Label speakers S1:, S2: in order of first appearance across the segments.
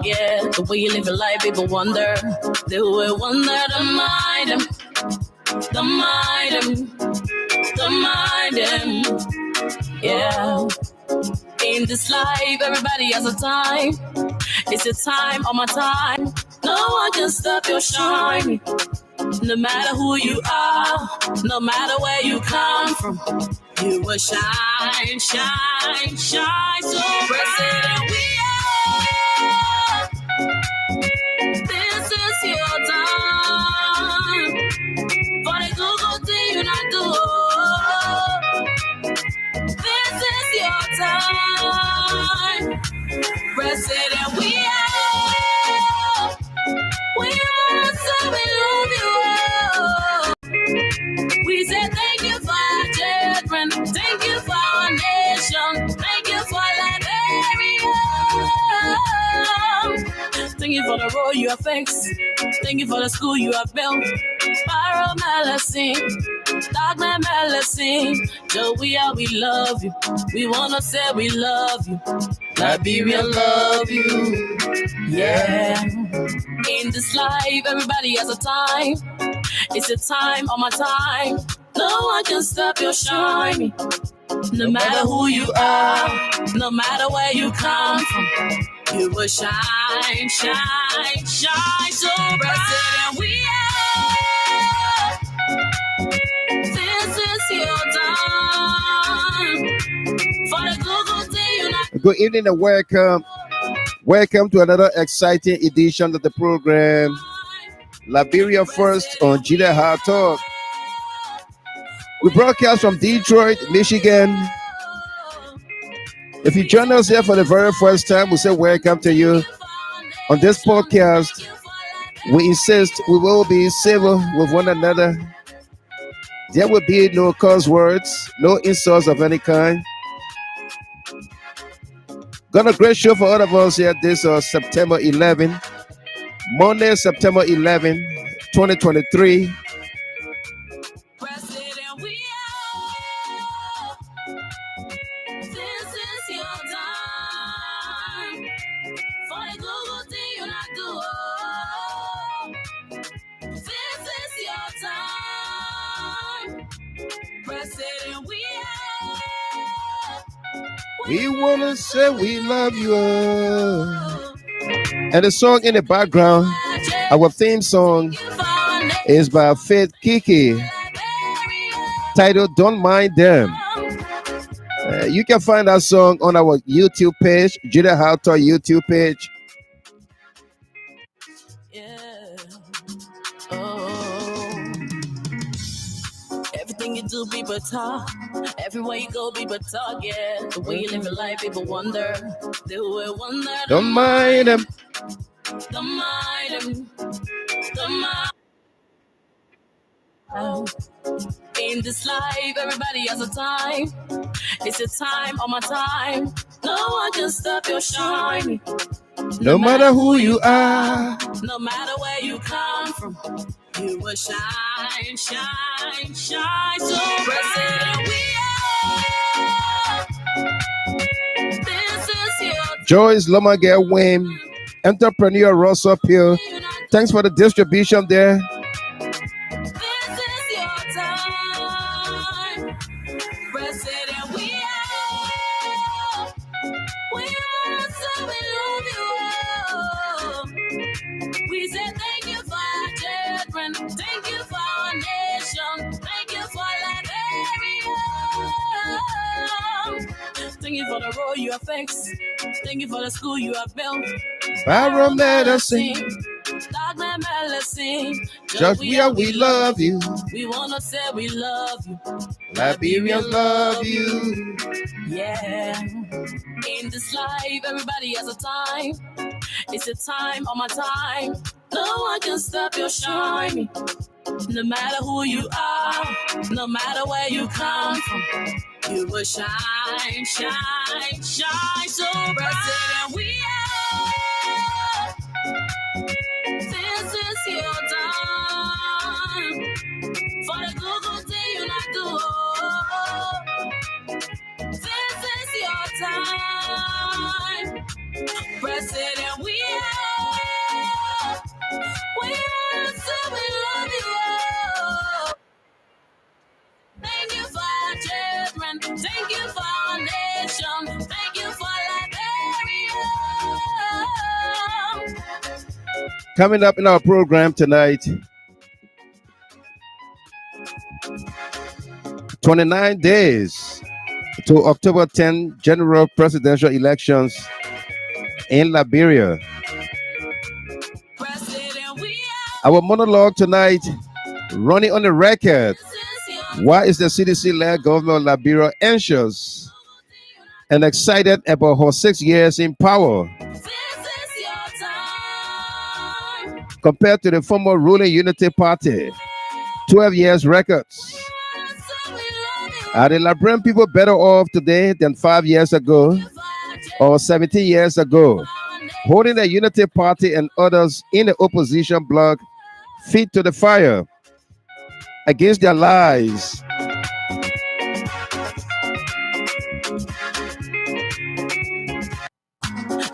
S1: talk, yeah. The way you live your life, people wonder. They will wonder the mind, the mind, the mind, yeah. In this life, everybody has a time. It's a time on my time. No one can stop your shine. No matter who you are, no matter where you come from, you will shine, shine, shine. So President, we are. This is your time. For the Google thing you not do. This is your time. President, we are. We are, so we love you all. We say thank you for our children. Thank you for our nation. Thank you for Liberia. Thank you for the road you have fixed. Thank you for the school you have built. Spiral Melody, Dogman Melody. So we love you. We wanna say we love you. Liberia love you. Yeah. In this life, everybody has a time. It's a time on my time. No one can stop your shine. No matter who you are, no matter where you come from, you will shine, shine, shine so bright. We are. This is your time. For the Google day, you're not.
S2: Good evening and welcome. Welcome to another exciting edition of the program, Liberia First on Ht. We broadcast from Detroit, Michigan. If you join us here for the very first time, we say welcome to you. On this podcast, we insist we will be civil with one another. There will be no curse words, no insults of any kind. Got a great show for all of us here this September 11, Monday, September 11, 2023. We wanna say we love you all. And the song in the background, our theme song, is by Faith Kiki, titled Don't Mind Them. You can find that song on our YouTube page, Ht YouTube page.
S1: Everything you do, people talk. Everywhere you go, people talk, yeah. The way you live your life, people wonder. They will wonder.
S2: Don't mind them.
S1: Don't mind them. Don't mind. In this life, everybody has a time. It's a time on my time. No one can stop your shine.
S2: No matter who you are,
S1: no matter where you come from, you will shine, shine, shine. So President, we are. This is your
S2: Joyce Lomager Wayne, entrepreneur Russell Peel. Thanks for the distribution there.
S1: This is your time. President, we are. We are, so we love you all. We say thank you for our children. Thank you for our nation. Thank you for Liberia. Thank you for the road you have fixed. Thank you for the school you have built.
S2: Spiral Melody,
S1: Dogman Melody.
S2: Just we love you.
S1: We wanna say we love you.
S2: Liberia love you.
S1: Yeah. In this life, everybody has a time. It's a time on my time. No one can stop your shine. No matter who you are, no matter where you come from, you will shine, shine, shine so bright. We are. This is your time. For the Google thing you not do. This is your time. President, we are.
S2: Coming up in our program tonight, 29 days to October 10 general presidential elections in Liberia. Our monologue tonight, running on the record. Why is the CDC-led government of Liberia anxious and excited about her 6 years in power compared to the former ruling Unity Party 12 years records? Are the Liberian people better off today than 5 years ago or 17 years ago, holding the Unity Party and others in the opposition bloc feet to the fire against their lies?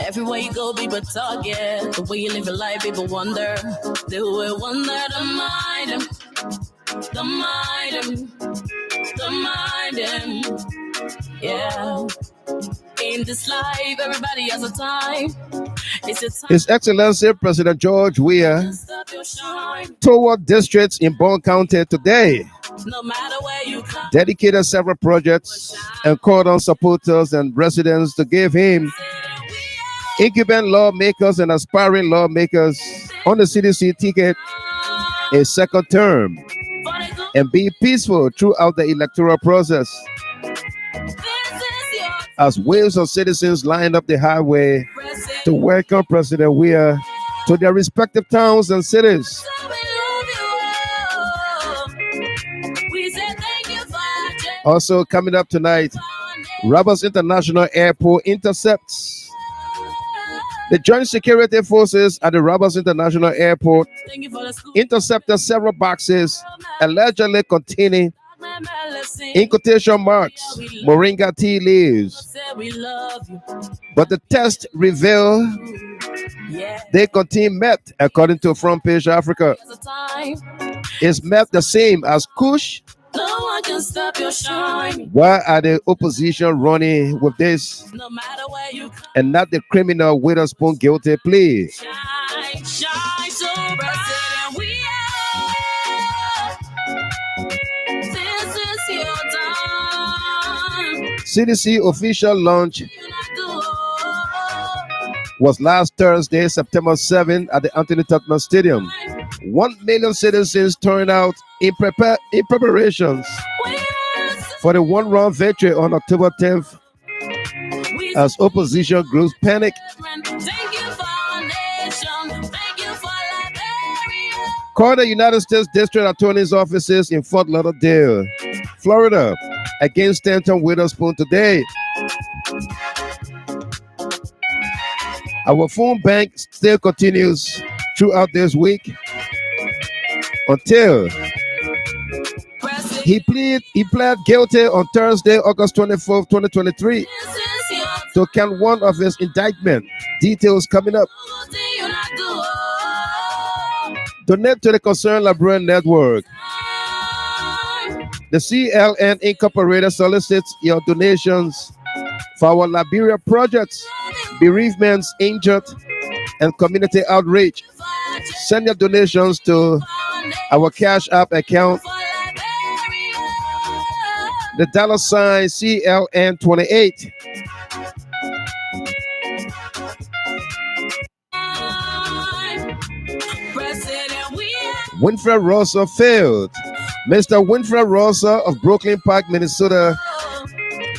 S1: Everywhere you go, people talk, yeah. The way you live your life, people wonder. They will wonder, the mind, the mind, the mind, yeah. In this life, everybody has a time. It's a time.
S2: His Excellency President George Weah toured districts in BONG County today,
S1: no matter where you come,
S2: dedicated several projects and called on supporters and residents to give him incumbent lawmakers and aspiring lawmakers on the CDC ticket a second term and be peaceful throughout the electoral process. As waves of citizens lined up the highway to welcome President Weah to their respective towns and cities. Also coming up tonight, Roberts International Airport intercepts. The Joint Security Forces at the Roberts International Airport intercepted several boxes allegedly containing, in quotation marks, moringa tea leaves. But the test revealed they contain meth, according to Front Page Africa. Is meth the same as Kush?
S1: No one can stop your shine.
S2: Why are the opposition running with this
S1: No matter where you come,
S2: and not the criminal Witherspoon guilty plea?
S1: shine, shine so bright. We are. This is your time.
S2: CDC official launch
S1: You not do.
S2: was last Thursday, September 7 at the Anthony Tottenham Stadium. 1 million citizens turned out in preparations for the one-round victory on October 10th as opposition groups panic.
S1: Thank you for our nation. Thank you for Liberia.
S2: Called the United States District Attorney's offices in Fort Lauderdale, Florida, against Stanton Witherspoon today. Our phone bank still continues throughout this week until he pled guilty on Thursday, August 24th, 2023
S1: This is your
S2: to count one of his indictment. Details coming up.
S1: you not do.
S2: Donate to the Concerned Liberian Network. The CLN Incorporated solicits your donations for our Liberia projects, bereavements, injured, and community outreach. Send your donations to our Cash App account, the $ CLN28. Winfred Rosa failed. Mr. Winfred Rosa of Brooklyn Park, Minnesota,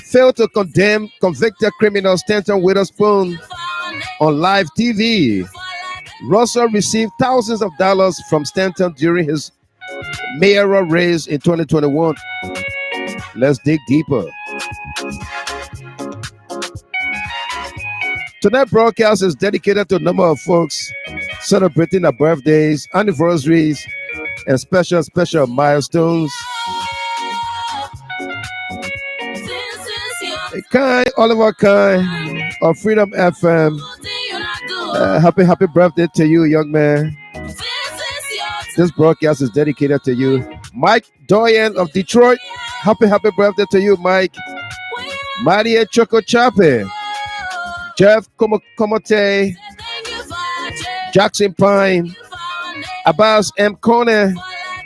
S2: failed to condemn convicted criminal Stanton Witherspoon on live TV. Rosa received thousands of dollars from Stanton during his mayoral race in 2021. Let's dig deeper. Tonight's broadcast is dedicated to a number of folks celebrating their birthdays, anniversaries, and special milestones. Kind, Oliver Kind of Freedom FM. Happy birthday to you, young man. This broadcast is dedicated to you. Mike Doyen of Detroit. Happy birthday to you, Mike. Maria Choco Chape. Jeff Comote. Jackson Pine, Abbas M. Corner,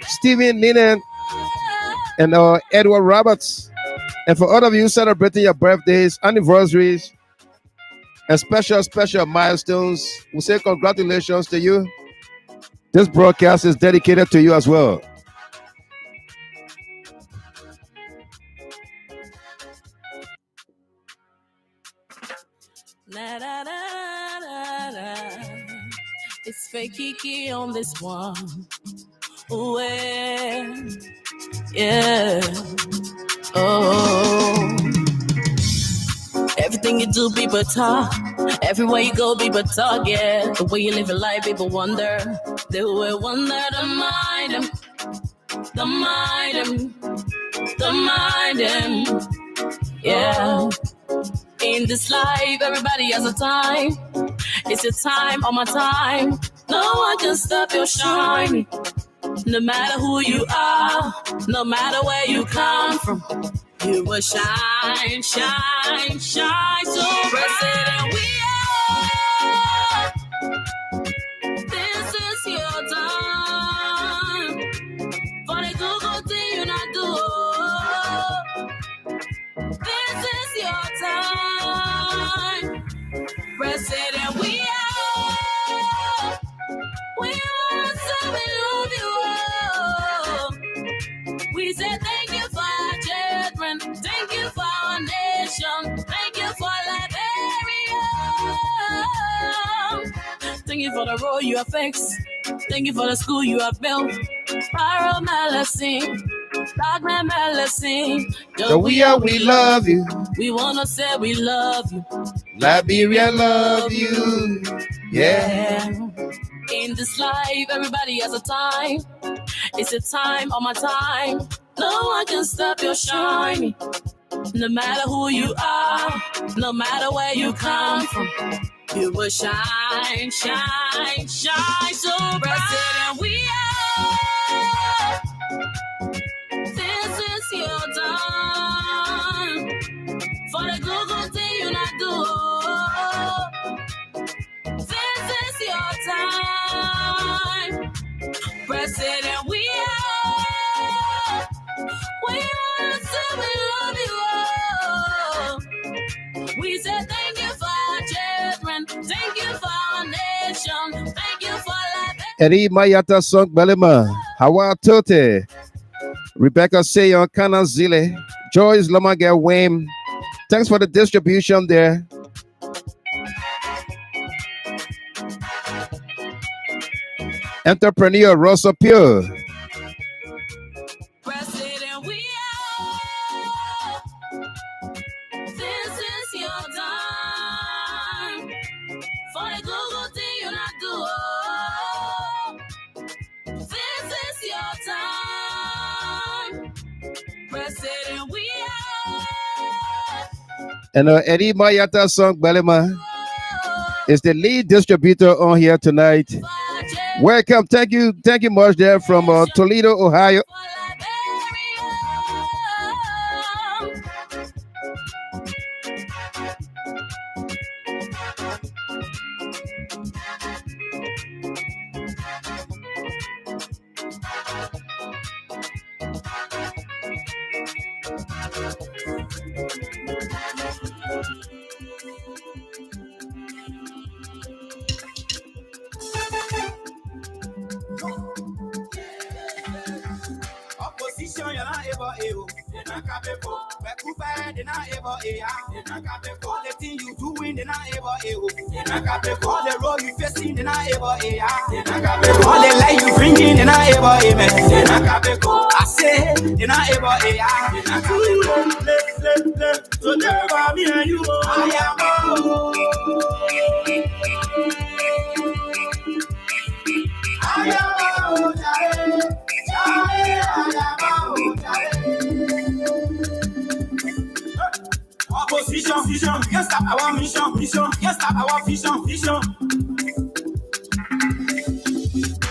S2: Stephen Linnen, and Edward Roberts. And for all of you celebrating your birthdays, anniversaries, and special milestones, we say congratulations to you. This broadcast is dedicated to you as well.
S1: It's fake Kiki on this one. Ooh, yeah. Oh. Everything you do, people talk. Everywhere you go, people talk, yeah. The way you live your life, people wonder. They will wonder the mind them. The mind them. The mind them. Yeah. In this life, everybody has a time. It's your time or my time. No one can stop your shine. No matter who you are, no matter where you come from, you will shine, shine, shine. So President, we are. This is your time. For the Google thing you not do. This is your time. President, we are. We are, so we love you all. We say thank you for our children. Thank you for our nation. Thank you for Liberia. Thank you for the road you have fixed. Thank you for the school you have built. Pyro Melacine. Dog man Melacine.
S2: So we love you.
S1: We wanna say we love you.
S2: Liberia love you. Yeah.
S1: In this life, everybody has a time. It's a time or my time. No one can stop your shine. No matter who you are, no matter where you come from, you will shine, shine, shine so bright. We are. This is your time. For the Google thing you not do. This is your time. President, we are. We are, so we love you all. We say thank you for our children. Thank you for our nation. Thank you for life.
S2: Eri Mayata Song Belema, Hawa Tote, Rebecca Seyon Kana Zile, Joyce Lomager Wayne. Thanks for the distribution there. Entrepreneur Rosa Pure.
S1: President, we are. This is your time. For the Google thing you not do. This is your time. President, we are.
S2: And Eddie Mayata Song Belema is the lead distributor on here tonight. Welcome. Thank you much there from Toledo, Ohio.
S3: The thing you doing, then I ever all the road you facing, then I ever all the light you bringing, then I ever I say, then I ever so never me and you. I Opposition, vision, yes, stop our mission, yes, stop our vision.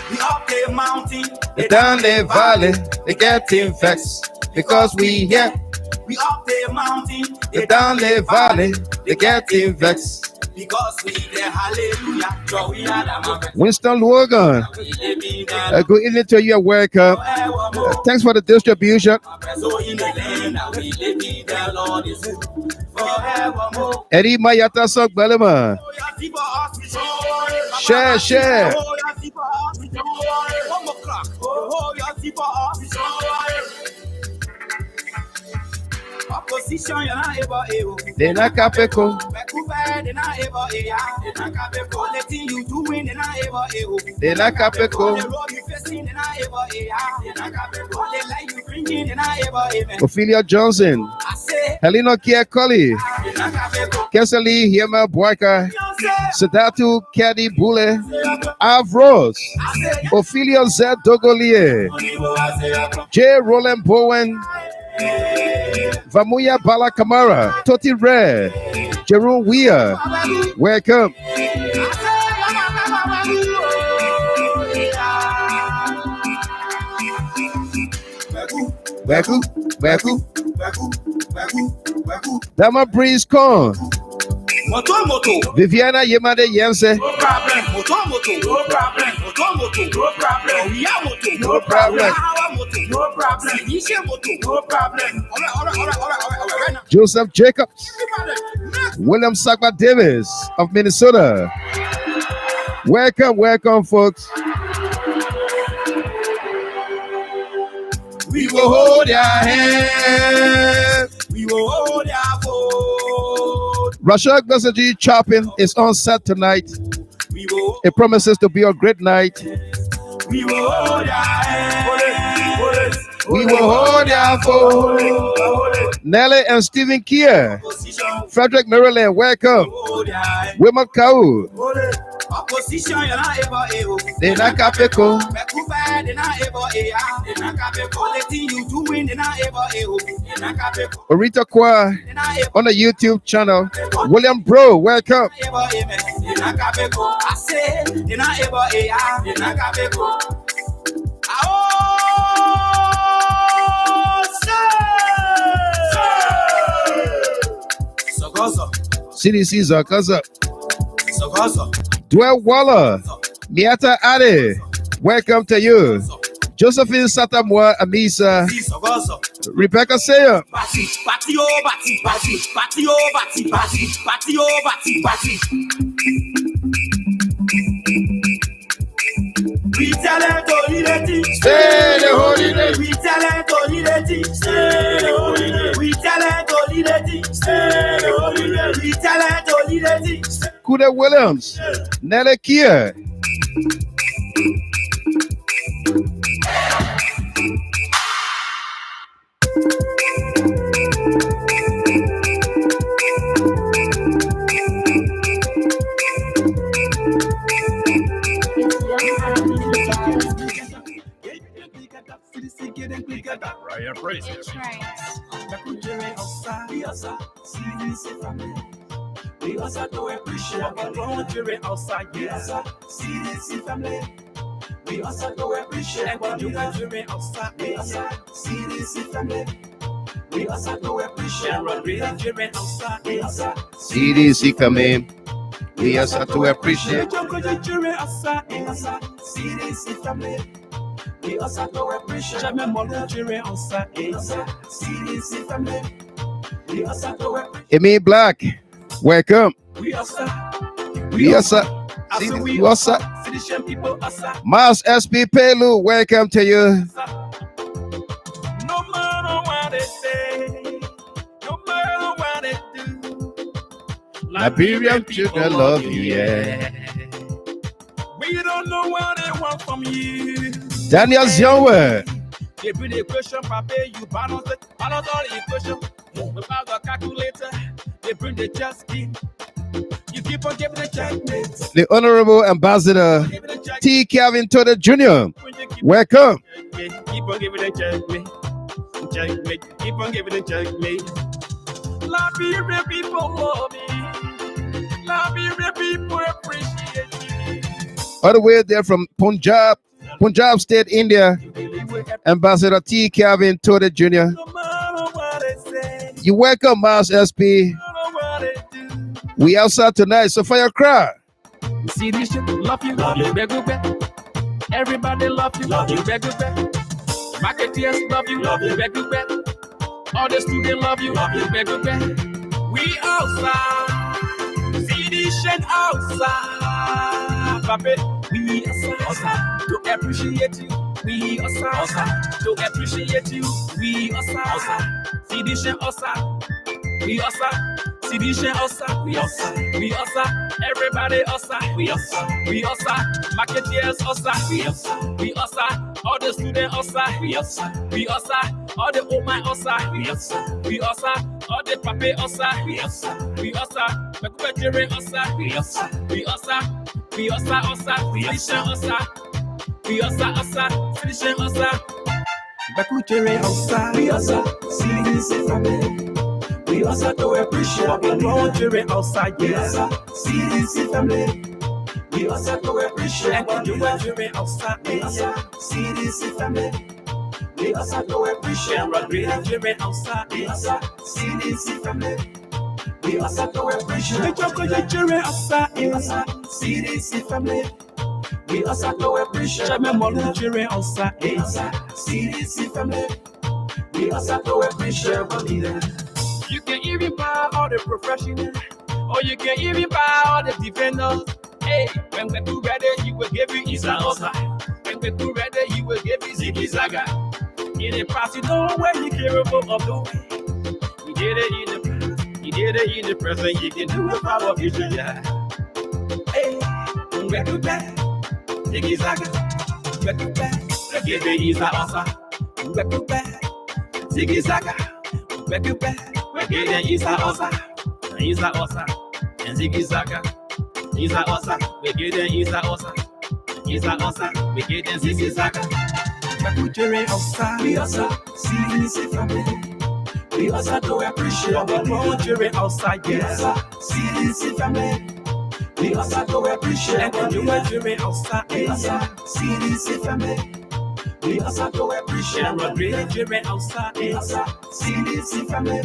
S3: We up the mountain,
S2: They down the valley, they getting vexed because we here.
S3: We up the mountain,
S2: They down the valley, they getting vexed
S3: because we there.
S2: Winston Logan, good evening to you. Welcome. Thanks for the distribution. Eddie Mayata Sok Balema. Share.
S3: Opposition, you're not able.
S2: They not capable.
S3: Letting you doing, they're not able.
S2: They not capable. Ophelia Johnson, Helena Kiakoli, Kesali Hiema Boyka, Sadatu Kadi Bule, Avros, Ophelia Z Dogolie, J. Roland Bowen, Vamuya Bala Kamara, Toti Red, Jerome Weah, welcome. Baku. Dama Breeze Con.
S3: Moto.
S2: Viviana Yemade Yense.
S3: No problem. Moto. No problem.
S2: Joseph Jacobs. William Sakba Davis of Minnesota. Welcome, folks.
S3: We will hold your hand. We will hold your vote.
S2: Rashad Gasaji Chopping is on set tonight. It promises to be a great night.
S3: We will hold your hand.
S2: We will hold your vote. Nelly and Stephen Kier. Frederick Maryland, welcome. Wilmot Kau.
S3: Opposition, you're not able.
S2: They not capable.
S3: They're not able. Letting you doing, they're not able.
S2: Orita Kwa on the YouTube channel. William Bro, welcome.
S3: I say, they're not able. They're not capable.
S2: CDC Zakaza. Dwell Waller. Miata Ade. Welcome to you. Josephine Satamwa Amisa. Rebecca Sayer.
S3: We tell them to lead the team.
S2: Stay the holy name.
S3: We tell them to lead the team. Stay the holy name. We tell them to lead the team. Stay the holy name. We tell them to lead the team.
S2: Kuda Williams. Nelly Kier.
S4: Ryan Praise.
S3: We also do appreciate what you're outside. Yes, CDC family. We also do appreciate what you're outside. Yes, CDC family. We also do appreciate what you're outside. Yes,
S2: CDC coming. We also to appreciate.
S3: CDC family. We also do appreciate what you're outside. Yes, CDC family. We also do appreciate.
S2: Amy Black. Welcome.
S3: We also.
S2: Miles SB Pelu, welcome to you.
S3: No matter what they say, no matter what they do,
S2: Liberian children love you, yeah.
S3: We don't know what they want from you.
S2: Daniel Zionwe.
S3: They bring the question, Papa, you balance all the equation. Without the calculator, they bring the chess key. You keep on giving the checkmate.
S2: The Honorable Ambassador T. Calvin Toda Jr. Welcome.
S3: Keep on giving the checkmate. Keep on giving the checkmate. Liberia people love me. Liberia people appreciate me.
S2: All the way there from Punjab State, India. Ambassador T. Calvin Toda Jr. You welcome, Miles SP. We outside tonight, so for your crowd.
S3: See this shit, love you, everybody love you, marketeers love you, all the students love you, we outside, see this shit outside, papi, we outside, to appreciate you, we outside, to appreciate you, we outside, see this shit outside, we outside. See this shit outside, we outside, everybody outside, we outside, marketeers outside, we outside, all the students outside, we outside, all the women outside, we outside, all the papi outside, we outside, the children outside, we outside, outside, see this shit outside, we outside, see this shit outside, Bakuchere outside, we outside, see this family. We also to appreciate the country outside, yes. See this family. We also to appreciate the country outside, yes. See this family. We also to appreciate the country outside, yes. See this family. We also to appreciate the country outside, yes. See this family. We also to appreciate the country outside, yes. See this family. We also to appreciate the leader. You can even buy all the professionals, or you can even buy all the defenders. Hey, when we're too ready, he will give you Isa Osa. When we're too ready, he will give you Ziggy Zaga. In the past, you know where you capable of doing. He did it in the past, he did it in the present. He can do it power future, yeah. Hey, when we're too bad, Ziggy Zaga. We're too bad, let's give you Isa Osa. We're too bad, Ziggy Zaga. We're too bad. We're getting Isa Osa, and Ziggy Zaga. Isa Osa, we're getting Isa Osa, we're getting Ziggy Zaga. Bakuchere Osa, we Osa, see this family. We Osa to appreciate the country outside, yes. See this family. We Osa to appreciate the country outside, yes. See this family. We Osa to appreciate the country outside, yes. See this family.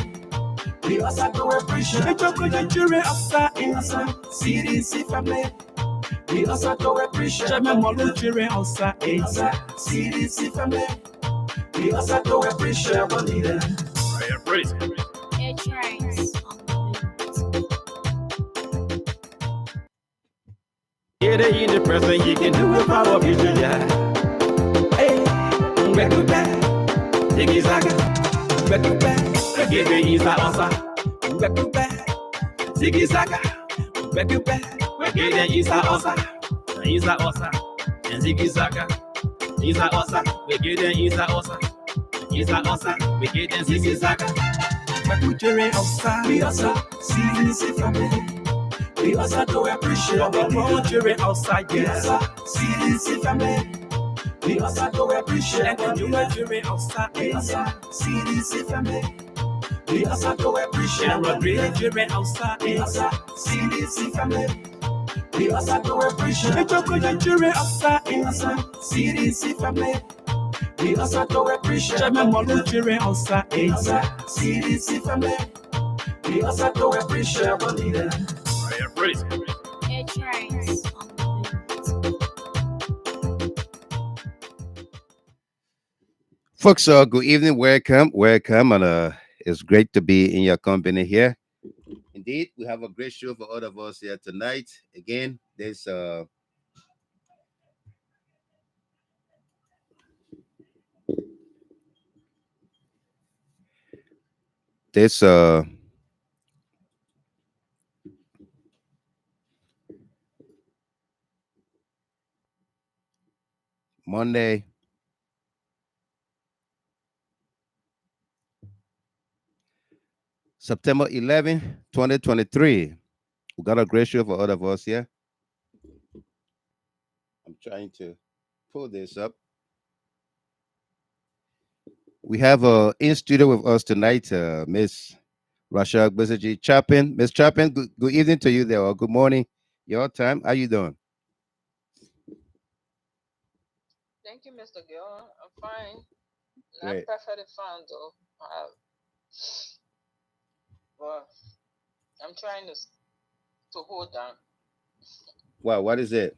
S3: We also to appreciate the country outside, see this family. We also to appreciate the country outside, see this family. We also to appreciate the leader. Get it in the present, you can do it power future, yeah. Hey, back to back, Ziggy Zaga, back to back. Give me Isa Osa, back to back, Ziggy Zaga, back to back. We're getting Isa Osa, and Ziggy Zaga, Isa Osa, we're getting Isa Osa, we're getting Ziggy Zaga. Bakuchere Osa, we Osa, see this family. We also to appreciate the country outside, yes. See this family. We also to appreciate the country outside, yes. See this family. We also to appreciate the country outside, yes. See this family. We also to appreciate the country outside, yes. See this family. We also to appreciate the country outside, yes. See this family. We also to appreciate the leader.
S2: Folks, good evening, welcome, and it's great to be in your company here. Indeed, we have a great show for all of us here tonight. Again, this Monday, September 11th, 2023. We got a great show for all of us here. I'm trying to pull this up. We have in studio with us tonight, Miss Rash Chaen. Miss Chaen, good evening to you there, or good morning, your time. How you doing?
S4: Thank you, Mr. Gill. I'm fine. Not
S2: Great.
S4: perfectly fine though. But I'm trying to hold down.
S2: Wow, what is it?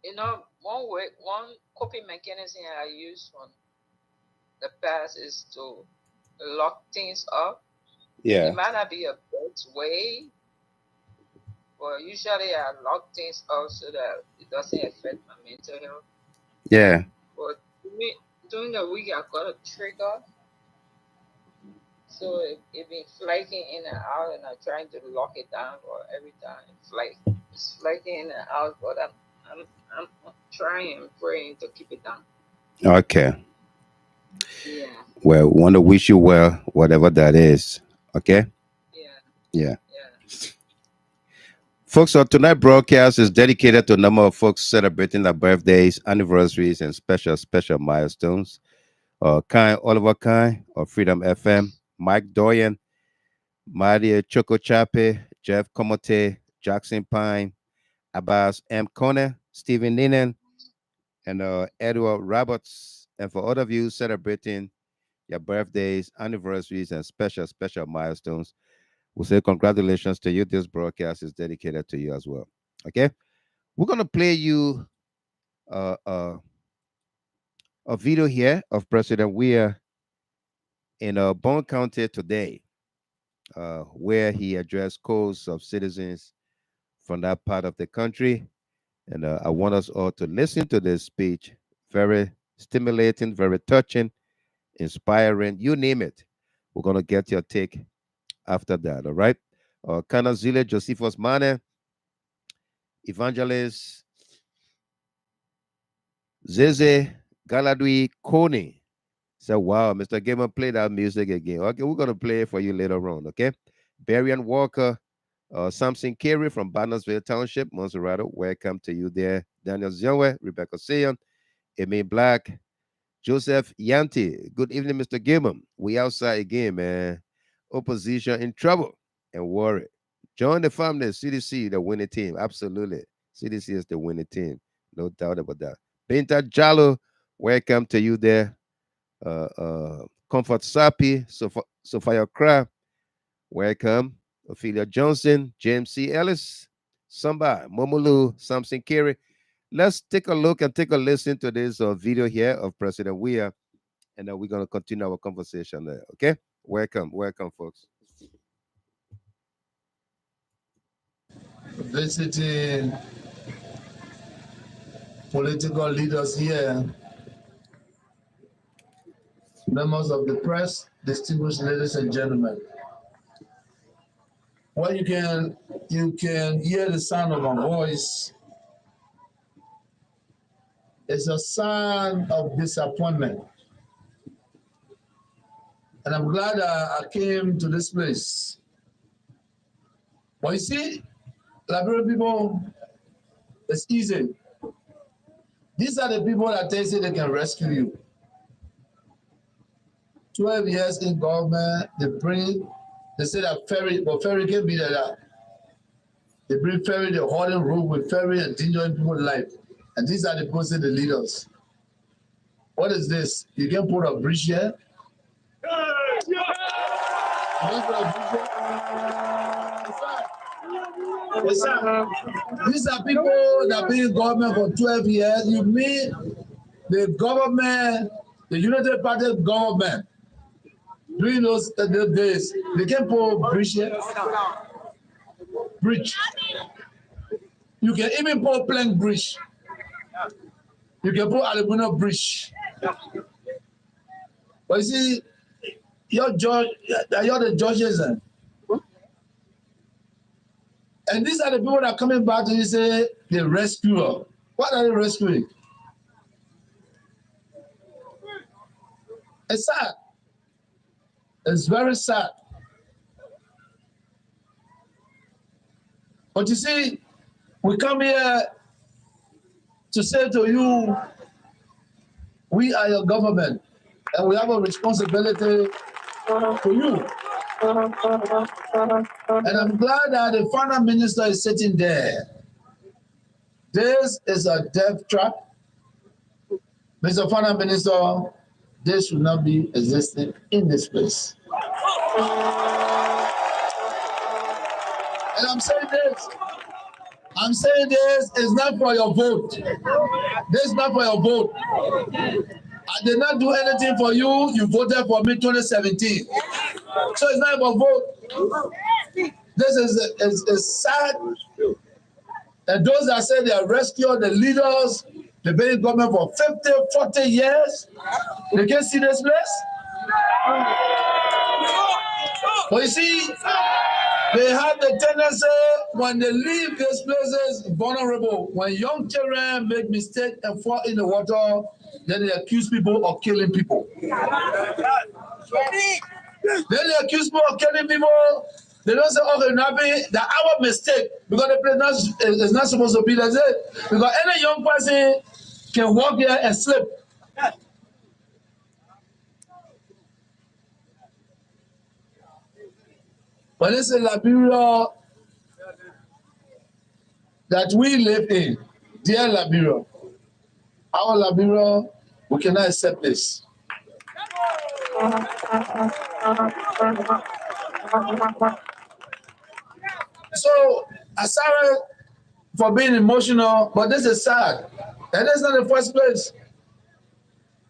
S4: You know, one coping mechanism I use on the past is to lock things up.
S2: Yeah.
S4: It might not be a best way, but usually I lock things up so that it doesn't affect my mental health.
S2: Yeah.
S4: But during the week, I got a trigger. So it been flaking in and out, and I'm trying to lock it down, but every time it's flaking in and out. But I'm trying and praying to keep it down.
S2: Okay.
S4: Yeah.
S2: Well, want to wish you well, whatever that is. Okay.
S4: Yeah.
S2: Yeah.
S4: Yeah.
S2: Folks, so tonight's broadcast is dedicated to a number of folks celebrating their birthdays, anniversaries, and special milestones. Oliver Kine of Freedom FM, Mike Doyen, Maria Choco Chape, Jeff Comote, Jackson Pine, Abbas M. Kone, Stephen Ninen, and Edward Roberts. And for all of you celebrating your birthdays, anniversaries, and special milestones, we'll say congratulations to you. This broadcast is dedicated to you as well. Okay? We're going to play you uh, uh, a video here of President Weah in Bong County today, where he addressed calls of citizens from that part of the country. And I want us all to listen to this speech. Very stimulating, very touching, inspiring, you name it. We're going to get your take after that, all right? Kana Zile Josephus Mane, Evangelist Zeze Galadui Kone. So, wow, Mr. Gamer, play that music again. Okay, we're going to play it for you later on, okay? Barian Walker, Samson Carey from Bannersville Township, Monserrato. Welcome to you there. Daniel Zionwe, Rebecca Sayon, Amy Black, Joseph Yanti. Good evening, Mr. Gilman. We outside again, man. Opposition in trouble and worry. Join the family, CDC, the winning team. Absolutely. CDC is the winning team. No doubt about that. Binta Jalo, welcome to you there. Comfort Sapi, Sophia Craft, welcome. Ophelia Johnson, James C. Ellis, Samba, Momolu, Samson Kerry. Let's take a look and take a listen to this video here of President Weah, and then we're going to continue our conversation there. Okay? Welcome, folks.
S5: Visiting political leaders here, members of the press, distinguished ladies and gentlemen. Well, you can hear the sound of my voice. It's a sign of disappointment. And I'm glad I came to this place. But you see, Liberian people, it's easy. These are the people that they say they can rescue you. 12 years in government, they say that ferry, but ferry can be that. They bring ferry, they're holding room with ferry and endangering people's life. And these are the people say the leaders. What is this? You can put a bridge here. Yes, sir. These are people that have been in government for 12 years. You mean the government, the United Party government, during those days, they can put bridge here. Bridge. You can even put plank bridge. You can put aluminum bridge. But you see, you're the judges. And these are the people that are coming back to you say, the rescuer. What are they rescuing? It's sad. It's very sad. But you see, we come here to say to you, we are your government, and we have a responsibility to you. And I'm glad that the finance minister is sitting there. This is a death trap. Mr. Finance Minister, this should not be existing in this place. And I'm saying this is not for your vote. This is not for your vote. I did not do anything for you. You voted for me 2017. So it's not about vote. This is sad. And those that say they are rescued, the leaders, they've been in government for 50, 40 years, they can't see this place. But you see, they have the tendency when they leave these places vulnerable. When young children make mistakes and fall in the water, then they accuse people of killing people. Then they accuse people of killing people. They don't say, okay, Nabi, that's our mistake because the place is not supposed to be like that. Because any young person can walk here and slip. But this is Liberia that we live in. Dear Liberia, our Liberia, we cannot accept this. So, sorry for being emotional, but this is sad. And that's not the first place.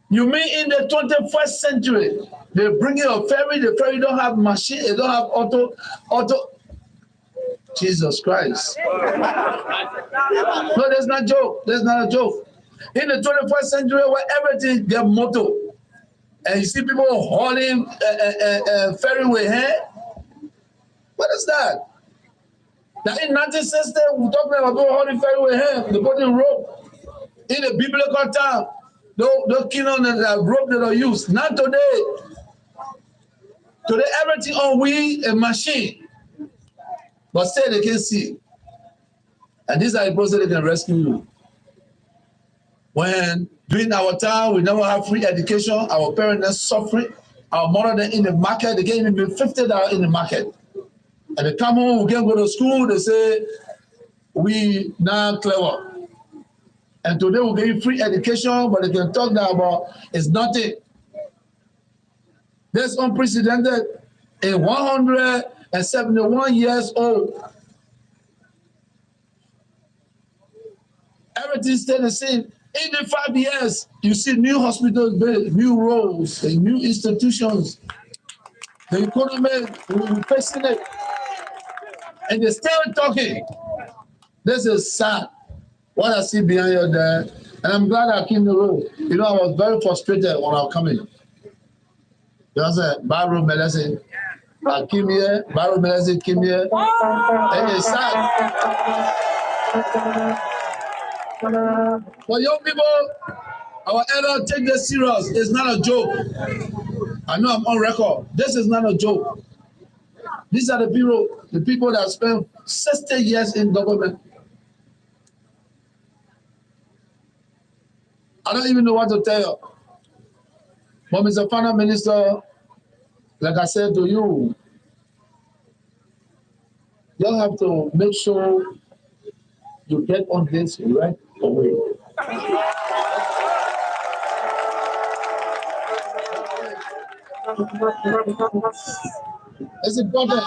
S5: You mean in the 21st century, they bring in a ferry, the ferry don't have machine, they don't have auto. Jesus Christ. No, that's not a joke. That's not a joke. In the 21st century, where everything get motor, and you see people hauling ferry with hand, what is that? Now in 1960, we're talking about people hauling ferry with hand, they put in rope. In the biblical time, they'll kill on the rope that they use. Not today. Today, everything on wheel and machine. But still, they can see. And these are the process they can rescue you. When during our time, we never have free education, our parents are suffering. Our mother, they're in the market, they can't even be $50 in the market. And they come home, we can't go to school, they say, we now clever. And today we're getting free education, but they can talk now about it's nothing. That's unprecedented. In 171 years old, everything stayed the same. In the 5 years, you see new hospitals built, new roads, and new institutions. The economy, we're facing it. And they're still talking. This is sad. What I see behind you there, and I'm glad I came to the road. You know, I was very frustrated when I was coming. There's a Barrow Melesi. I came here, Barrow Melesi came here, and it's sad. For young people, our elders take this serious. It's not a joke. I know I'm on record. This is not a joke. These are the people that spent 60 years in government. I don't even know what to tell you. But Mr. Finance Minister, like I said to you, you have to make sure you get on this right away. It's important.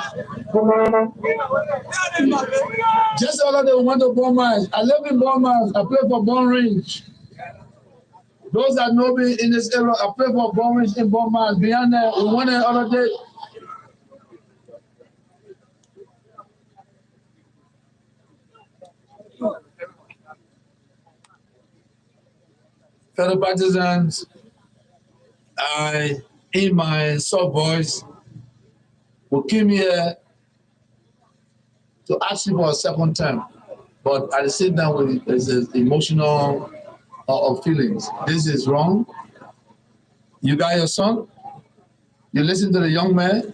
S5: Just the other day we went to Bombay. I live in Bombay. I play for Bong Range. Those that know me in this area, I play for Bong Range in Bombay. Beyond that, we went the other day. Fellow partisans, I, in my soft voice, we came here to ask you for a second time, but at the same time, with this emotional feelings. This is wrong. You got your son. You listen to the young man.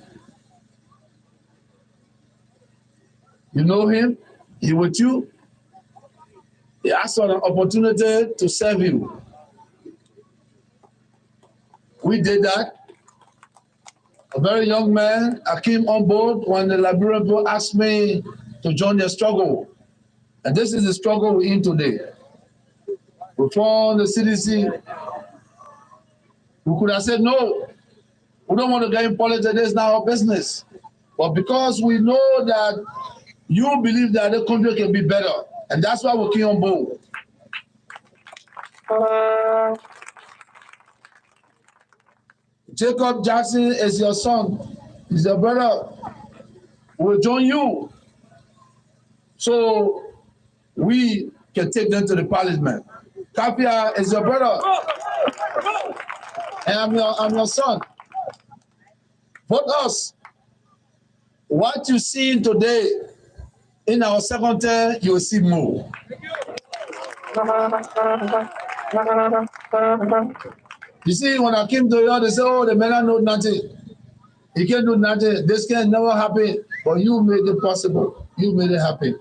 S5: You know him. He with you. He asked for an opportunity to serve you. We did that. A very young man, I came on board when the Liberian people asked me to join their struggle. And this is the struggle we're in today. Before the CDC, we could have said, no, we don't want to get in politics, this is not our business. But because we know that You believe that the country can be better, and that's why we came on board. Jacob Jackson is your son, he's your brother. We'll join you so we can take them to the parliament. Kapia is your brother, and I'm your son. Vote us. What you see today in our second term, you will see more. You see, when I came to you, they say, oh, the man know nothing. He can't do nothing. This can never happen. But you made it possible. You made it happen.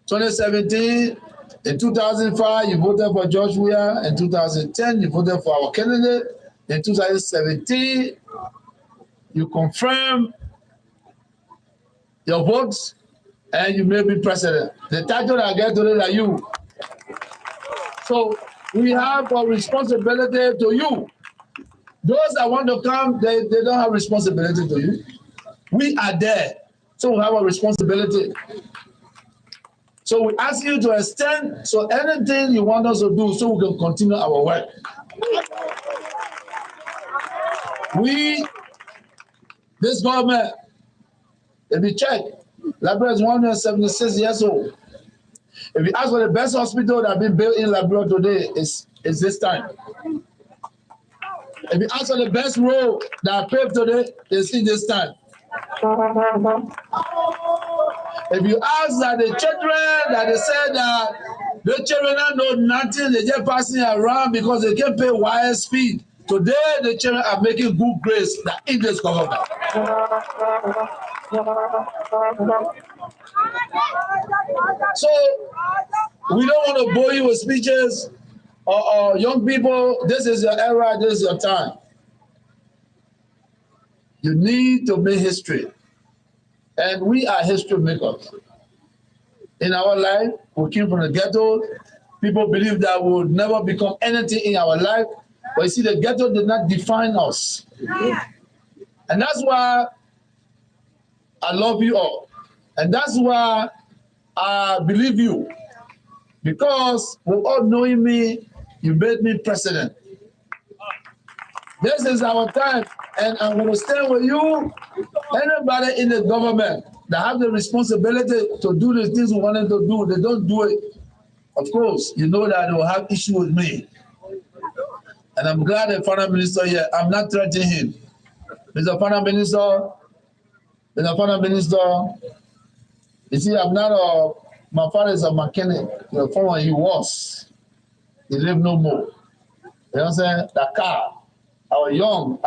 S5: 2017, in 2005, you voted for George Weah. In 2010, you voted for our candidate. In 2017, you confirmed your votes and you made me president. The title I get today are you. So we have a responsibility to you. Those that want to come, they don't have responsibility to you. We are there, so we have a responsibility. So we ask you to extend, so anything you want us to do, so we can continue our work. This government, if you check, Liberia is 176 years old. If you ask for the best hospital that has been built in Liberia today, is this time. If you ask for the best road that paved today, it's in this time. If you ask that the children that they said that the children don't know nothing, they just passing around because they can't pay wire speed. Today the children are making good grades in this government. So we don't want to bore you with speeches or young people. This is your era, this is your time. You need to make history. And we are history makers. In our life, we came from the ghetto. People believe that we would never become anything in our life. But you see, the ghetto did not define us. And that's why I love you all. And that's why I believe you. Because with all knowing me, you made me president. This is our time, and I'm going to stand with you. Anybody in the government that have the responsibility to do the things we want them to do, they don't do it. Of course, you know that they will have issue with me. And I'm glad the Finance Minister here, I'm not threatening him. Mr. Finance Minister, you see, I'm not my father is a mechanic. The former he was. He live no more. You know what I'm saying? The car. I was young.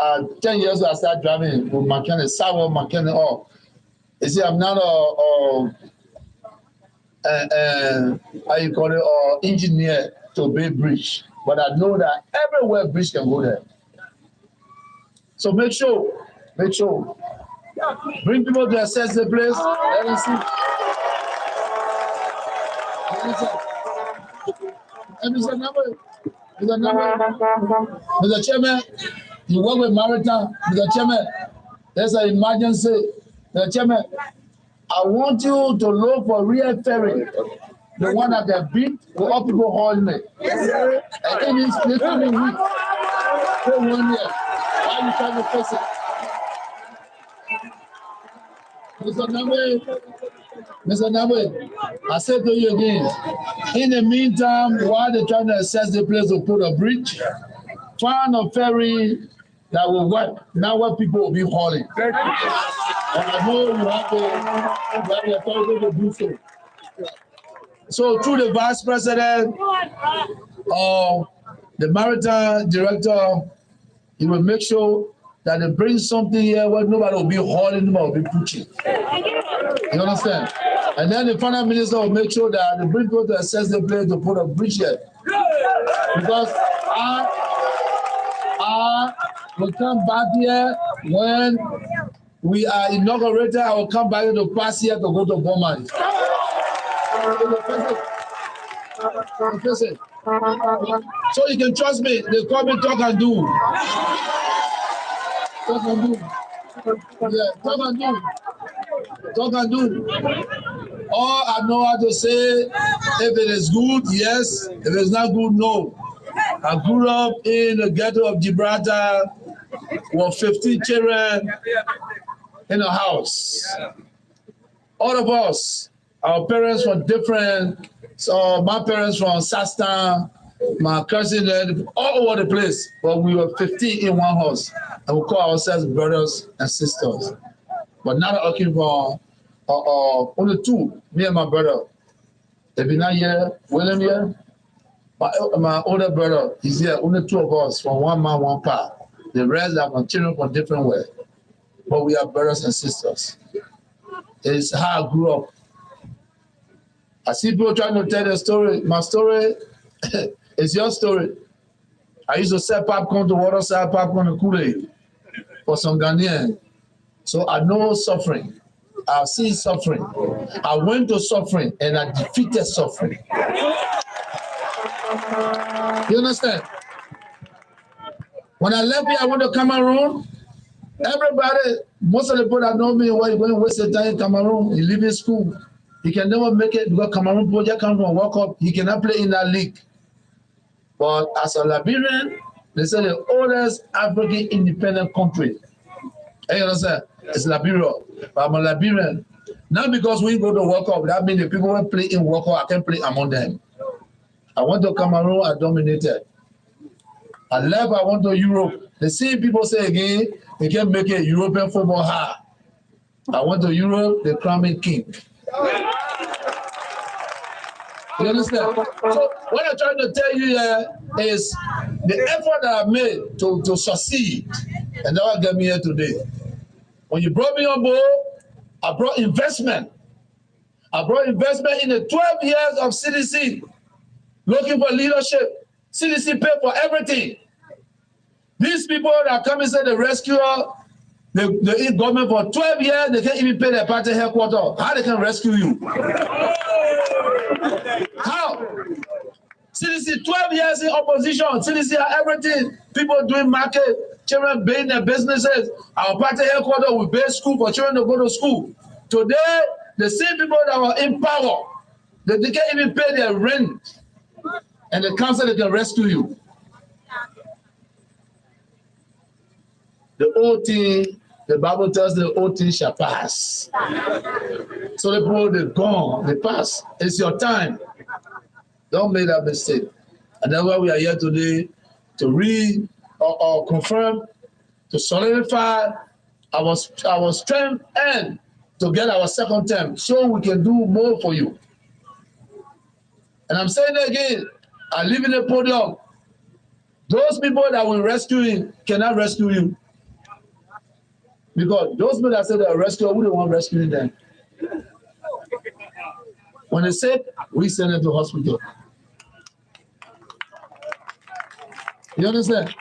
S5: 10 years ago, I started driving with mechanic, sour mechanic. You see, I'm not how you call it, engineer to build bridge. But I know that everywhere bridge can go there. So make sure. Bring people to assess the place. Let me see. Mr. Chairman, you work with Maritime. Mr. Chairman, there's an emergency. Mr. Chairman, I want you to look for real ferry. The one that they beat with all people holding it. Yes, sir. And it is literally weak. For 1 year. Why are you trying to fix it? Mr. Nabe, I said to you again, in the meantime, while they're trying to assess the place to put a bridge, find a ferry that will work. Now what people will be hauling. And I know you have the authority to do so. So through the Vice President or the Maritime Director, he will make sure that they bring something here where nobody will be hauling, nobody will be preaching. You understand? And then the Finance Minister will make sure that they bring people to assess the place to put a bridge here. Because I will come back here when we are inaugurated. I will come back here to pass here to go to BONG. So you can trust me. They call me talk and do. Talk and do. Yeah, talk and do. Talk and do. All I know how to say, if it is good, yes. If it's not good, no. I grew up in the ghetto of Gibraltar with 15 children in a house. All of us, our parents were different. So my parents from Sastan, my cousin, all over the place. But we were 15 in one house. And we call ourselves brothers and sisters. But now I'm looking for only two, me and my brother. If you're not here, William here, my older brother is here, only two of us from one man, one pa. The rest are my children from different ways. But we are brothers and sisters. It's how I grew up. I see people trying to tell their story. My story is your story. I used to sell popcorn to Waterside, popcorn to Kool-Aid for some Ghanaian. So I know suffering. I've seen suffering. I went to suffering and I defeated suffering. You understand? When I left here, I went to Cameroon. Everybody, most of the people that know me, why you going to waste your time in Cameroon? You live in school. You can never make it because Cameroon project come from World Cup. You cannot play in that league. But as a Liberian, they say the oldest African independent country. You understand? It's Liberia. But I'm a Liberian. Not because we go to World Cup, that means the people who play in World Cup, I can play among them. I went to Cameroon, I dominated. I left, I went to Europe. The same people say again, they can't make it European football hard. I went to Europe, they crowned me king. You understand? So what I'm trying to tell you here is the effort that I made to succeed, and that will get me here today. When you brought me on board, I brought investment. I brought investment in the 12 years of CDC, looking for leadership. CDC paid for everything. These people that come and say the rescuer, the government for 12 years, they can't even pay their party headquarters. How they can rescue you? How? CDC 12 years in opposition. CDC are everything. People doing market, children paying their businesses. Our party headquarters will pay school for children to go to school. Today, the same people that were in power, they can't even pay their rent. And the council, they can rescue you. The old thing, the Bible tells the old thing shall pass. So the people, they're gone, they pass. It's your time. Don't make that mistake. And that's why we are here today to read or confirm, to solidify our strength and to get our second term so we can do more for you. And I'm saying it again, I live in a podium. Those people that will rescue you cannot rescue you. Because those people that say they're rescuer, we don't want rescuing them. When they sick, we send them to hospital. You understand?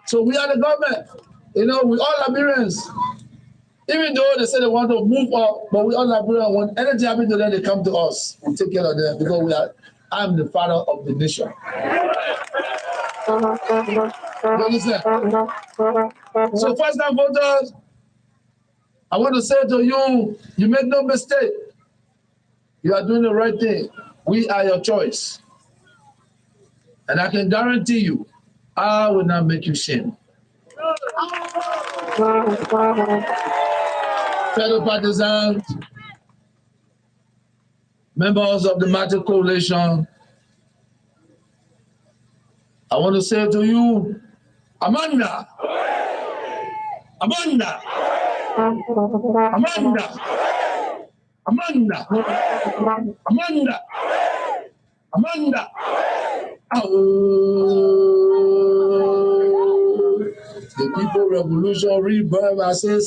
S5: So we are the government. You know, we all Liberians. Even though they say they want to move up, but we all Liberians. When anything happens to them, they come to us. We take care of them because I'm the father of the nation. You understand? So first time voters, I want to say to you, you make no mistake. You are doing the right thing. We are your choice. And I can guarantee you, I will not make you shame. Fellow partisans, members of the Matter Coalition, I want to say to you, Amanda, Amanda, Amanda, Amanda, Amanda, Amanda. Oh, the people revolution rebirth, I say.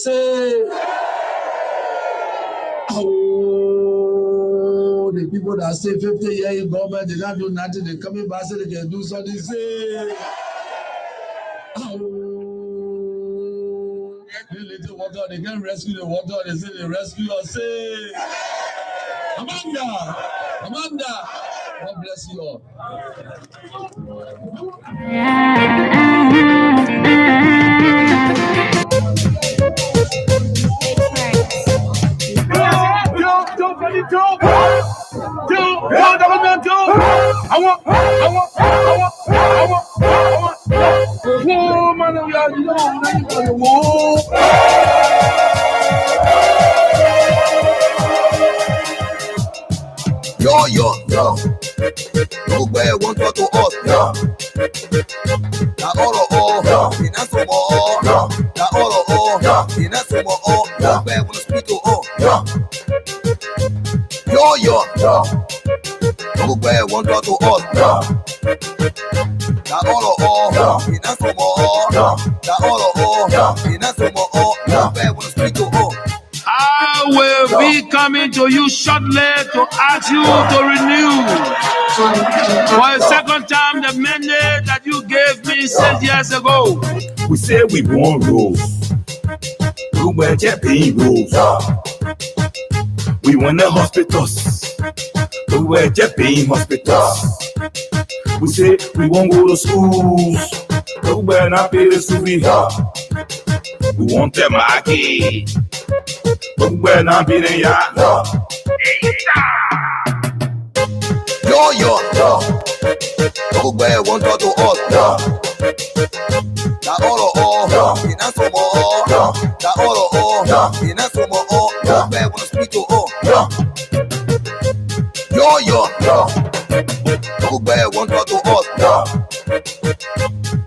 S5: Oh, the people that stay 50 years in government, they don't do nothing, they coming back, say they can do something, say. Oh. Little water, they can't rescue the water, they say they rescue us, say. Amanda, Amanda, God bless you all. Don't
S3: Yo, yo, yo. No way, one to us, yo. Na oro, yo. Inaso mo, yo. Na oro, yo. Inaso mo, yo. Way, one speak to, yo. Yo, yo, yo. No way, one to us, yo. Na oro, yo. Inaso mo, yo. Na oro, yo. Inaso mo, yo. Way, one speak to,
S5: I will be coming to you shortly to ask you to renew for a second time the mandate that you gave me 6 years ago.
S3: We say we want rules. We were paying rules. We want the hospitals. We were paying hospitals. We say we won't go to schools. We were not pay the school. We want them market. We were not paying the yard. Yo, yo, yo. We were one to us. Na oro, yo. Inaso mo, yo. Na oro, yo. Inaso mo, yo. We want to speak to, yo. Yo, yo, yo. We were one to us.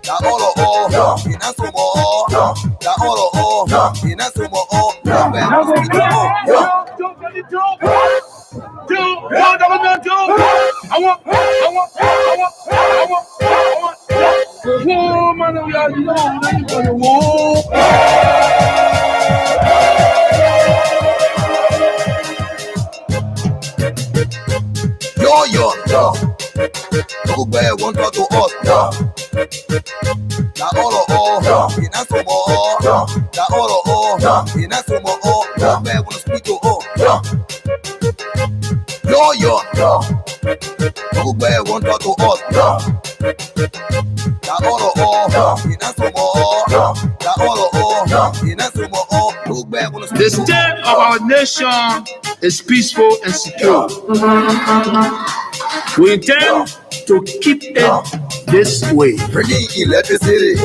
S3: Na oro, yo. Inaso mo, yo. Na oro, yo. Inaso mo, yo. We want to speak to, yo. Yo, yo, yo. No way, one to us, yo. Na oro, yo. Inaso mo, yo. Na oro, yo. Inaso mo, yo. We want to speak to, yo. Yo, yo, yo. No way, one to us, yo. Na oro, yo. Inaso mo, yo. Na oro, yo. Inaso mo, yo. We want to
S5: The
S3: speak to,
S5: state of our nation is peaceful and secure. We intend to keep it this way.
S3: bringing electricity,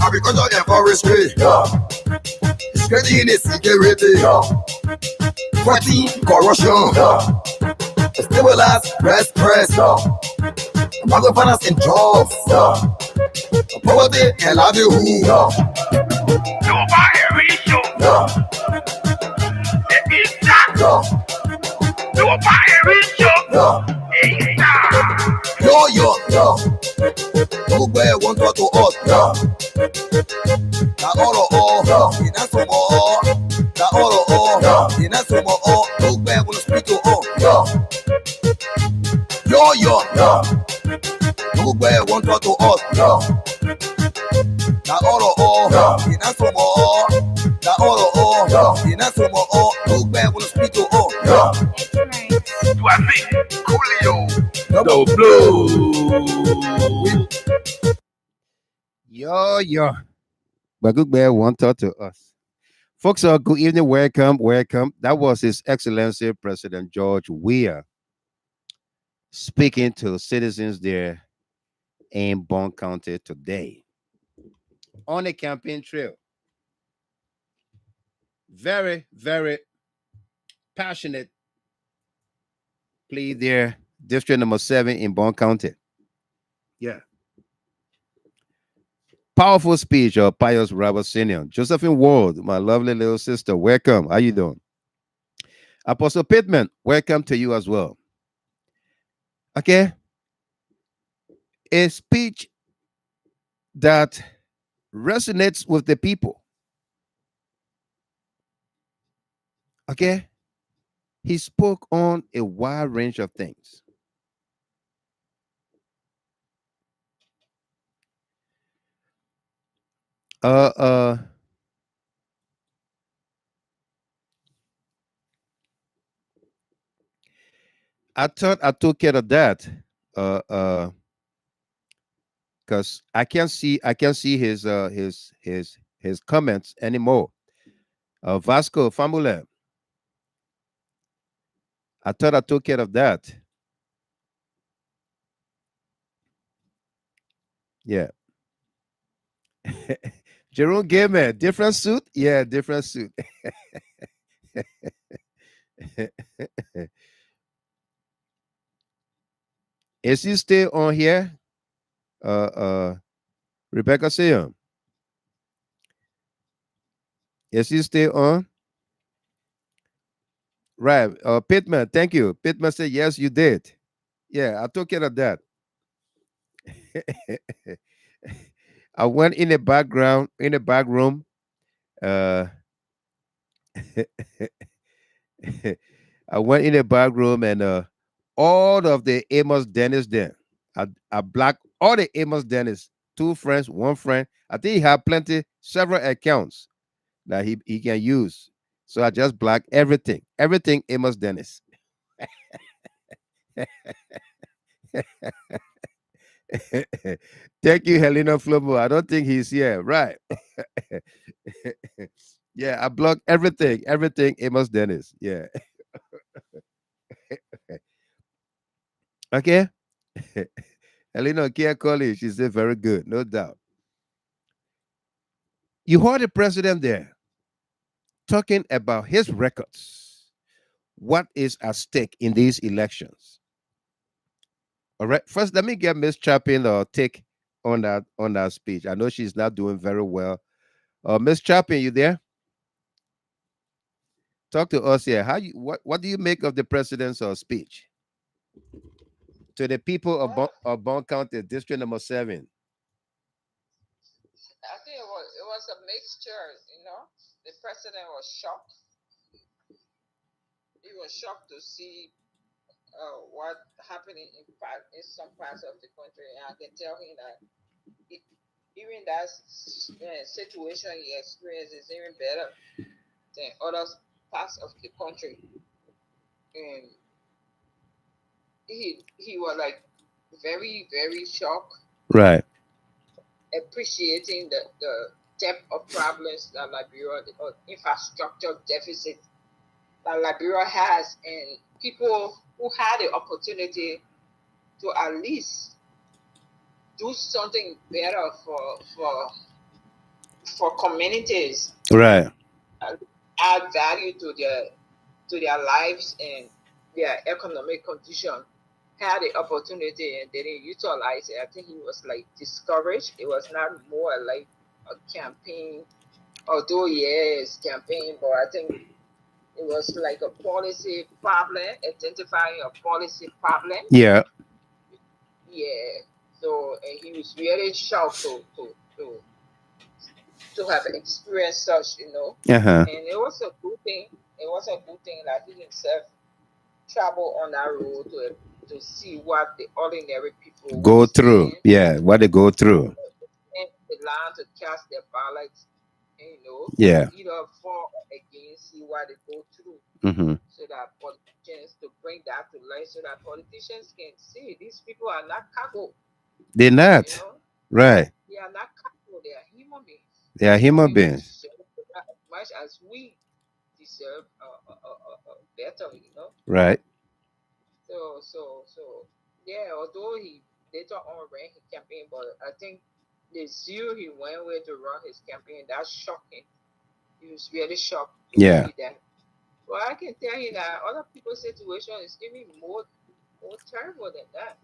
S3: agriculture and forestry, strengthening the security, fighting corruption, stabilize press, microfinance and jobs, poverty and livelihood. Nobody reach you. It's not. Nobody reach you. Yo, yo, yo. No way, one to us, yo. Na oro, yo. Inaso mo, na oro, yo. Inaso mo, no way, one speak to, yo. Yo, yo, yo. No way, one to us, yo. Na oro, yo. Inaso mo, na oro, yo. Inaso mo, no way, one speak to, yo. Do I think Coolio? No blue.
S2: Yo, yo. But good bear won't talk to us. Folks, good evening. Welcome, welcome. That was His Excellency President George Weah speaking to citizens there in Bong County today on the campaign trail. Very, very passionate plea there, District number 7 in Bong County. Yeah. Powerful speech of Pius Robert Sr. Josephine Ward, my lovely little sister, welcome. How you doing? Apostle Pittman, welcome to you as well. Okay. A speech that resonates with the people. Okay. He spoke on a wide range of things. I thought I took care of that. Because I can't see his comments anymore. Vasco Famule. I thought I took care of that. Yeah. Jerome Gamer, different suit? Yeah, different suit. Is he still on here? Rebecca Sion. Is he still on? Right. Pittman, thank you. Pittman said, yes, you did. Yeah, I took care of that. I went in the background, in the back room. Uh, I went in the back room and all of the Amos Dennis there. I blocked all the Amos Dennis, 2 friends, 1 friend. I think he had plenty, several accounts that he can use. So I just blocked everything. Everything Amos Dennis. Thank you, Helena Flomo. I don't think he's here. Right. Yeah, I blocked everything. Everything Amos Dennis. Yeah. Okay. Helena Kia Colley, she said very good, no doubt. You heard the president there talking about his records. What is at stake in these elections? All right. First, let me get Miss Chapin take on that speech. I know she's not doing very well. Miss Chapin, you there? Talk to us here. What do you make of the president's speech to the people of
S4: Well,
S2: Bong County, District Number 7?
S4: I think it was a mixture. The president was shocked. He was shocked to see what happening in some parts of the country. And I can tell him that even that situation he experienced is even better than other parts of the country. And he was like very, very shocked,
S2: Right.
S4: appreciating the depth of problems that Liberia, the infrastructure deficit that Liberia has, and people who had the opportunity to at least do something better for communities,
S2: Right.
S4: add value to their lives and their economic condition, had the opportunity and didn't utilize it. I think he was like discouraged. It was not more like a campaign, although yes, campaign, but I think it was like a policy problem, identifying a policy problem.
S2: Yeah.
S4: Yeah. So and he was really shocked to have experienced such.
S2: Uh-huh.
S4: And it was a good thing. It was a good thing that he himself traveled on that road to see what the ordinary people
S2: Go
S4: were
S2: through.
S4: saying,
S2: Yeah. What they go through.
S4: and the land to cast their ballots, and,
S2: Yeah.
S4: either for or against, see what they go through,
S2: Mm-hmm.
S4: so that politicians to bring that to light, so that politicians can see these people are not cargo.
S2: They're
S4: You
S2: not.
S4: know,
S2: Right.
S4: they are not cargo. They are human beings.
S2: They are human beings.
S4: Deserve as much as we deserve better.
S2: Right.
S4: So yeah. Although he later on ran his campaign, but I think the zeal he went with to run his campaign, that's shocking. He was really shocked to
S2: Yeah.
S4: see that. Well, I can tell you that other people's situation is even more terrible than that.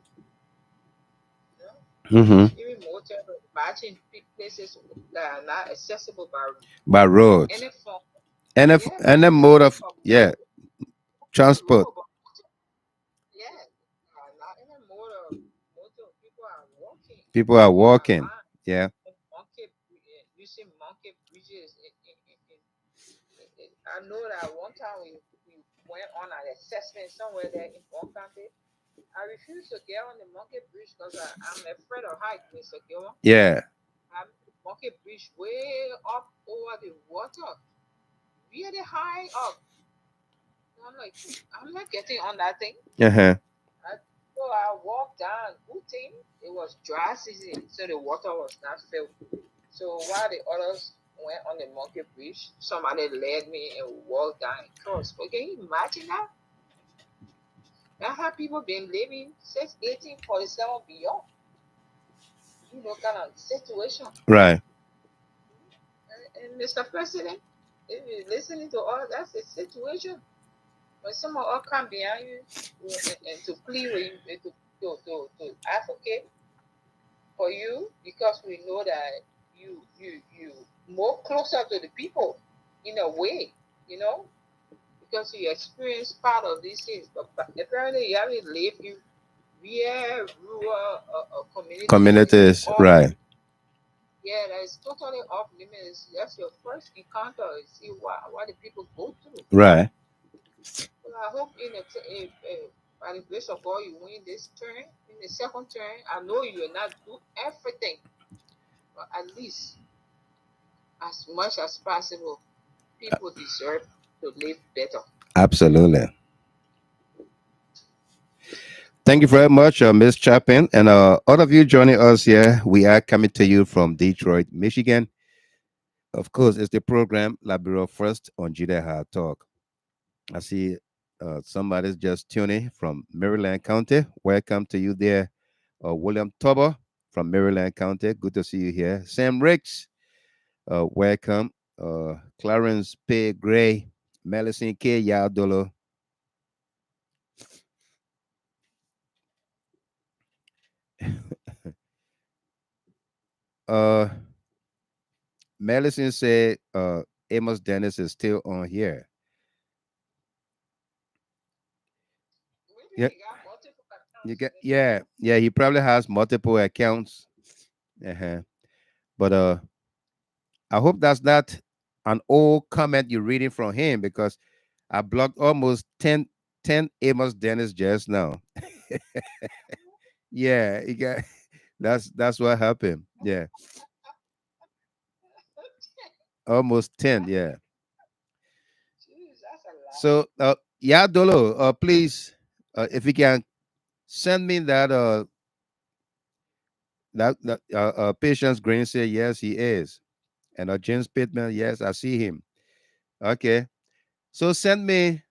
S2: Mm-hmm.
S4: It's even more terrible. Imagine places that are not accessible
S2: By roads.
S4: any form.
S2: And a mode of transport.
S4: Yeah, not in a motor. People are walking.
S2: People are walking.
S4: Around.
S2: Yeah.
S4: Using monkey bridges. I know that one time we went on an assessment somewhere there in Bong County. I refused to get on the monkey bridge because I'm afraid of height, Mr. Gilmore.
S2: Yeah.
S4: I'm monkey bridge way up over the water, really high up. I'm like, I'm not getting on that thing.
S2: Uh-huh.
S4: So I walked down. Good thing it was dry season, so the water was not filled. So while the others went on the monkey bridge, somebody led me and walked down across. But can you imagine that? That's how people been living since 1847 beyond. Kind of situation.
S2: Right.
S4: And Mr. President, if you're listening to all, that's the situation. When someone all come behind you and to plead with you, to advocate for you, because we know that you more closer to the people in a way, because you experience part of these things. But apparently you haven't lived in rural
S2: Communities, right.
S4: Yeah, that is totally off limits. That's your first encounter. See what the people go through.
S2: Right.
S4: So I hope by the grace of God, you win this turn. In the second turn, I know you will not do everything, but at least as much as possible, people deserve to live better.
S2: Absolutely. Thank you very much, Ms. Chapin. And all of you joining us here, we are coming to you from Detroit, Michigan. Of course, it's the program Liberia First on Ht Talk. I see somebody's just tuning from Maryland County. Welcome to you there. William Tober from Maryland County. Good to see you here. Sam Ricks, welcome. Clarence P. Gray, Melison K. Yadolo. Melison said Amos Dennis is still on here. Yeah. Yeah, he probably has multiple accounts. Uh-huh. But I hope that's not an old comment you're reading from him, because I blocked almost 10 Amos Dennis just now. Yeah, he got that's what happened. Yeah. Almost 10, yeah. So yeah, Dolo, please, if you can send me that Patience Green say yes, he is. And James Pittman, yes, I see him. Okay. So send me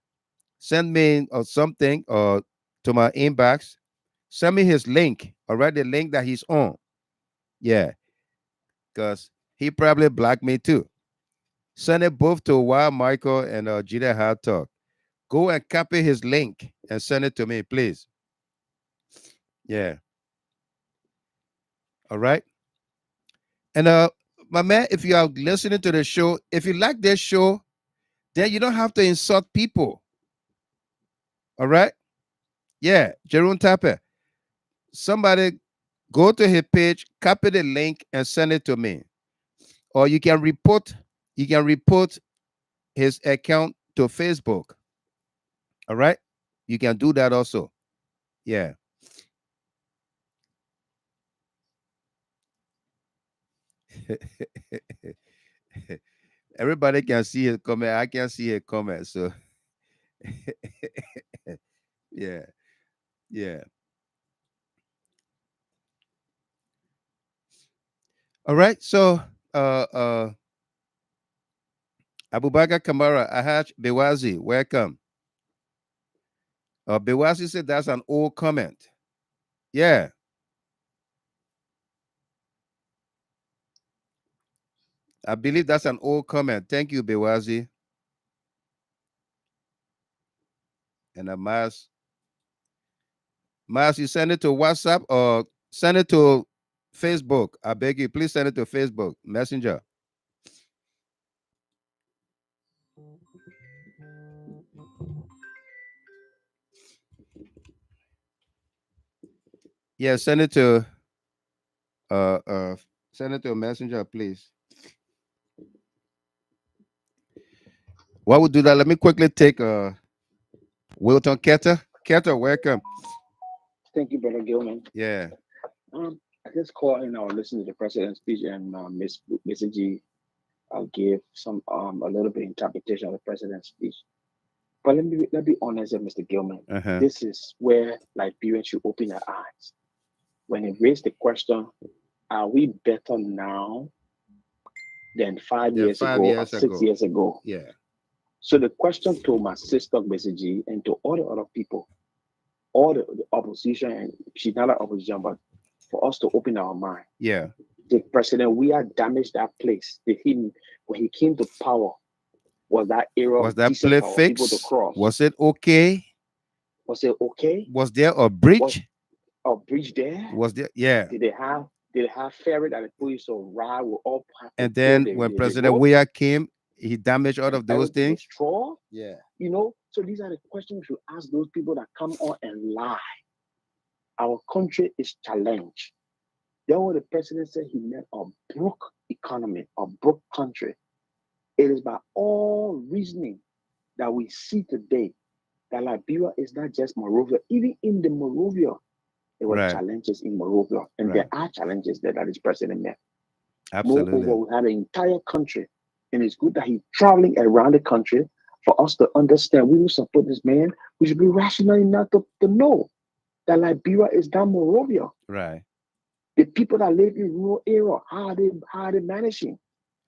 S2: something to my inbox. Send me his link. All right, the link that he's on. Yeah, because he probably blocked me too. Send it both to Wild Michael and Jida Hard Talk. Go and copy his link and send it to me, please. Yeah. All right. And my man, if you are listening to the show, if you like this show, then you don't have to insult people. All right. Yeah, Jerome Tapper. Somebody go to his page, copy the link, and send it to me. Or you can report his account to Facebook. All right? You can do that also. Yeah. Everybody can see a comment. I can see a comment. So yeah. Yeah. All right. So Abubakar Kamara, Ahaj Bewazi, welcome. Bewazi said that's an old comment. Yeah. I believe that's an old comment. Thank you, Bewazi. And Mas, you send it to WhatsApp or send it to Facebook. I beg you, please send it to Facebook Messenger. Yeah, send it to Messenger, please. While we do that, let me quickly take Wilton Ketter. Ketter, welcome.
S6: Thank you, Brother Gilman.
S2: Yeah.
S6: I just called in. I was listening to the president's speech, and Miss G, I'll give some a little bit interpretation of the president's speech. But let be honest, Mr. Gilman.
S2: Uh-huh.
S6: This is where Liberians should open their eyes. When he raised the question, are we better now than 5 years ago or 6 years ago?
S2: Yeah.
S6: So the question to my sister, Miss G, and to all the other people, all the opposition, and she's not an opposition, but for us to open our mind.
S2: Yeah.
S6: The President Weah damaged that place. When he came to power, was that era
S2: Was that
S6: decent
S2: play
S6: for people to
S2: fixed?
S6: cross?
S2: Was it okay?
S6: Was it okay?
S2: Was there a
S6: Was
S2: bridge?
S6: a bridge there?
S2: Was there? Yeah.
S6: Did they have ferry that they put you so ride will all have to
S2: And
S6: clear
S2: then
S6: the
S2: when
S6: the
S2: President
S6: road
S2: Weah came, he damaged all
S6: and
S2: of those
S6: everything was
S2: things.
S6: straw?
S2: Yeah.
S6: You know, so these are the questions we should ask those people that come on and lie. Our country is challenged. Then when the president said he met a broke economy, a broke country, it is by all reasoning that we see today that Liberia is not just Monrovia. Even in the Monrovia, there were
S2: Right.
S6: challenges in Monrovia, and there are challenges there that this president met.
S2: Absolutely.
S6: Moreover, we had an entire country, and it's good that he's traveling around the country for us to understand. We will support this man. We should be rational enough to know that Liberia is not Monrovia.
S2: Right.
S6: The people that live in rural area, how are they managing?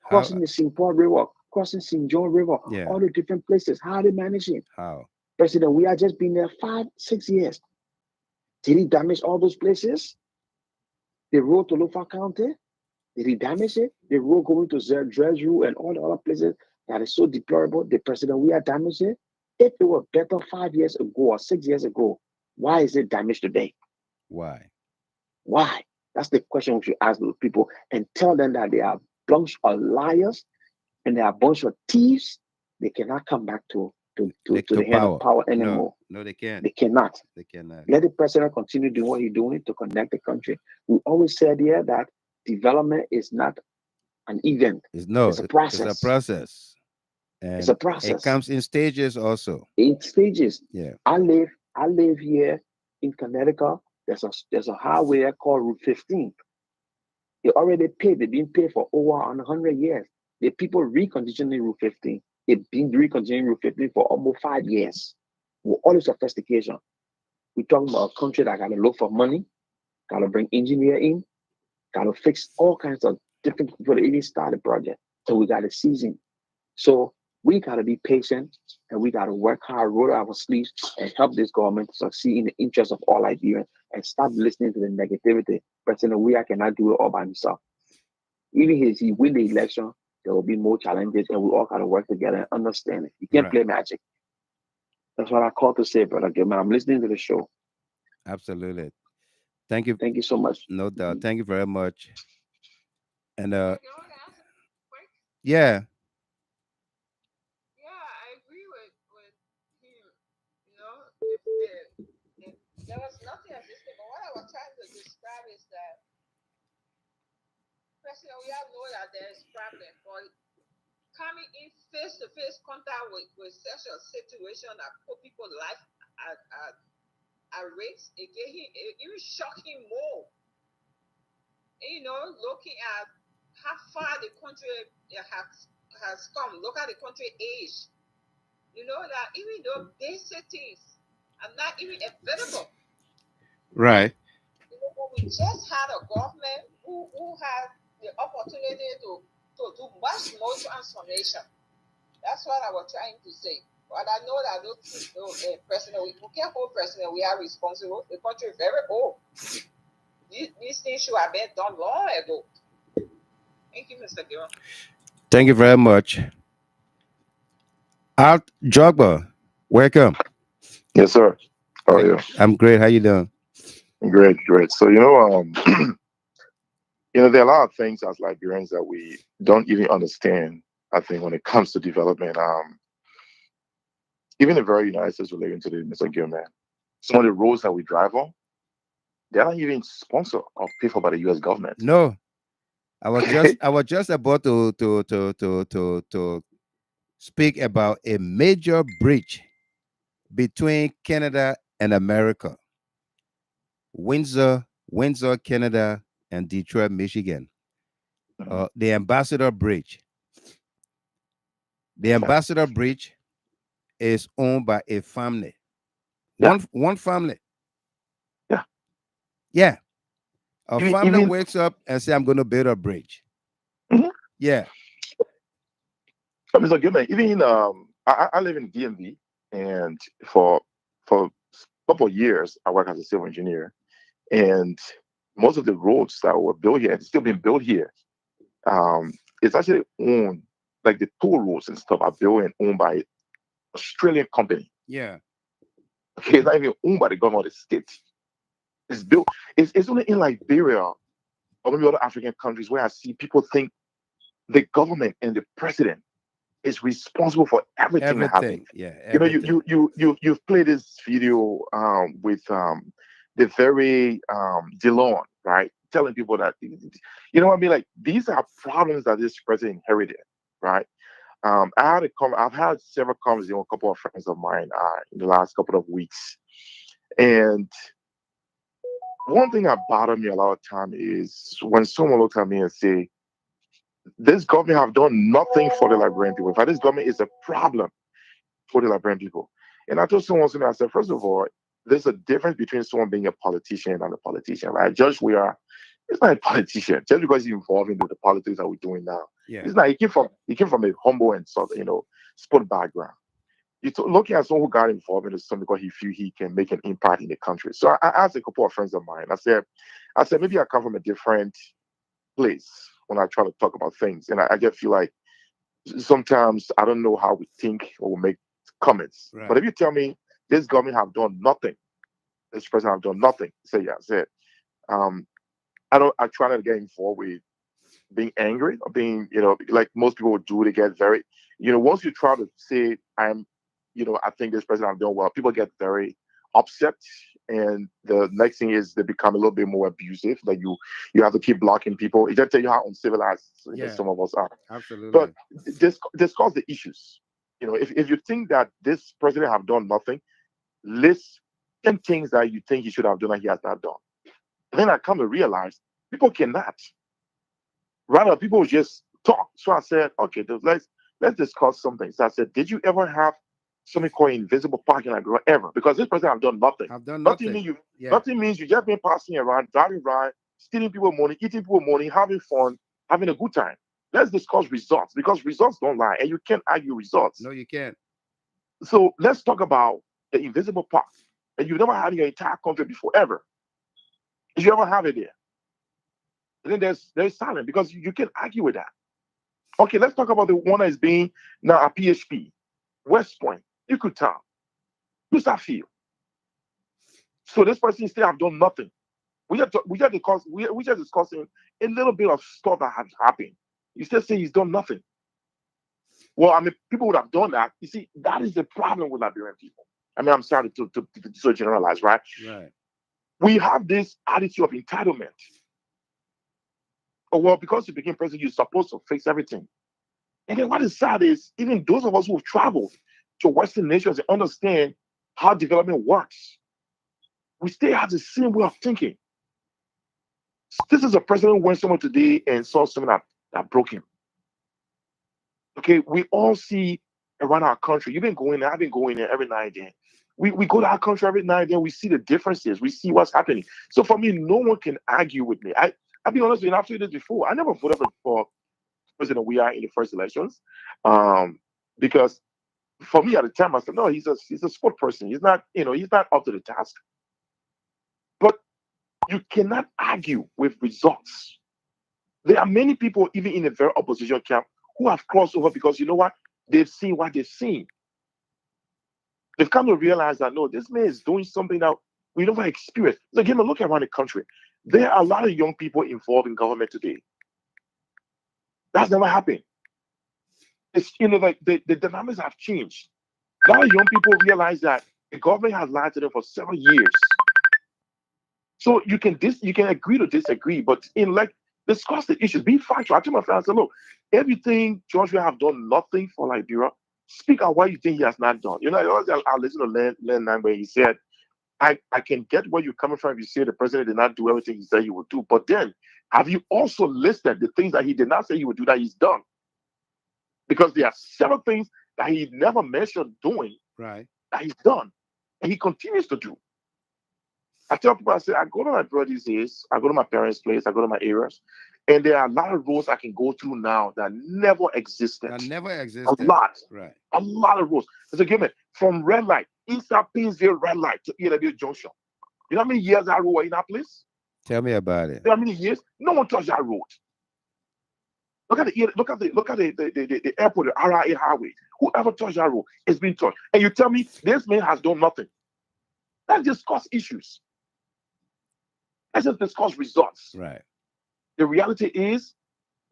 S6: Crossing the St. Paul River, crossing St. John River,
S2: Yeah.
S6: all the different places, how are they managing?
S2: How?
S6: President, we have just been there 5-6 years. Did he damage all those places? The road to Lofa County, did he damage it? The road going to Drezu and all the other places that is so deplorable, the president, we have damaged it. If it were better 5 years ago or 6 years ago, why is it damaged today?
S2: Why?
S6: Why? That's the question we should ask those people and tell them that they are a bunch of liars and they are a bunch of thieves. They cannot come back to the hand of power anymore.
S2: No, they can't.
S6: They cannot.
S2: They cannot.
S6: Let the president continue doing what he's doing to connect the country. We always said here that development is not an event.
S2: It's
S6: a process.
S2: It's a process. And
S6: it's a process.
S2: It comes in stages also.
S6: In stages.
S2: Yeah.
S6: I live here in Connecticut. There's a highway called Route 15. They already paid. They've been paid for over 100 years. The people reconditioning Route 15. They've been reconditioning Route 15 for almost 5 years. With all the sophistication. We're talking about a country that got to look for money, got to bring engineer in, got to fix all kinds of different people to even start the project. So we got a season. So we got to be patient and we got to work hard, roll our sleeves, and help this government to succeed in the interest of all Liberians and stop listening to the negativity. President Weah cannot do it all by himself. Even if he win the election, there will be more challenges and we all got to work together and understand it. You can't play magic. That's what I call to say, Brother Gilman. I'm listening to the show.
S2: Absolutely. Thank you.
S6: Thank you so much.
S2: No doubt. Thank you very much. And
S4: Yeah.
S2: yeah.
S4: Yeah, I agree with him. You know, if there was nothing existing, but what I was trying to describe is that President, we all know that there is problem, but coming in face-to-face contact with such a situation that put people's life at risk, it even shock him more. And, you know, looking at how far the country has come, look at the country age. You know that even though basic things are not even available.
S2: Right.
S4: You know, but we just had a government who had the opportunity to do much more transformation. That's what I was trying to say. But I know that president, we can't hold president. We are responsible. The country is very old. These things should have been done long ago. Thank you, Mr. Gill.
S2: Thank you very much. Alt Jogba, welcome.
S7: Yes, sir. How are you?
S2: I'm great. How you doing?
S7: Great. So there are a lot of things as Liberians that we don't even understand. I think when it comes to development, even the very United States relating to the Mr. Gilman, some of the roads that we drive on, they're not even sponsored or paid for by the U.S. government.
S2: No, I was just about to speak about a major bridge between Canada and America. Windsor, Canada, and Detroit, Michigan. The Ambassador Bridge. The Ambassador Bridge is owned by a family. One family.
S7: Yeah.
S2: Yeah. A family wakes up and say, I'm going to build a bridge.
S7: Mm-hmm.
S2: Yeah.
S7: Mr. Gilman, even I live in DMV, and for couple of years, I work as a civil engineer, and most of the roads that were built here and still being built here, it's actually owned, like the toll roads and stuff are built and owned by Australian company.
S2: Yeah.
S7: Okay, it's not even owned by the government of the state. It's built. It's only in Liberia or maybe other African countries where I see people think the government and the president is responsible for everything that happens.
S2: Yeah.
S7: Everything. You've played this video with the very DeLon, right? Telling people that you know what I mean. Like these are problems that this president inherited, right? I've had several conversations with a couple of friends of mine in the last couple of weeks, and one thing that bothered me a lot of time is when someone looks at me and say, "This government have done nothing for the Liberian people. In fact, this government is a problem for the Liberian people." And I told someone, I said, first of all, there's a difference between someone being a politician and a politician, right? Judge Weah is not a politician just because he's involved in the politics that we're doing now.
S2: Yeah.
S7: It's not. He came from a humble and sort of, sport background. Looking at someone who got involved in something because he feel he can make an impact in the country. So I asked a couple of friends of mine. I said maybe I come from a different place when I try to talk about things, and I just feel like sometimes I don't know how we think or we make comments.
S2: Right.
S7: But if you tell me this government have done nothing, this president have done nothing, say yeah, I said. I try not to get involved with being angry or being, like most people would do. They get very, once you try to say I think this president have done well, people get very upset, and the next thing is they become a little bit more abusive. Like you have to keep blocking people. It just tell you how uncivilized some of us are.
S2: Absolutely.
S7: But discuss the issues. If you think that this president have done nothing, list 10 things that you think he should have done that he has not done. And then I come to realize people cannot. Rather, people just talk. So I said, okay, let's discuss something. So I said, did you ever have something called invisible parking like ever? Because this president have done nothing. Nothing means you just been passing around, driving around, stealing people money, eating people money, having fun, having a good time. Let's discuss results, because results don't lie, and you can't argue results.
S2: No, you can't.
S7: So let's talk about the invisible part that you've never had in your entire country before, ever. Did you ever have it there? And then there's silence, because you can't argue with that. Okay, let's talk about the one that is being now a PHP, West Point, Equatown. How does that feel? So this person still have done nothing. We just discussing a little bit of stuff that has happened. You still say he's done nothing. Well, I mean, people would have done that. You see, that is the problem with Liberian people. I mean, I'm sorry to so generalize, right?
S2: Right.
S7: We have this attitude of entitlement. Oh, well, because you became president, you're supposed to fix everything. And then what is sad is, even those of us who have traveled to Western nations and understand how development works, we still have the same way of thinking. This is a president who went somewhere today and saw something that broke him. Okay, we all see around our country. You've been going there, I've been going there every now and then. We go to our country every now and then, we see the differences, we see what's happening. So for me, no one can argue with me. I'll be honest with you, I've said this before. I never voted for President Weah in the first elections. Because for me at the time, I said, no, he's a sport person. He's not, he's not up to the task. But you cannot argue with results. There are many people, even in the very opposition camp, who have crossed over because you know what? They've seen what they've seen. They've come to realize that, no, this man is doing something that we never experienced. So again, look around the country. There are a lot of young people involved in government today. That's never happened. It's, like the dynamics have changed. A lot of young people realize that the government has lied to them for several years. So you can agree to disagree, but discuss the issues, be factual. I told my friends, I said, look, everything George will have done nothing for Liberia. Speak out what you think he has not done. I listened to Len where he said, I can get where you're coming from if you say the president did not do everything he said he would do. But then, have you also listed the things that he did not say he would do that he's done? Because there are several things that he never mentioned doing,
S2: right,
S7: that he's done, and he continues to do. I tell people, I say, I go to my brother these days, I go to my parents' place, I go to my areas, and there are a lot of roads I can go through now that never existed.
S2: A lot.
S7: Right. A lot of roads. There's a given from red light inside Painesville red light to ELW Junction. You know how many years that road was in that place?
S2: Tell me about it.
S7: You know how many years? No one touched that road. Look at the airport, the RIA highway. Whoever touched that road, it's been touched. And you tell me this man has done nothing. Let's discuss issues. Let's just discuss results.
S2: Right.
S7: The reality is,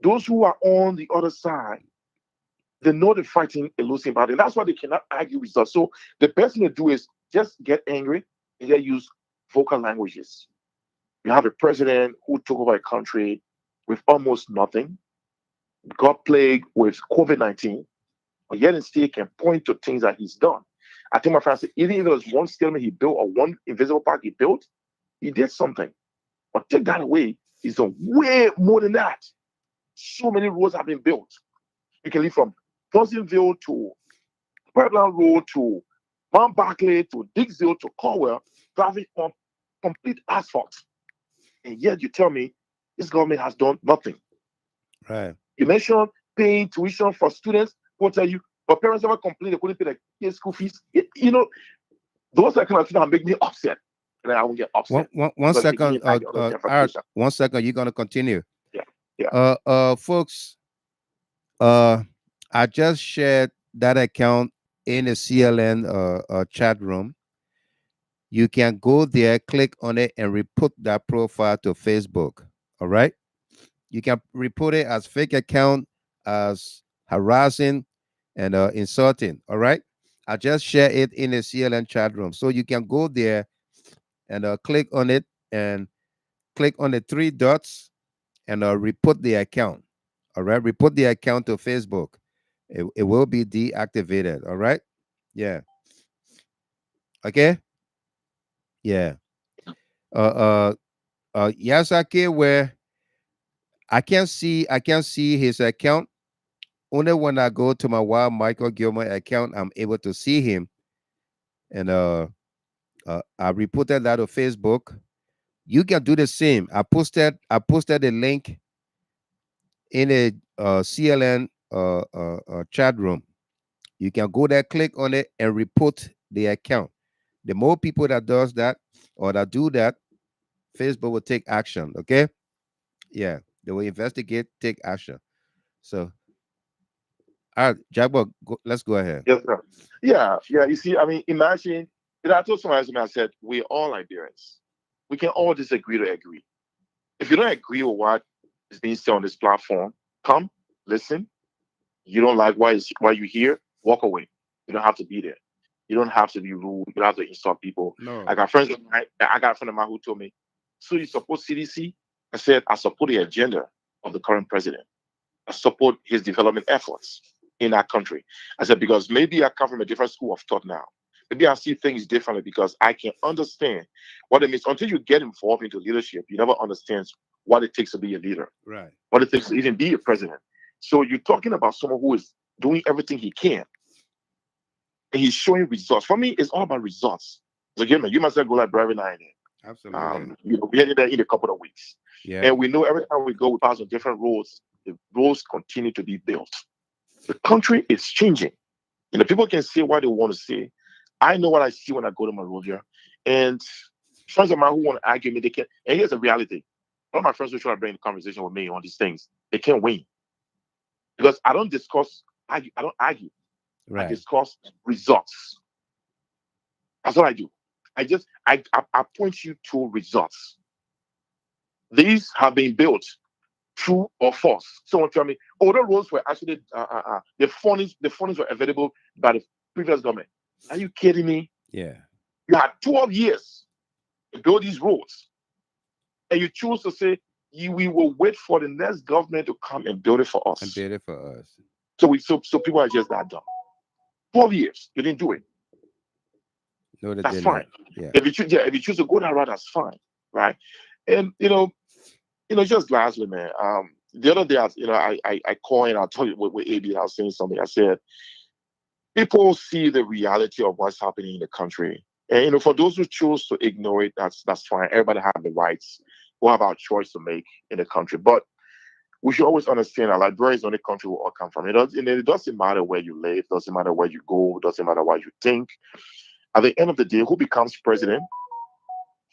S7: those who are on the other side, they know they're fighting a losing battle. And that's why they cannot argue results. So the best thing to do is just get angry and then use vocal languages. You have a president who took over a country with almost nothing, got plagued with COVID-19, but yet and still can point to things that he's done. I think my friend said, even if it was one statement he built or one invisible park he built, he did something. But take that away, he's done way more than that. So many roads have been built. You can leave from Pleasantville to Portland Road to Mount Barclay to Dixville to Caldwell, driving on complete asphalt. And yet you tell me this government has done nothing.
S2: Right.
S7: You mentioned paying tuition for students. Won't tell you, but parents never complain they couldn't pay their school fees. You know, those are the kind of things that make me upset. And I won't get upset.
S2: One second. 1 second. You're gonna continue.
S7: Yeah.
S2: Folks. I just shared that account in the CLN chat room. You can go there, click on it, and report that profile to Facebook. All right. You can report it as fake account, as harassing, and insulting. All right. I just share it in the CLN chat room, so you can go there and click on it and click on the 3 dots and report the account. All right. Report the account to Facebook. It will be deactivated. All right. Yeah. Okay. Yeah. Yasake, where I can see his account. Only when I go to my Wild Michael Gilmer account, I'm able to see him. And I reported that on Facebook. You can do the same. I posted a link in a CLN chat room. You can go there, click on it, and report the account. The more people that does that or that do that, Facebook will take action. Okay. Yeah. They will investigate, take action. So, all right, Jagbo, let's go ahead.
S7: Yes, sir. Yeah. You see, I mean, imagine, I told somebody, I said, we're all Liberians. We can all disagree to agree. If you don't agree with what is being said on this platform, come, listen. You don't like why you're here, walk away. You don't have to be there. You don't have to be rude. You don't have to insult people.
S2: No.
S7: I got a friend of mine who told me, so you support CDC? I said, I support the agenda of the current president. I support his development efforts in our country. I said, because maybe I come from a different school of thought now. Maybe I see things differently because I can understand what it means. Until you get involved into leadership, you never understand what it takes to be a leader.
S2: Right.
S7: What it takes to even be a president. So you're talking about someone who is doing everything he can. And he's showing results. For me, it's all about results. So again, you must go librarian now and then.
S2: Absolutely.
S7: We're heading there in a couple of weeks.
S2: Yeah.
S7: And we know every time we go, we pass on different roads. The roads continue to be built. The country is changing. People can say what they want to say. I know what I see when I go to Monrovia. And friends of mine who want to argue me, they can. And here's the reality. All my friends who try to bring the conversation with me on these things, they can't win. Because I don't argue.
S2: Right.
S7: I discuss results. That's what I do. I point you to results. These have been built, true or false. Someone tell me, the roads were actually the fundings were available by the previous government. Are you kidding me?
S2: Yeah.
S7: You had 12 years to build these roads, and you choose to say we will wait for the next government to come and build it for us.
S2: And build it for us.
S7: So people are just that dumb. 12 years, you didn't do it.
S2: No,
S7: that's fine.
S2: Yeah.
S7: If you choose to go that route, that's fine, right? And just lastly, man. The other day, I called and I told you with AB, I was saying something. I said, people see the reality of what's happening in the country, and for those who choose to ignore it, that's fine. Everybody have the rights. We'll have our choice to make in the country, but we should always understand that Liberia is the only country we all come from. It doesn't matter where you live, doesn't matter where you go, doesn't matter what you think. At the end of the day, who becomes president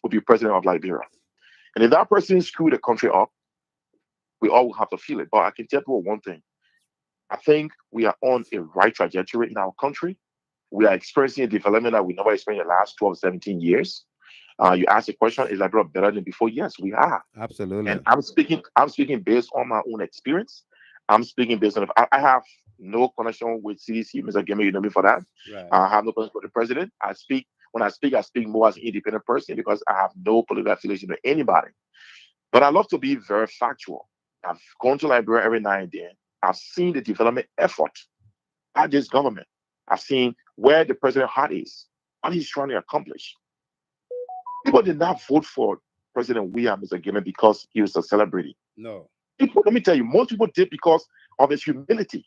S7: will be president of Liberia. And if that person screwed the country up, we all will have to feel it. But I can tell you one thing. I think we are on a right trajectory in our country. We are experiencing a development that we never experienced in the last 12, 17 years. You asked the question, is Liberia better than before? Yes, we are.
S2: Absolutely.
S7: And I'm speaking based on my own experience. I'm speaking based on, I have no connection with CDC, Mr. Gamer, you know me for that.
S2: Right.
S7: I have no connection with the president. When I speak more as an independent person because I have no political affiliation with anybody. But I love to be very factual. I've gone to Liberia every now and then. I've seen the development effort by this government. I've seen where the president's heart is, what he's trying to accomplish. People did not vote for President Weah, Mr. Gamer, because he was a celebrity.
S2: No.
S7: People, let me tell you, most people did because of his humility.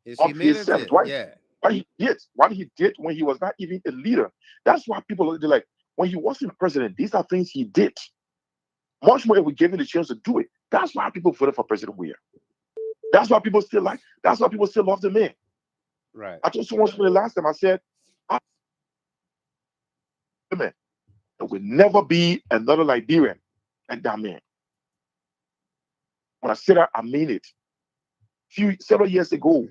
S2: His
S7: of
S2: humility.
S7: himself.
S2: Yeah.
S7: What he did when he was not even a leader. That's why people are like, when he wasn't president, these are things he did. Much more if we gave him the chance to do it. That's why people voted for President Weah. That's why people still love the man.
S2: Right.
S7: I told someone the last time, I said, man, there will never be another Liberian like that man. When I said that, I mean it. Several years ago,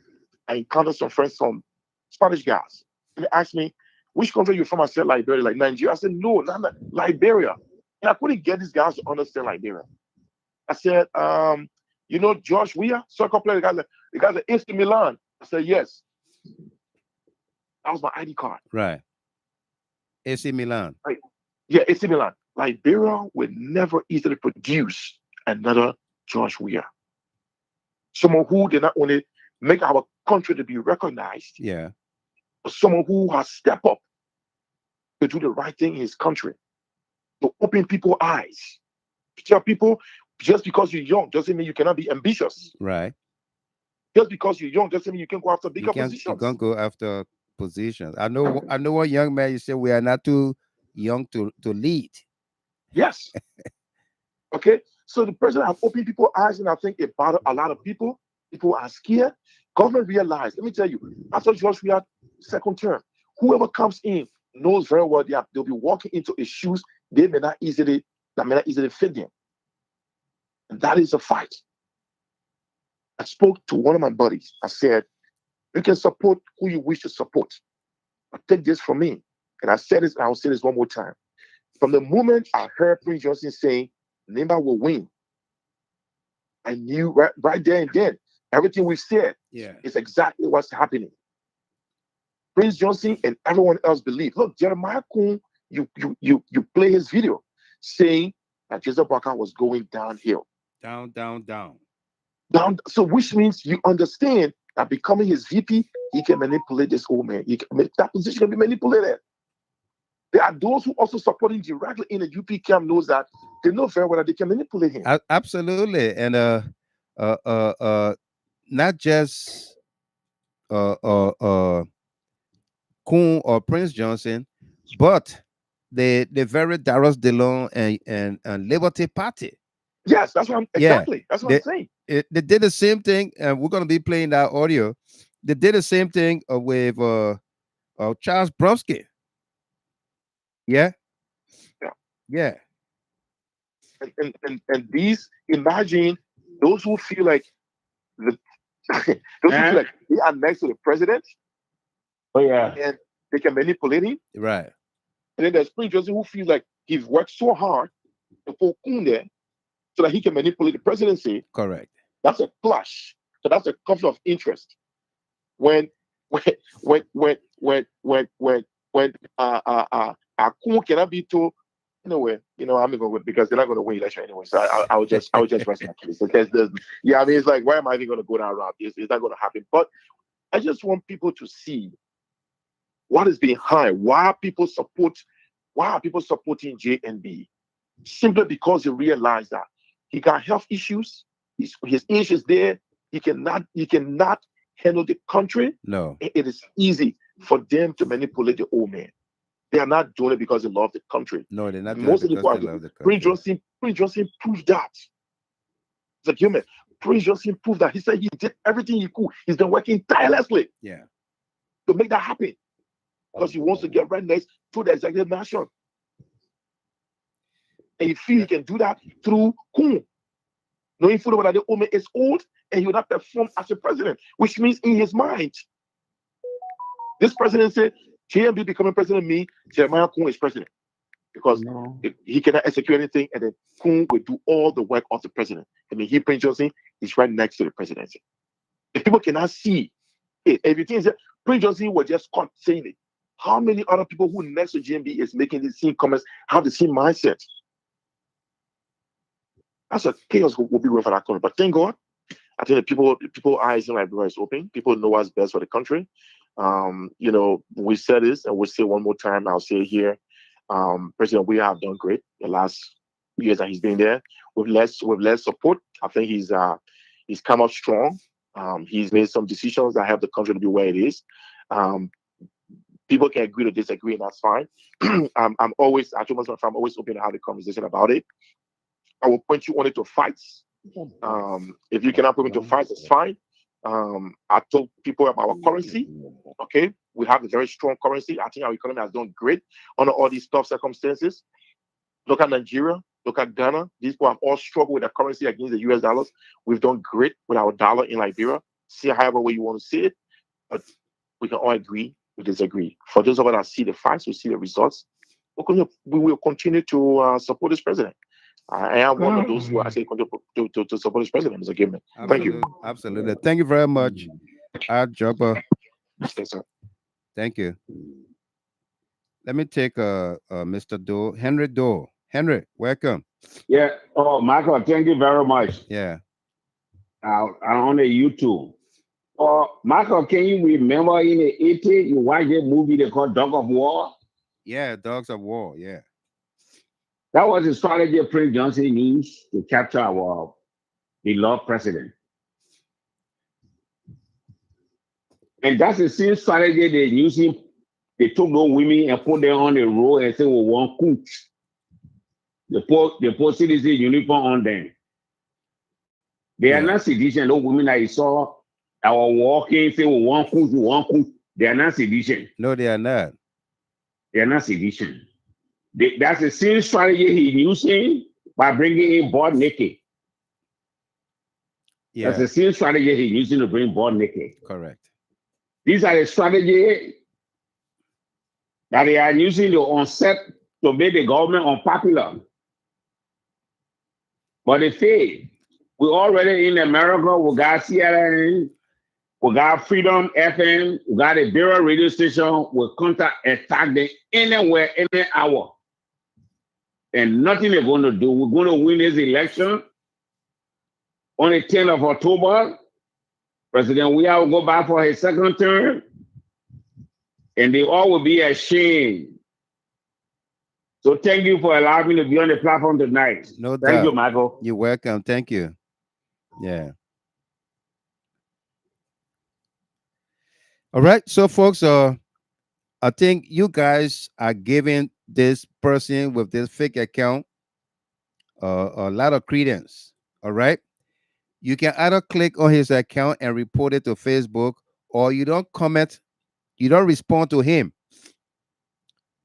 S7: I encountered some friends, some Spanish guys. And they asked me, which country are you from? I said, Liberia. Like, Nigeria? I said, no, not Liberia. And I couldn't get these guys to understand Liberia. I said, you know Josh Weah, soccer player, the guy's at AC Milan. I said, yes. That was my ID card.
S2: Right. AC Milan.
S7: Right. Yeah, AC Milan. Liberia would never easily produce another Josh Weah. Someone who did not only make our country to be recognized,
S2: yeah,
S7: but someone who has stepped up to do the right thing in his country, to open people's eyes, to tell people just because you're young doesn't mean you cannot be ambitious.
S2: Right.
S7: Just because you're young doesn't mean you can go after bigger positions.
S2: You can't go after positions. I know one young man, you said we are not too young to lead.
S7: Yes. Okay. So the president has opened people's eyes, and I think about a lot of people. People are scared. Government realized, let me tell you, after George Weah second term, whoever comes in knows very well they'll be walking into his shoes that may not easily fit them. And that is a fight. I spoke to one of my buddies. I said, you can support who you wish to support. But take this from me. And I said this, and I'll say this one more time. From the moment I heard Prince Johnson saying, Nimba will win, I knew right there and then, everything we've said is exactly what's happening. Prince Johnson and everyone else believe. Look, Jeremiah Kuhn, you play his video saying that Joseph Boakai was going downhill.
S2: Down.
S7: So which means you understand that becoming his VP, he can manipulate this old man. That position can be manipulated. There are those who also support him directly in the UP camp knows that they know very well that they can manipulate him.
S2: Absolutely. And not just Kuhn or Prince Johnson, but the very Darius DeLong and Liberty Party.
S7: Yes, that's what I'm saying.
S2: They did the same thing, and we're going to be playing that audio. They did the same thing with Charles Bromsky. Yeah.
S7: And these, imagine those who feel like who feel like they are next to the president.
S5: Oh yeah.
S7: And they can manipulate him.
S2: Right.
S7: And then there's Prince Johnson who feels like he's worked so hard to put Kuhn there so that he can manipulate the presidency.
S2: Correct. That's
S7: a clash. So that's a conflict of interest. When Kuhn cannot be told, anyway, I'm even going because they're not going to win election anyway. So I would just rest my case. Because it's like, why am I even going to go that route? It's not going to happen. But I just want people to see what is behind. Why are people supporting JNB? Simply because they realize that he got health issues. His age is there. He cannot handle the country.
S2: No,
S7: it is easy for them to manipulate the old man. They are not doing it because they love the country.
S2: No, they're not doing it because they love the country.
S7: Prince Johnson proved that. It's like, human. Prince Johnson proved that. He said he did everything he could. He's been working tirelessly.
S2: Yeah.
S7: To make that happen. because he wants to get right next to the executive mansion. And he feels he can do that through Kun. Knowing fully well that the Ome is old and he will not perform as a president, which means in his mind, this president said, JMB becoming president, me, Jeremiah Kun is president. Because he cannot execute anything, and then Kun will do all the work of the president. And then Prince Johnson is right next to the presidency. If people cannot see it, everything is there. Prince Johnson was just caught saying it. How many other people who next to GMB is making the same comments have the same mindset? That's a chaos will be for that country. But thank God, I think the people eyes in Liberia is open. People know what's best for the country. You know, we said this and we'll say one more time. I'll say it here. President Weah have done great the last years that he's been there. With less support, I think he's come up strong. He's made some decisions that help the country to be where it is. People can agree to disagree, and that's fine. I'm always open to have a conversation about it. I will point you only to fights. If you cannot put me to fights, it's fine. I told people about our currency. Okay, we have a very strong currency. I think our economy has done great under all these tough circumstances. Look at Nigeria, look at Ghana. These people have all struggled with the currency against the US dollars. We've done great with our dollar in Liberia. See however way you want to see it, but we can all agree, we disagree. For those of us that see the facts, we see the results. We will continue to support this president. I am one of those who actually continue to support this president, Mr. Gibman. Thank you.
S2: Absolutely. Thank you very much, Jumper.
S7: Yes, sir.
S2: Thank you. Let me take Mr. Doe, Henry Doe. Henry, welcome.
S8: Yeah. Oh, Michael, thank you very much.
S2: Yeah.
S8: I'm on the YouTube. Oh, Michael, can you remember in the 80s you watched a movie they called Dog of War?
S2: Yeah, Dogs of War. Yeah.
S8: That was the strategy Prince Johnson used to capture our beloved president. And that's the same strategy they're using. They took those women and put them on the road and said, we want cooks. They put citizen uniform on them. They are not sedition. Those women that you saw that were walking, say, we want cooks. They are not sedition.
S2: No, they are not.
S8: They are not sedition. That's the same strategy he's using by bringing in butt naked.
S2: Yeah.
S8: That's the same strategy he's using to bring butt naked.
S2: Correct. These
S8: are the strategies that they are using to onset to make the government unpopular. But they fail. We're already in America. We got CNN, we got Freedom FM, we got a Bureau radio station. We contact attack them anywhere, any hour. And nothing they're going to do. We're going to win this election on the 10th of October. President Weah will go back for his second term, and they all will be ashamed. So thank you for allowing me to be on the platform tonight.
S2: No doubt.
S8: Thank you, Michael.
S2: You're welcome. Thank you. Yeah. All right. So, folks, I think you guys are giving this person with this fake account a lot of credence. All right. You can either click on his account and report it to Facebook, or you don't comment, you don't respond to him.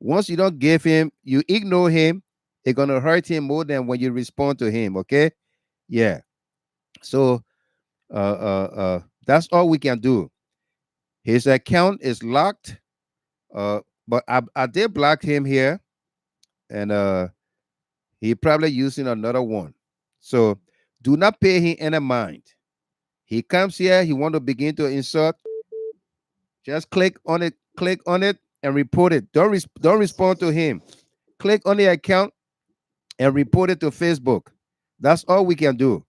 S2: Once you don't give him, you ignore him, it's going to hurt him more than when you respond to him, okay? Yeah. So that's all we can do. His account is locked, but I did block him here, and he probably using another one. So do not pay him any mind. He comes here, he want to begin to insult. Just click on it, and report it. Don't respond to him. Click on the account and report it to Facebook. That's all we can do.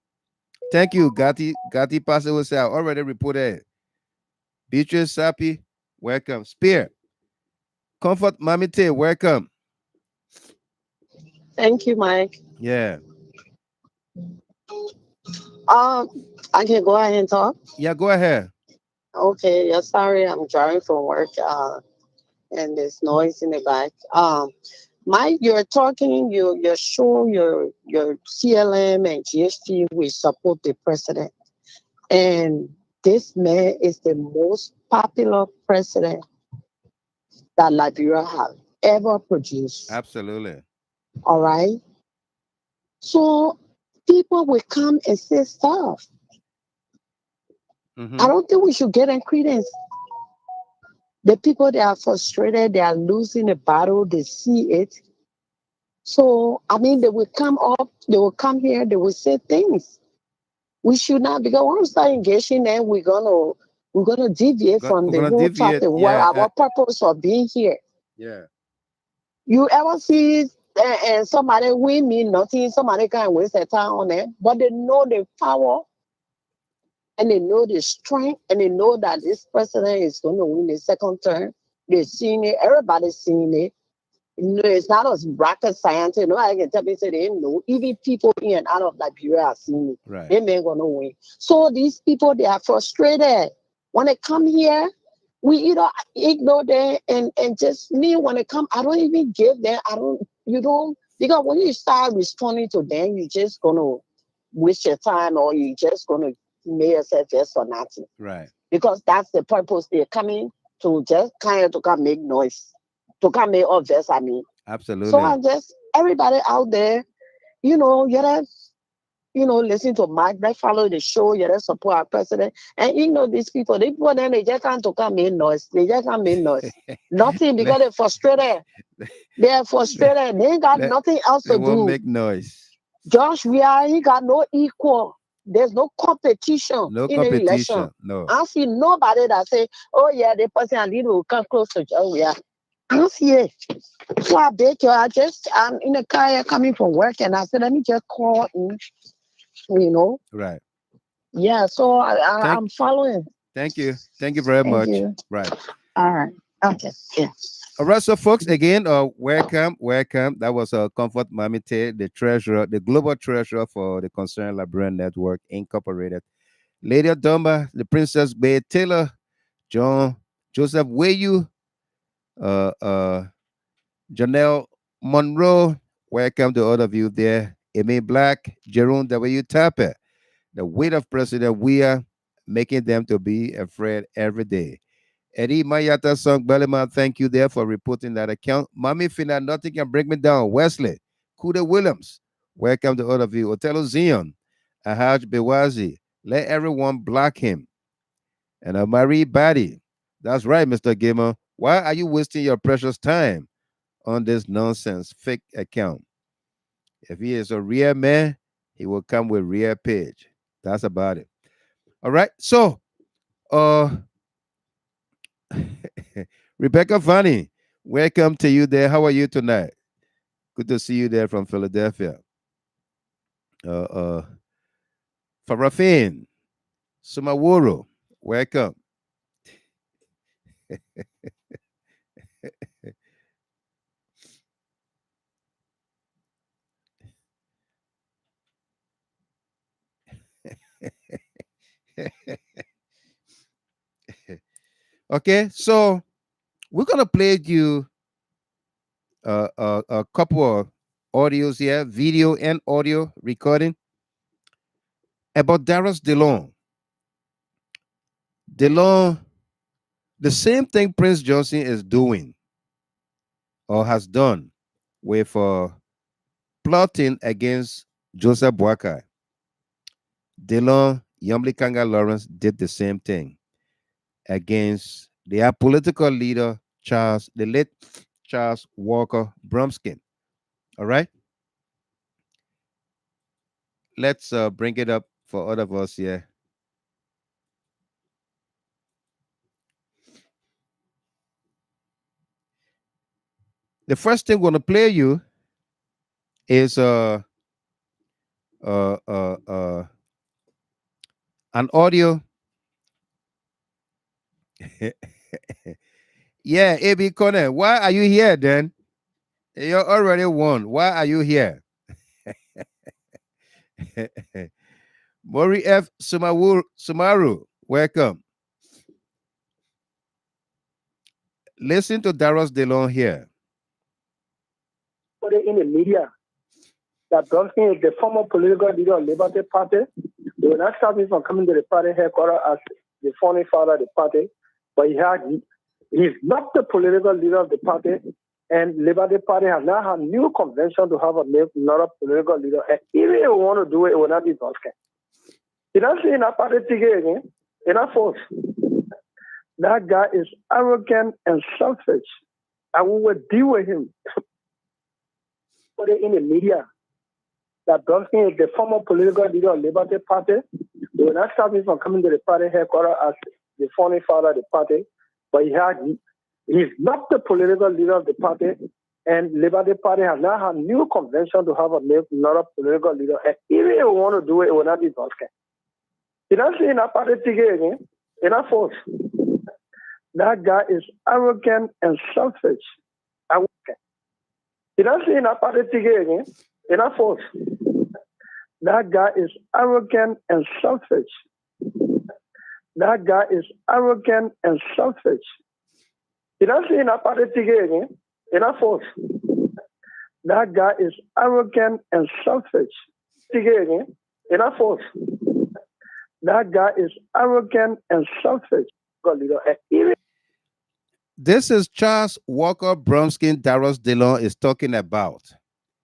S2: Thank you, Gatti. Gatti Pastor will say, I already reported it. Beatrice Sapi, welcome. Spear. Comfort Mamite, welcome.
S9: Thank you, Mike.
S2: Yeah.
S9: I can go ahead and talk.
S2: Yeah, go ahead.
S9: Okay. Yeah, sorry, I'm driving from work. And there's noise in the back. Mike, you're talking. You're sure your CLM and GST will support the president, and this man is the most popular president that Liberia have ever produced.
S2: Absolutely.
S9: All right. So people will come and say stuff. I don't think we should get in credence. The people that are frustrated, they are losing the battle, they see it. So I mean, they will come up, they will come here, they will say things. We should not, because when we start engaging them, we're gonna deviate from
S2: We're
S9: the
S2: gonna
S9: whole
S2: deviate.
S9: topic. What
S2: Yeah.
S9: our purpose of being here?
S2: Yeah.
S9: You ever see and somebody win me nothing, somebody can waste their time on them, but they know the power and they know the strength and they know that this president is going to win the second term. They've seen it, everybody's seen it. No, it's not a rocket science. No, I can tell you, say they know. Even people in and out of Liberia are seeing it.
S2: Right.
S9: They may gonna win. So these people, they are frustrated. When they come here, we either ignore them and just me when they come, I don't even give them. Because when you start responding to them, you're just gonna waste your time or you just gonna make yourself just for nothing.
S2: Right.
S9: Because that's the purpose they're coming to, just kind of to come make noise. To come make obvious, I mean.
S2: Absolutely.
S9: So I just everybody out there, you listen to Mike, they follow the show, support our president. And these people then they just can't to come make noise. They just can't make noise. Nothing because they're frustrated. They're frustrated. They ain't got nothing else
S2: They
S9: to
S2: won't
S9: do.
S2: make noise.
S9: Josh, he got no equal. There's no competition in the election.
S2: No.
S9: I see nobody that say, oh yeah, the person I need will come close to Josh. Yeah. I don't see it. So I bet you, I'm in the car coming from work and I said, let me just call in,
S2: Right.
S9: Yeah, so I'm following.
S2: Thank you. Thank you very much.
S9: You.
S2: Right.
S9: All right. Okay. Yeah.
S2: All right, so folks, again, welcome. That was Comfort Mamite, the treasurer, the global treasurer for the Concerned Liberian Network Incorporated. Lady Adoma, the Princess Bay Taylor, John Joseph Weah, Janelle Monroe. Welcome to all of you there. Amy Black, Jerome W. Tapper, the weight of President Weah, making them to be afraid every day. Eddie Mayata Song Bellyman, thank you there for reporting that account. Mami Fina, nothing can bring me down. Wesley, Kuda Williams, welcome to all of you. Otello Zion, Ahaj Bewazi, let everyone block him. And Marie Batty, that's right, Mr. Gamer. Why are you wasting your precious time on this nonsense fake account? If he is a real man, he will come with real page. That's about it. All right. So, Rebecca Fanny, welcome to you there. How are you tonight? Good to see you there from Philadelphia. Farafin, Sumaworo, welcome. Okay, so we're gonna play you a couple of audios here, video and audio recording about Darius DeLong. DeLong, the same thing Prince Johnson is doing or has done with plotting against Joseph Boakai. DeLong, Yumli Kanga Lawrence did the same thing against their political leader, the late Charles Walker Bromskin. All right? Let's bring it up for all of us here. The first thing we're going to play you is an audio. Yeah, AB Connor, why are you here then? You already won. Why are you here? Mori F. Sumaru, welcome. Listen to Darius DeLong here.
S5: In the media, that Bromskin is the former political leader of Liberty Party. They will not stop him from coming to the party headquarters as the founding father of the party, but he had He's not the political leader of the party, and Liberia Party has now had new convention to have another political leader. And even if you want to do it, it will not be possible. You don't see in a party again, in a force. That guy is arrogant and selfish. And we will deal with him. Put it in the media that Bromsky is the former political leader of Liberty Party. They will not stop him from coming to the party headquarters as the founding father of the party. But he's not the political leader of the party. And Liberty Party has now had new convention to have another political leader. And even if you want to do it, it will not be possible. You don't see in a party again, in a force. That guy is arrogant and selfish. You don't see in a party again, in a force. That guy is arrogant and selfish. That guy is arrogant and selfish. You don't see in a party again, in a force. That guy is arrogant and selfish. Again, in a force. That guy is arrogant and selfish.
S2: This is Charles Walker Bromsky Darius Dillon is talking about.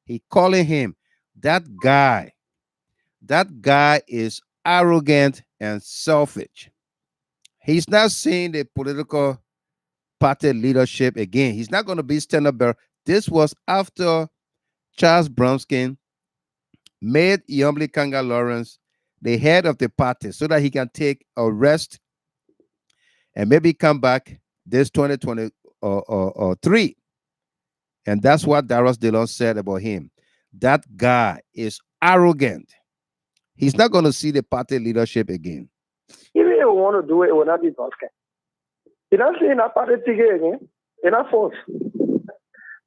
S2: He calling him that guy. That guy is arrogant and selfish. He's not seeing the political party leadership again. He's not going to be stand-up bearer. This was after Charles Bromsky made Yumble Kanga Lawrence the head of the party so that he can take a rest and maybe come back this 2023. And that's what Darius Dillon said about him. That guy is arrogant. He's not going to see the party leadership again.
S5: Even if you want to do it, it will not be possible. You don't see in a party again, in a force.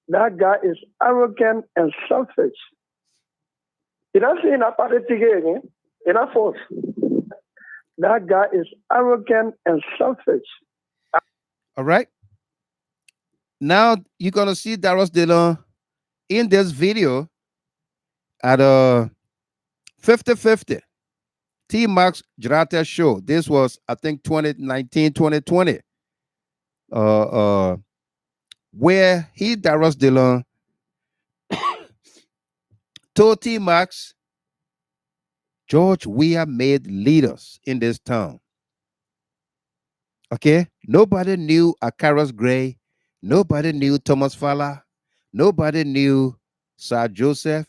S5: That guy is arrogant and selfish. You don't see in a party again, in a force. That guy is arrogant and selfish.
S2: All right. Now you're going to see Darius Dillon in this video at 50-50 T-Max Girata show. This was, I think, 2019, 2020. Where he, Darius Dillon, told T-Max, George Weah made leaders in this town. Okay? Nobody knew Akaras Gray. Nobody knew Thomas Fowler. Nobody knew Sir Joseph.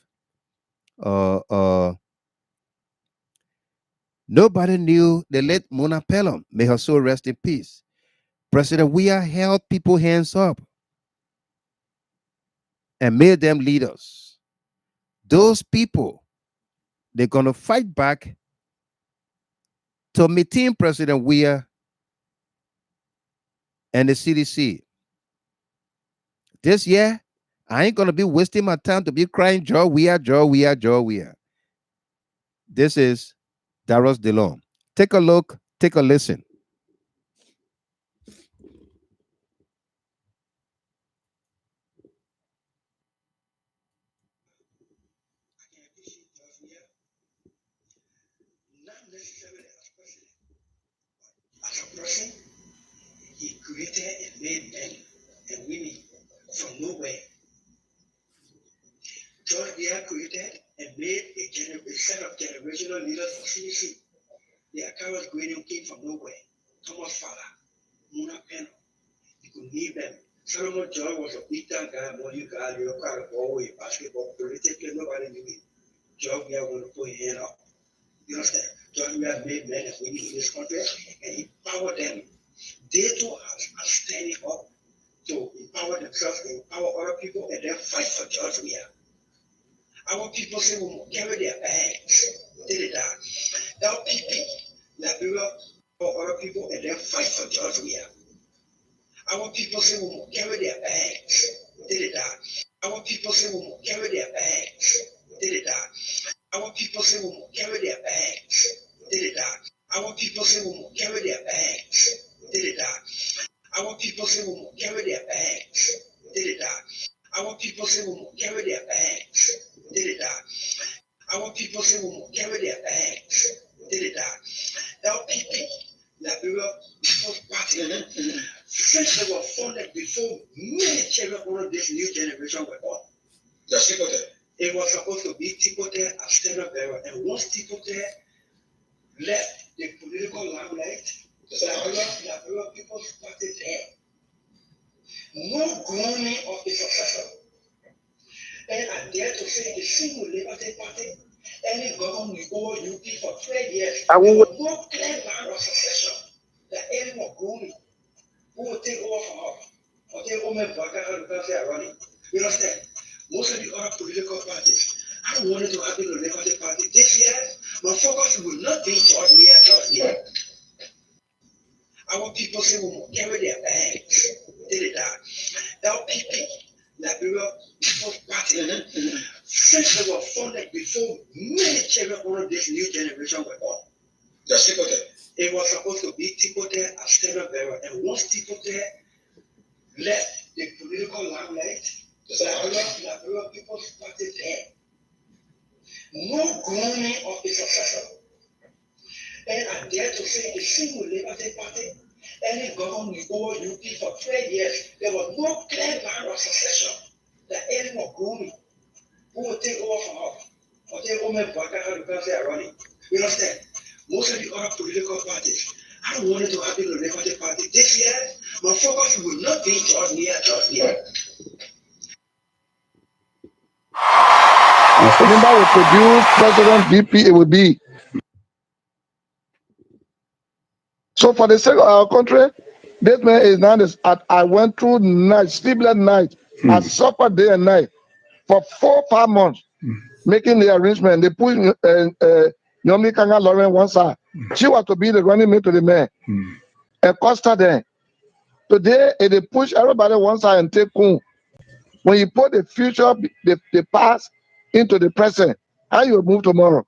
S2: Nobody knew the late Mona Pelham. May her soul rest in peace. President Weah held people hands up and made them leaders. Those people, they're going to fight back to meeting President Weah and the CDC. This year, I ain't going to be wasting my time to be crying, George Weah, George Weah, George Weah. This is Darius Dillon. Take a look, take a listen.
S10: As a person, he created and made men and women from nowhere. George Weah created and made a set of generational leaders for CDC. The Akaras Gray came from nowhere. Thomas Fowler, Mona Pelham. You could name them. Solomon George was a big time guy, money guy, you know, always basketball, politically, nobody knew it. George Weah wanted to put his hand up. You understand? George Weah made men and women in this country and he empowered them. They too are standing up to empower themselves, empower other people, and then fight for George Weah. Our people say we will carry their bags. Did it that? LPP, Liberia, or other people, and then fight for George Weah. Our people say we will carry their bags. Did it that? Our people say we will carry their bags. Did it that? Our people say we will carry their bags. Did it that? Our people say we will carry their bags. Did it that? Our people say we will carry their bags. Did it that? Our people say we will carry their bags. Did it that? Our people say we will carry their bags. Did it that? LPP, Liberia People's Party, Since they were funded before many children of this new generation were born. It was supposed to be Tipote as standard bearer, and once Tipote left the political limelight, Liberia people started there. No grooming of the successor. And I dare to say the single Liberty Party, any government will go UP for 12 years. There was no clear line of succession that anyone grooming who will take over from us. Or take over and say running. You understand? Most of the other political parties, I wanted to have the Liberty Party this year. My focus will not be just here. Our people say we will carry their bags. That PP, Liberia People's Party, since they were funded before many children of this new generation were born. It was supposed to be Tipote as standard bearer, and once Tipote left the political limelight, Liberia People's Party there. No grooming of the successor. And I dare to say the single Liberty Party, any government will go UP for 12 years. There was no clear line of succession that anyone grooming who will take over from us. Or take over and say running. You understand? Most of the other political parties, I wanted to have the Liberty Party this year. My focus will not be just here.
S5: Remember, we produce President VP, it will be. So for the sake of our country, this man is now this. I went through night, sleepless night. I suffered day and night for 4-5 months, making the arrangement. They put Yomi Kanga Lauren one side. She was to be the running mate to the man. And Costa there. Today, they push everybody one side and take Kun. When you put the future, the past into the present, how you move tomorrow?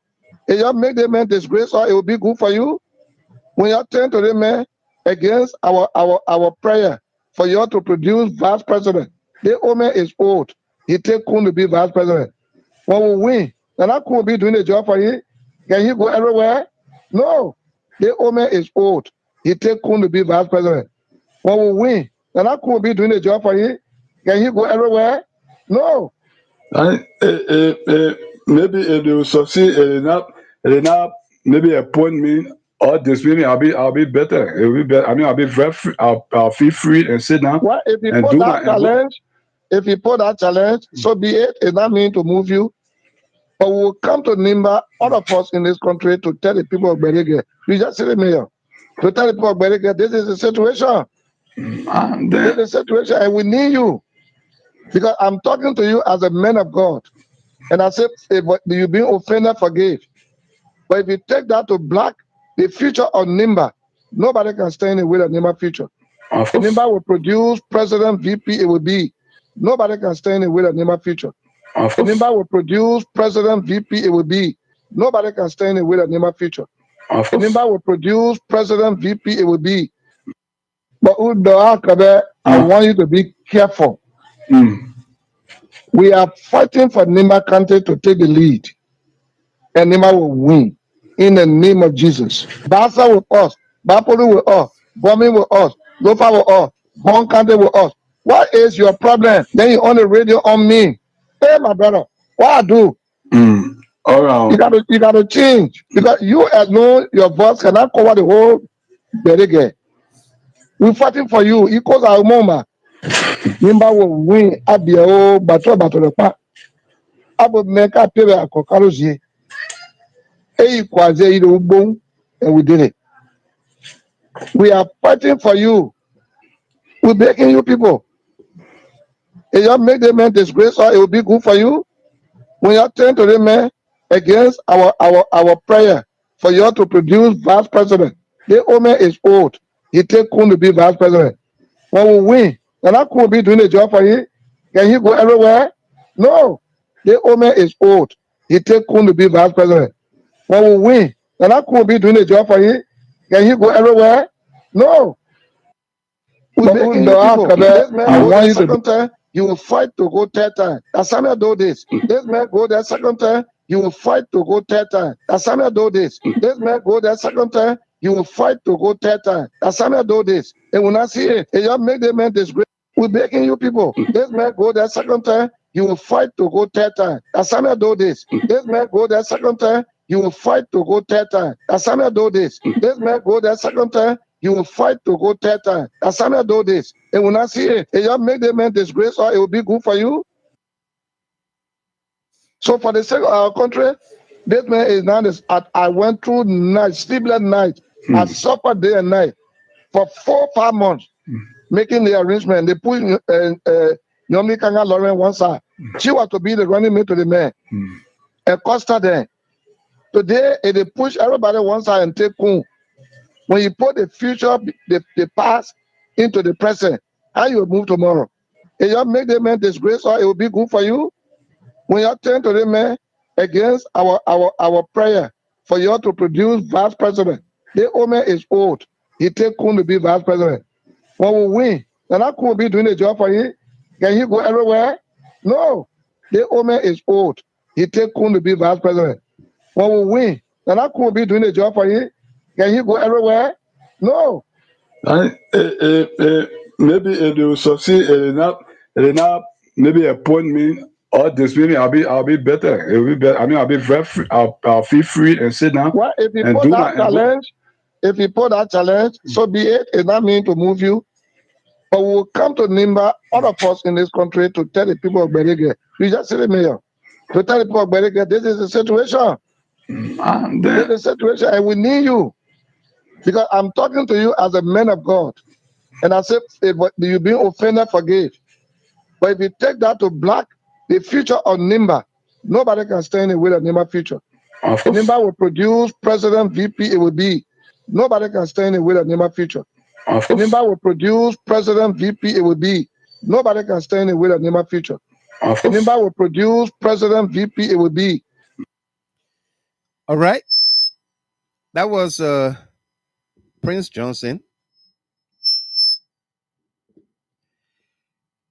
S5: If you make the man disgrace, or it will be good for you. When you turn to the man against our prayer for you to produce vice president, the woman is old. He take Kun to be vice president. When we win, then I could be doing the job for you. Can he go everywhere? No. The woman is old. He take Kun to be vice president. When we win, then I could be doing the job for you. Can he go everywhere? No.
S11: Maybe if they will succeed, enough, maybe appoint me or dismiss me. I'll be better. It will be better. I mean, I'll be very free. I'll feel free and sit down.
S5: Well, if you
S11: and
S5: put
S11: do
S5: that challenge, so be it. It's not mean to move you. But we'll come to Nimba, all of us in this country, to tell the people of Berege. We just see the mayor. To tell the people of Berege, this is the situation. This is the situation, and we need you. Because I'm talking to you as a man of God. And I said, if you've been offended, forgive. But if you take that to black, the future of Nimba, nobody can stand in the way of Nimba future. If Nimba will produce President VP, it will be. Nobody can stand in the way of Nimba future. If Nimba will produce President VP, it will be. Nobody can stand in the way of Nimba future. If Nimba will produce President VP, it will be. But I want you to be careful. We are fighting for Nimba country to take the lead. And Nimba will win. In the name of Jesus. Basa with us. Bapolu with us. Bombing with us. Lofa with us. Bong country with us. What is your problem? Then you on the radio on me. Hey, my brother. What I do?
S11: All right.
S5: You gotta change. Because you know your voice cannot cover the whole Berege. We're fighting for you. Equals our mama. Nimba will win at the old battle the park. I will make a paper at Kokarozi. And we did it. We are fighting for you. We're begging you people. If you make the man disgrace, or it will be good for you. When you turn to the man against our prayer for you to produce vice president, the woman is old. He take Kun to be vice president. When we win, then I could be doing the job for you. Can he go everywhere? No. The woman is old. He take Kun to be vice president. When we win, then I could be doing the job for you. Can he go everywhere? No. We're begging you people. This man go the second time, you will fight to go third time. That's Samuel do this. This man go the second time, you will fight to go third time. That's Samuel do this. This man go the second time, he will fight to go third time. As Samuel do this, and when I see it, and you make the man disgrace. We're begging you people. This man go there second time, he will fight to go third time. As Samuel do this. This man go there second time, he will fight to go third time. As Samuel do this. This man go there second time, he will fight to go third time. As Samuel do this. And when I see it, and you make the man disgrace, or it will be good for you. So for the sake of our country, this man is now this. I went through night, sleepless night. I suffered day and night for 4 or 5 months, making the arrangement. They put Yomi Kanga Lauren one side. She was to be the running mate to the man. And Costa then. Today, they push everybody one side and take Kun. When you put the future, the past into the present, how you move tomorrow? If you make the man disgrace, or it will be good for you. When you turn to the man against our prayer for you to produce vice president, the woman is old. He take Kun to be vice president. When we win, then that Kun will be doing the job for you. Can he go everywhere? No. The woman is old. He take Kun to be vice president. When we win, then that Kun will be doing the job for you. Can he go everywhere? No.
S11: Maybe if they will succeed, maybe appoint me or dismiss me. I'll be better. It will be better. I mean, I'll be very free. I'll feel free and sit down.
S5: Well, if you put that challenge, so be it. It's not mean to move you. But we'll come to Nimba, all of us in this country, to tell the people of Berege. We just say the mayor. To tell the people of Berege, this is the situation. This is the situation, and we need you. Because I'm talking to you as a man of God. And I said, if you've been offended, forgive. But if you take that to black the future of Nimba, nobody can stand in the way of Nimba future. If Nimba will produce president, VP, it will be. Nobody can stand in the way of Nimba future. If Nimba will produce president, VP, it will be. Nobody can stand in the way of Nimba future. If Nimba will produce president, VP, it will be.
S2: All right. That was Prince Johnson.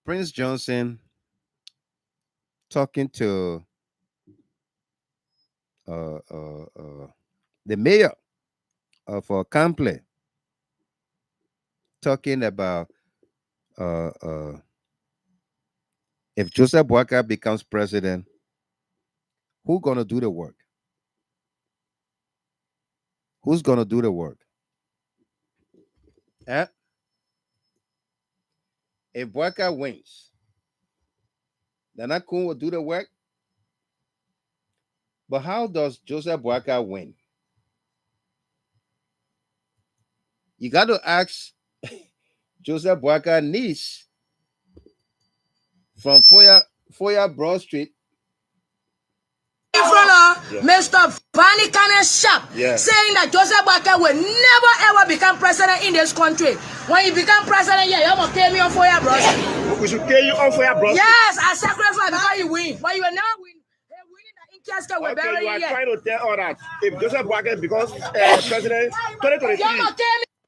S2: Prince Johnson talking to the mayor of Campley, talking about if Joseph Boakai becomes president, who's gonna do the work? Who's gonna do the work? If Boakai wins, then Akun will do the work. But how does Joseph Boakai win? You got to ask Joseph Boakai niece from Foya Broad Street.
S1: In front of Mr. Vanny Shop, saying that Joseph Boakai will never ever become president in this country. When you become president, you're going to kill me on Foya Broad Street.
S7: We should kill you on Foya Broad Street.
S1: Yes, I sacrifice because you win. But you will never win.
S7: Okay, you are trying to tell all that if Joseph Boakai becomes president 2023.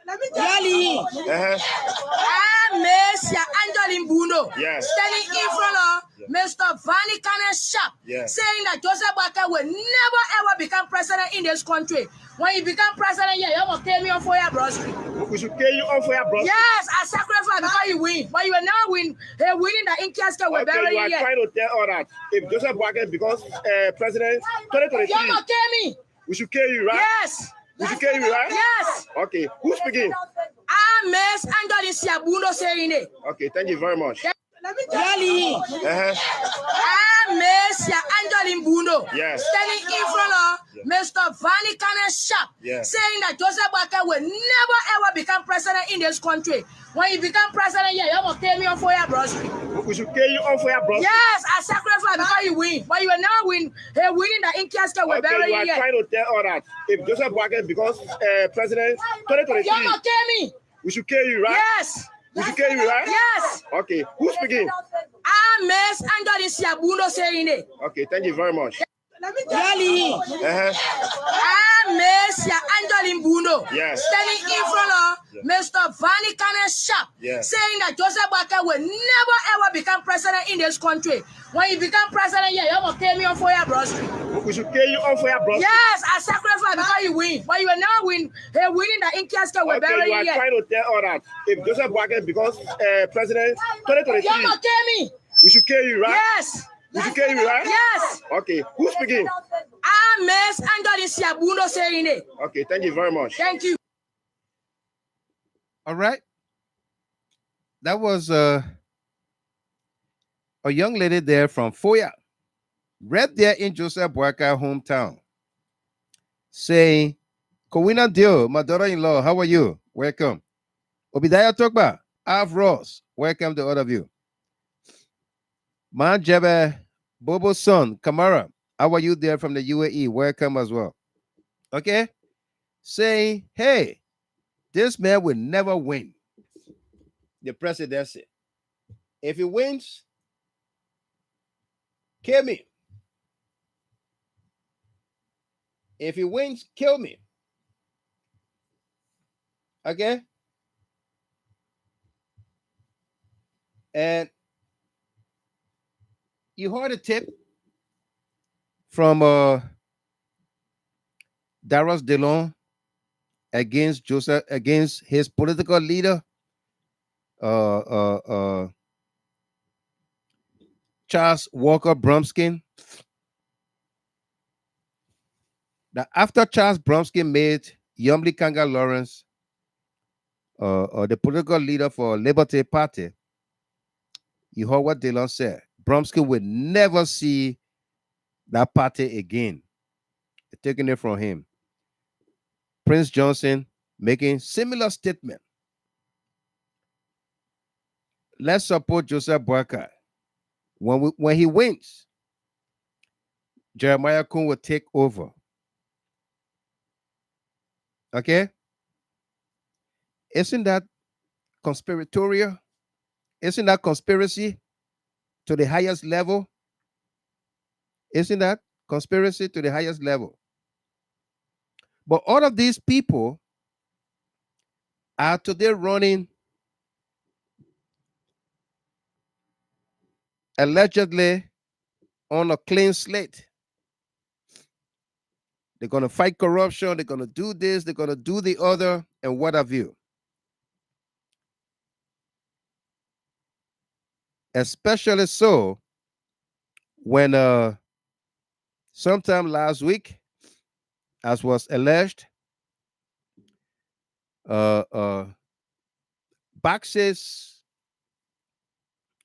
S1: Let me tell you. Angeline Buno standing in front of Mr. Vanny Shop, saying that Joseph Boakai will never ever become president in this country. When you become president, you're going to kill me on Foya Broad Street.
S7: We should kill you on Foya Broad Street.
S1: Yes, I sacrifice because you win. But you will never win. Winning the Incasket will bury you.
S7: You are trying to tell all that if Joseph Boakai becomes president 2023.
S1: You're going to kill me.
S7: We should kill you, right?
S1: Yes.
S7: We should kill you, right?
S1: Yes.
S7: Okay, who's speaking?
S1: Miss Angeline Buno saying it.
S7: Okay, thank you very much.
S1: Let me tell you. Miss Angeline Buno standing in front of Mr. Vanny Shop, saying that Joseph Boakai will never ever become president in this country. When you become president, you're going to kill me on Foya Broad Street.
S7: We should kill you on Foya Broad Street.
S1: Yes, I sacrifice because you win. But you will never win. Winning the Incasket will bury you.
S7: You are trying to tell all that if Joseph Boakai becomes president 2023.
S1: You're going to kill me.
S7: We should kill you, right?
S1: Yes.
S7: We should kill you, right?
S1: Yes.
S7: Okay, who's speaking?
S1: Miss Angeline Buno saying it.
S7: Okay, thank you very much.
S1: Yali. Messia Angeline Bundo standing in front of Mr. Vanny Cannon Sharp, saying that Joseph Boakai will never ever become president in this country. When you become president, you're gonna pay me on for your bros.
S7: We should kill you on for your bros.
S1: Yes, I sacrifice because you win. But you will never win. Hey, winning the Inkiaska will bury
S7: you are trying to tell all that if Joseph Boakai becomes president 2023,
S1: you're gonna kill me.
S7: We should kill you, right?
S1: Yes.
S7: We should kill you, right?
S1: Yes.
S7: Okay, who's speaking?
S1: Miss Angeline Siabuno saying it.
S7: Okay, thank you very much.
S1: Thank you.
S2: All right. That was a young lady there from Foya, right there in Joseph Boakai hometown, saying, Kowina Dio, my daughter-in-law, how are you? Welcome. Obidaya Tokba, Av Ross, welcome to all of you. Man Jebe, Bobo's son, Kamara, how are you there from the UAE? Welcome as well. Okay? Saying, hey, this man will never win the presidency. If he wins, kill me. If he wins, kill me. Okay? And you heard a tip from Darius DeLong against his political leader, Charles Walker Bromskin. That after Charles Bromskin made Yumli Kanga Lawrence the political leader for Liberty Party, you heard what DeLong said. Bromskin will never see that party again. They're taking it from him. Prince Johnson making similar statement. Let's support Joseph Boakai. When he wins, Jeremiah Kun will take over. Okay? Isn't that conspiratorial? Isn't that conspiracy to the highest level? Isn't that conspiracy to the highest level? But all of these people are today running allegedly on a clean slate. They're going to fight corruption. They're going to do this. They're going to do the other, and what have you. Especially so when sometime last week, as was alleged, boxes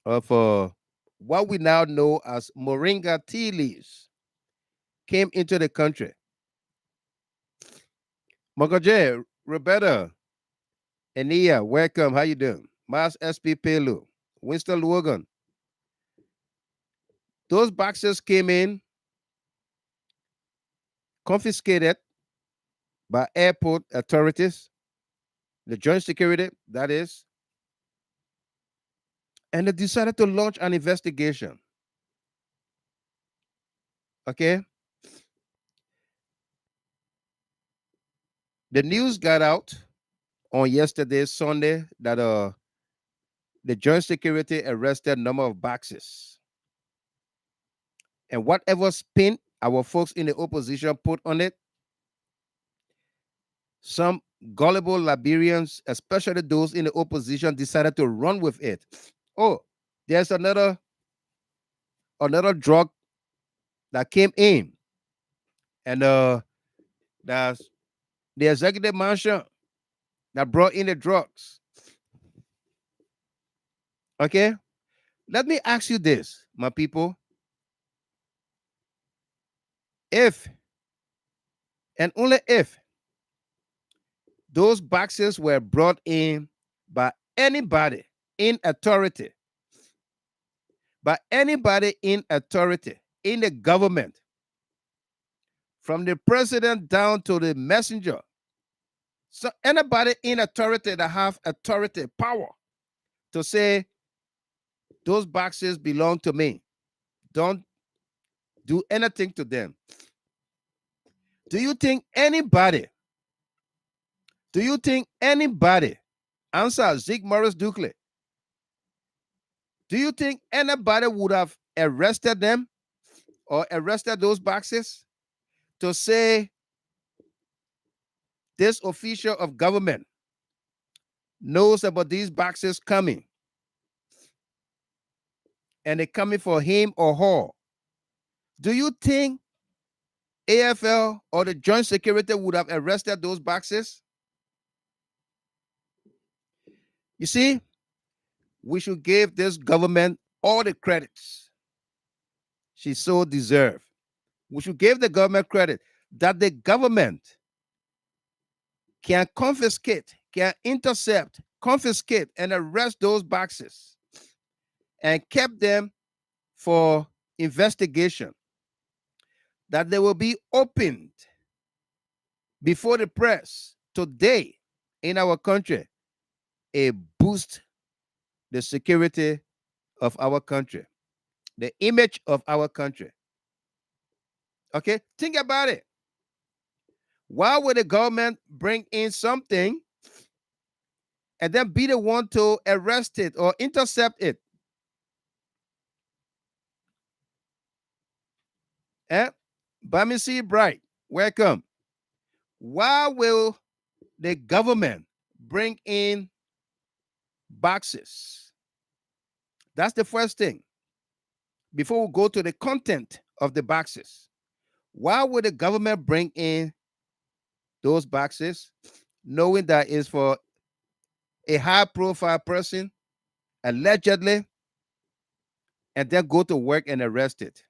S2: of what we now know as moringa tea leaves came into the country. Mogoje, Roberta, Ania, welcome. How you doing? Mas SP Pelu, Winston Logan. Those boxes came in, confiscated by airport authorities, the joint security, that is, and they decided to launch an investigation. Okay? The news got out on yesterday, Sunday, that the joint security arrested a number of boxes. And whatever spin our folks in the opposition put on it, some gullible Liberians, especially those in the opposition, decided to run with it. Oh, there's another drug that came in, and that's the executive mansion that brought in the drugs. Okay, let me ask you this, my people. If, and only if, those boxes were brought in by anybody in authority, in the government, from the president down to the messenger, so anybody in authority that have authority, power to say those boxes belong to me, don't do anything to them. Do you think anybody, answer Zeke Morris Dukley, do you think anybody would have arrested them or arrested those boxes to say this official of government knows about these boxes coming and they're coming for him or her? Do you think AFL or the Joint Security would have arrested those boxes? You see, we should give this government all the credits she so deserves. We should give the government credit that the government can confiscate, can intercept, confiscate, and arrest those boxes and kept them for investigation, that they will be opened before the press today in our country, a boost the security of our country, the image of our country. Okay, think about it. Why would the government bring in something and then be the one to arrest it or intercept it? Bamisi Bright, welcome. Why will the government bring in boxes? That's the first thing. Before we go to the content of the boxes, why would the government bring in those boxes, knowing that it's for a high-profile person, allegedly, and then go to work and arrest it?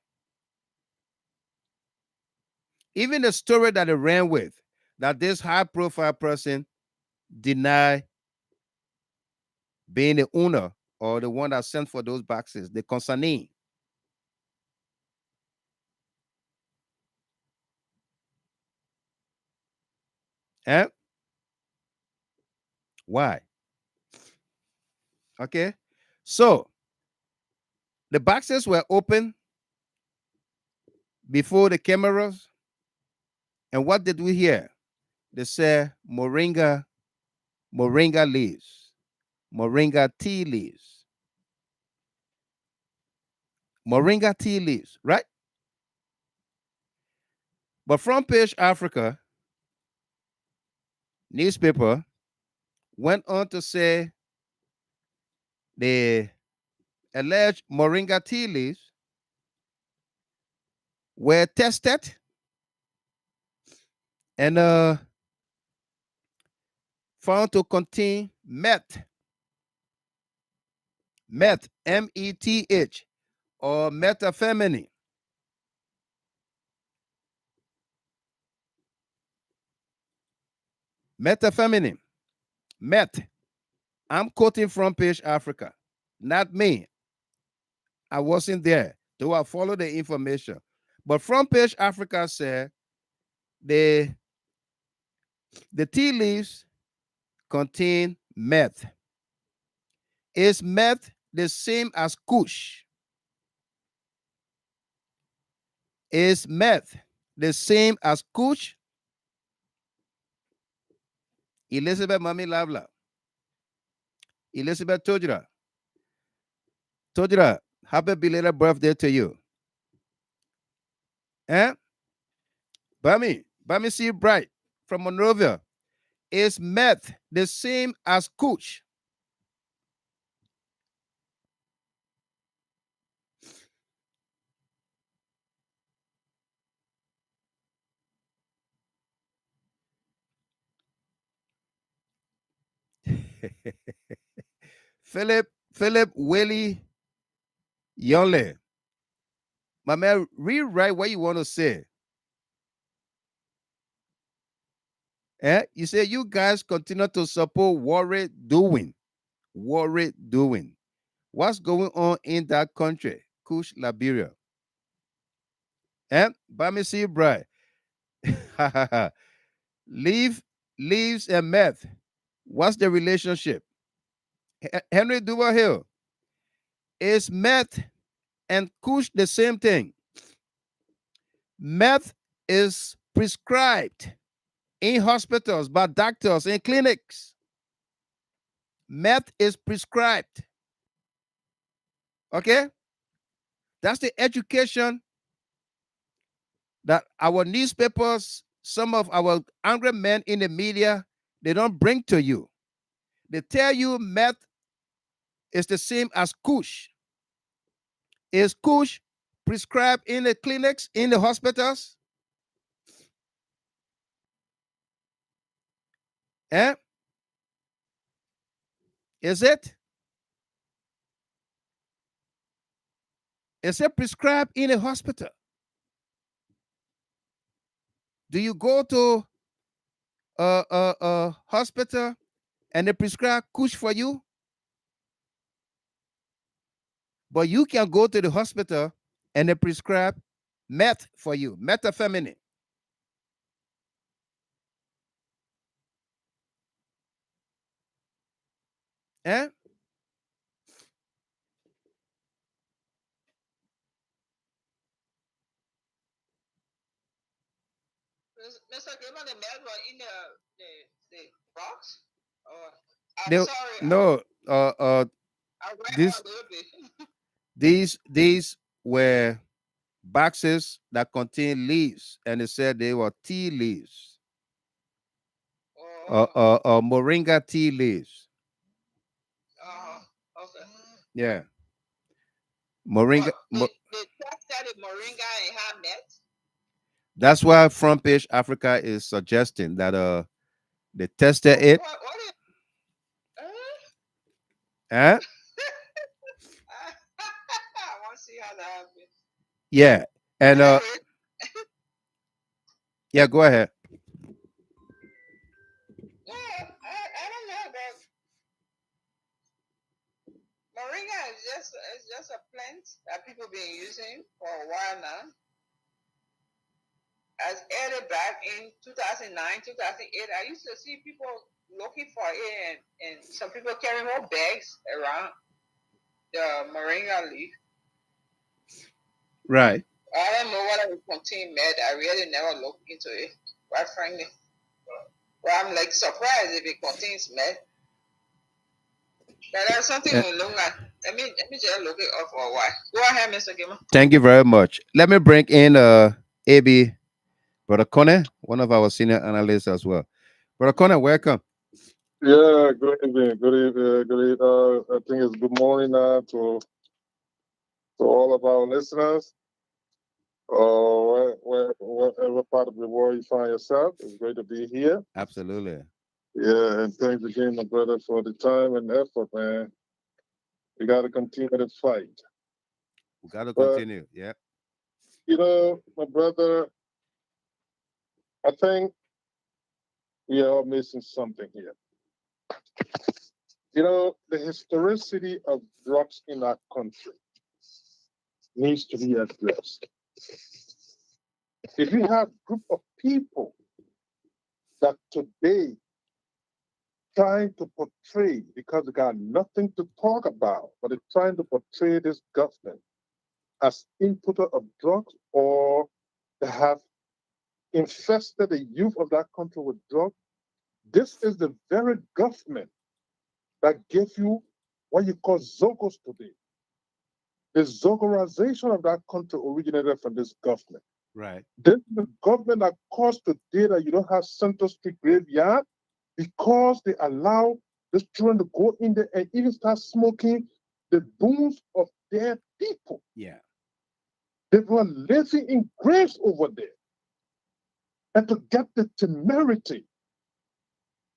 S2: Even the story that they ran with, that this high-profile person denied being the owner or the one that sent for those boxes, the consignee. Why? Okay, so the boxes were open before the cameras, and what did we hear? They said moringa leaves, moringa tea leaves, moringa tea leaves, right? But Front Page Africa newspaper went on to say the alleged moringa tea leaves were tested and found to contain meth, M-E-T-H, or methamphetamine. Methamphetamine, meth. I'm quoting Front Page Africa, not me. I wasn't there, though I followed the information. But Front Page Africa said the tea leaves contain meth. Is meth the same as kush? Is meth the same as kush? Elizabeth Mami Lavla. Elizabeth Tojira, happy belated birthday to you. Bami see bright from Monrovia. Is meth the same as kush? Philip Willie Yonle. My man, rewrite what you want to say. You say you guys continue to support worry doing. What's going on in that country? Kush, Liberia. Bamisi Bright. Leaves and meth. What's the relationship? Henry Duval Hill. Is meth and kush the same thing? Meth is prescribed in hospitals by doctors and clinics. Meth is prescribed. Okay? That's the education that our newspapers, some of our angry men in the media, they don't bring to you. They tell you meth is the same as kush. Is kush prescribed in the clinics, in the hospitals? Eh? Is it? Is it prescribed in a hospital? Do you go to a hospital and they prescribe kush for you? But you can go to the hospital and they prescribe meth for you, methamphetamine. Eh?
S4: Mr. Given the meth was in the box? Or I'm
S2: They,
S4: sorry.
S2: no,
S4: I read
S2: this
S4: a little bit.
S2: these were boxes that contain leaves, and they said they were tea leaves, moringa tea leaves.
S4: Okay.
S2: Yeah, moringa.
S4: They tested the moringa and had meth?
S2: That's why Front Page Africa is suggesting that they tested it.
S4: What is,
S2: Huh?
S4: I want to see how that happens.
S2: Yeah, and
S4: Anyway,
S2: yeah, go ahead.
S4: yeah, I don't know that moringa is just a plant that people been using for a while now. As early back in 2009, 2008, I used to see people looking for it, and some people carry more bags around the moringa leaf.
S2: Right.
S4: I don't know whether it contains meth. I really never looked into it, quite frankly. But I'm like surprised if it contains meth. But that's something we look at. Let me just look it up for a while. Go ahead, Mr. Gamer.
S2: Thank you very much. Let me bring in AB Brother Connor, one of our senior analysts as well. Brother Connor, welcome.
S12: Yeah, good evening. Good evening. Good evening. I think it's good morning to all of our listeners. Whatever part of the world you find yourself, it's great to be here.
S2: Absolutely.
S12: Yeah, and thanks again, my brother, for the time and effort, man. We got to continue to fight.
S2: We got to continue. Yeah.
S12: You know, my brother, I think we are all missing something here. You know, the historicity of drugs in our country needs to be addressed. If you have a group of people that today trying to portray, because they got nothing to talk about, but they're trying to portray this government as importer of drugs, or they have infested the youth of that country with drugs, this is the very government that gave you what you call Zogos today. The Zogorization of that country originated from this government.
S2: Right.
S12: This is the government that caused today that you don't have Central Street graveyard, because they allow these children to go in there and even start smoking the bones of their people.
S2: Yeah.
S12: They were living in graves over there. And to get the temerity,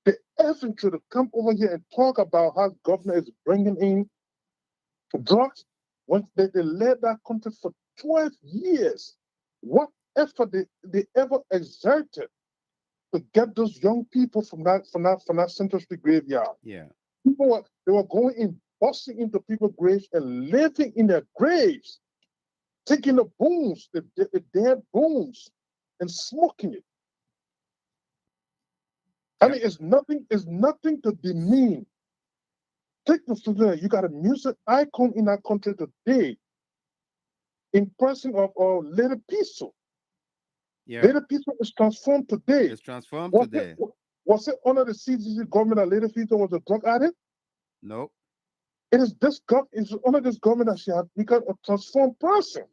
S12: the effrontery to come over here and talk about how government is bringing in drugs, when they led that country for 12 years, what effort they ever exerted to get those young people from that Central Street graveyard.
S2: Yeah.
S12: They were going in, busting into people's graves and living in their graves, taking the bones, the dead bones, and smoking it. I mean, it's nothing to demean. Take the student. You got a music icon in our country today, in person of Little Piso.
S2: Yeah.
S12: Later Peter is transformed today.
S2: It's transformed
S12: Was
S2: today.
S12: was it under the CCC government that Later Peter was a drug addict?
S2: Nope.
S12: It is under this government that she has become a transformed person.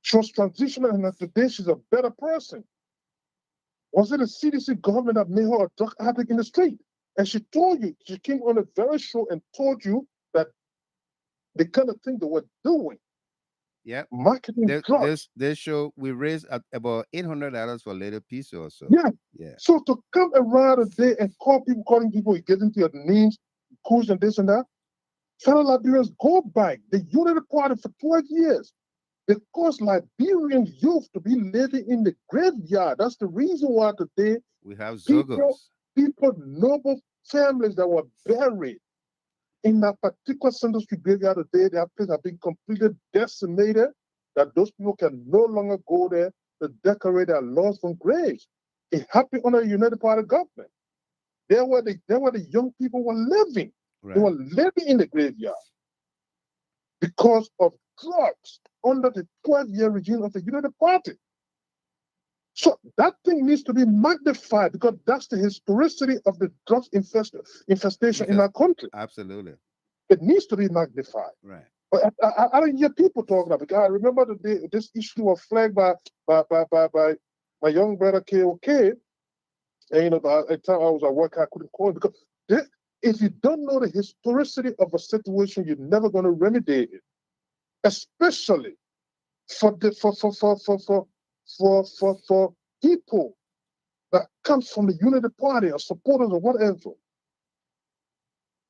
S12: She was transitional and today she's a better person. Was it the CDC government that made her a drug addict in the street? And she told you, she came on a very show and told you that the kind of thing they were doing,
S2: Yep.
S12: marketing drugs.
S2: This show we raised at about $800 for Little Piece or so.
S12: Yeah.
S2: Yeah.
S12: So to come around today and calling people, you get into your names, coach and this and that. Fellow Liberians, go back. The Unity Party for 12 years. They caused Liberian youth to be living in the graveyard. That's the reason why today
S2: we have Zogos.
S12: People, noble families that were buried in that particular Central Street graveyard today, their place have been completely decimated, that those people can no longer go there to decorate their lawns from graves. It happened under the United Party government. There where the young people were living. Right. They were living in the graveyard because of drugs under the 12-year regime of the United Party. So that thing needs to be magnified because that's the historicity of the drugs infestation in our country.
S2: Absolutely.
S12: It needs to be magnified.
S2: Right.
S12: But I don't hear people talking about it. I remember the day this issue was flagged by my young brother KOK. And by the time I was at work, I couldn't call him because if you don't know the historicity of a situation, you're never going to remedy it. Especially for people that come from the Unity Party or supporters or whatever,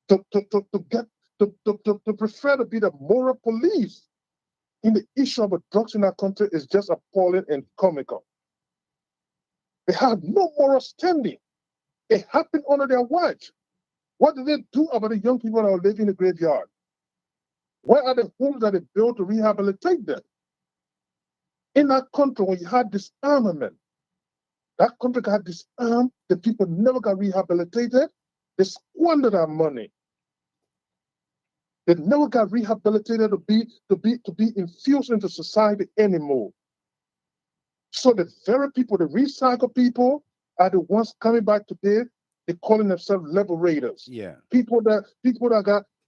S12: to prefer to be the moral police in the issue of the drugs in our country is just appalling and comical. They have no moral standing. It happened under their watch. What did they do about the young people that are living in the graveyard? Where are the homes that they built to rehabilitate them? In that country, when you had disarmament, that country got disarmed, the people never got rehabilitated, they squandered our money. They never got rehabilitated to be infused into society anymore. So the very people, the recycle people, are the ones coming back today. They're calling themselves liberators.
S2: Yeah.
S12: People that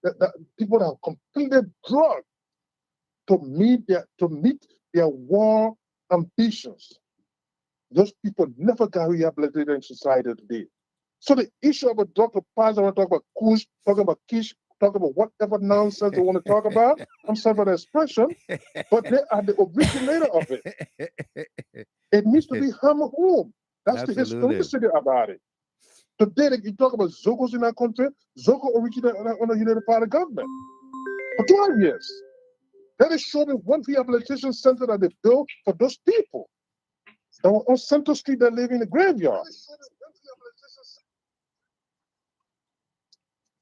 S12: are completely drugged to meet their war ambitions. Those people never got rehabilitated in society today. So the issue of a drug to pass, I want to talk about kush, talking about kish, talking about whatever nonsense they want to talk about. I'm sorry for the expression, but they are the originator of it. It needs to be hammered home. That's the historicity about it. Today, you talk about Zogos in our country. Zogo originated under the United Party government for 12 years. That is showing one rehabilitation center that they built for those people that were on Central Street that live in the graveyard.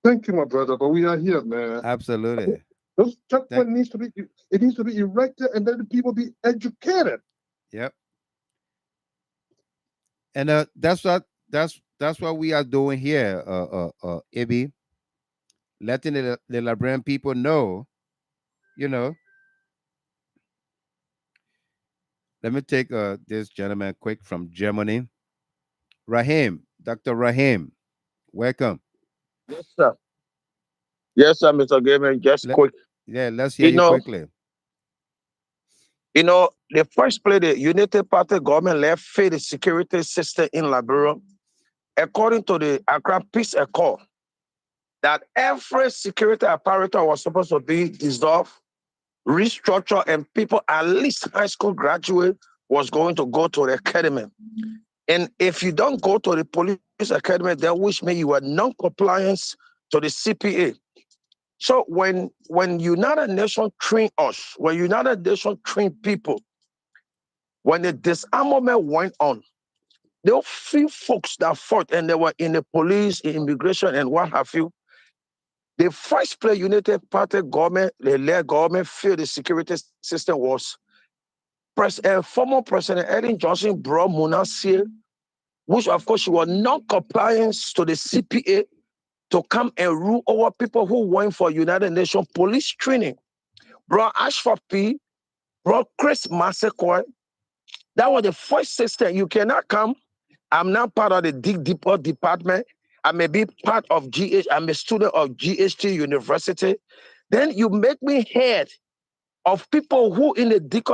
S12: Thank you, my brother, but we are here, man.
S2: Absolutely.
S12: Those checkpoints needs to be erected and then the people be educated.
S2: Yep. And that's what we are doing here, Ibi. Letting the Liberian people know, Let me take this gentleman quick from Germany. Rahim, Dr. Rahim, welcome.
S13: Yes, sir. Yes, sir, Mr. Gamer. Just quick.
S2: Yeah, let's hear you quickly.
S13: The first place the United Party government left failed the security system in Liberia, according to the Accra Peace Accord, that every security apparatus was supposed to be dissolved, restructured, and people, at least high school graduate, was going to go to the academy. And if you don't go to the police academy, then which means you are non-compliance to the CPA. So when United Nations train us, when United Nations train people, when the disarmament went on, there were few folks that fought and they were in the police, in immigration, and what have you. The first place United Party government, the led government, feel the security system was former President Ellen Johnson brought Munassir, which of course she was non-compliance to the CPA, to come and rule over people who went for United Nations police training. Brought Ashford P, brought Chris Massaquoi, That was the first system. You cannot come. I'm now part of the Dig Deeper department. I may be part of GH. I'm a student of GHT University. Then you make me head of people who in the Dig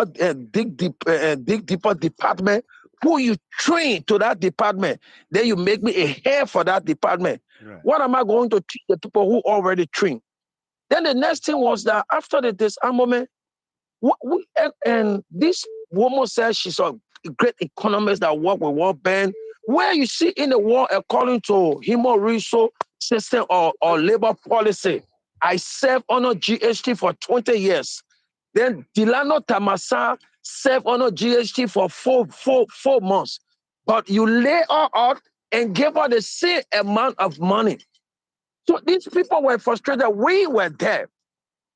S13: Deeper department, who you train to that department. Then you make me a head for that department.
S2: Right.
S13: What am I going to teach the people who already trained? Then the next thing was that after the disarmament, and this woman says she's a great economist that work with World Bank. Where you see in the world, according to human resource system or labor policy, I served under GHT for 20 years. Then Delano Tamasa served under GHT for four months. But you lay her out and give her the same amount of money. So these people were frustrated. We were there.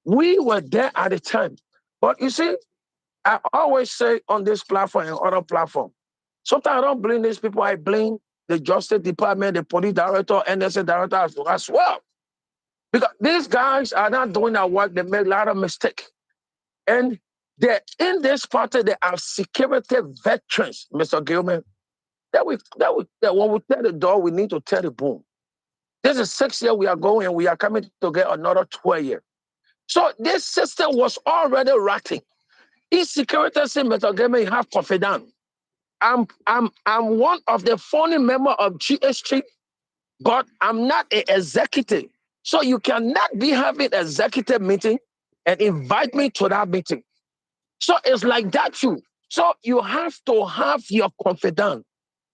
S13: We were there at the time. But you see, I always say on this platform and other platform, sometimes I don't blame these people. I blame the Justice Department, the police director, NSA director as well. Because these guys are not doing their work. They make a lot of mistakes. And they're in this party, they are security veterans, Mr. Gilman. That when we tell the door, we need to tell the boom. This is 6 years we are going, and we are coming to get another 12 years. So this system was already rotting. Each security system, Mr. Gilman, you have confidence. I'm one of the founding members of GHT, but I'm not an executive. So you cannot be having executive meeting and invite me to that meeting. So it's like that too. So you have to have your confidence.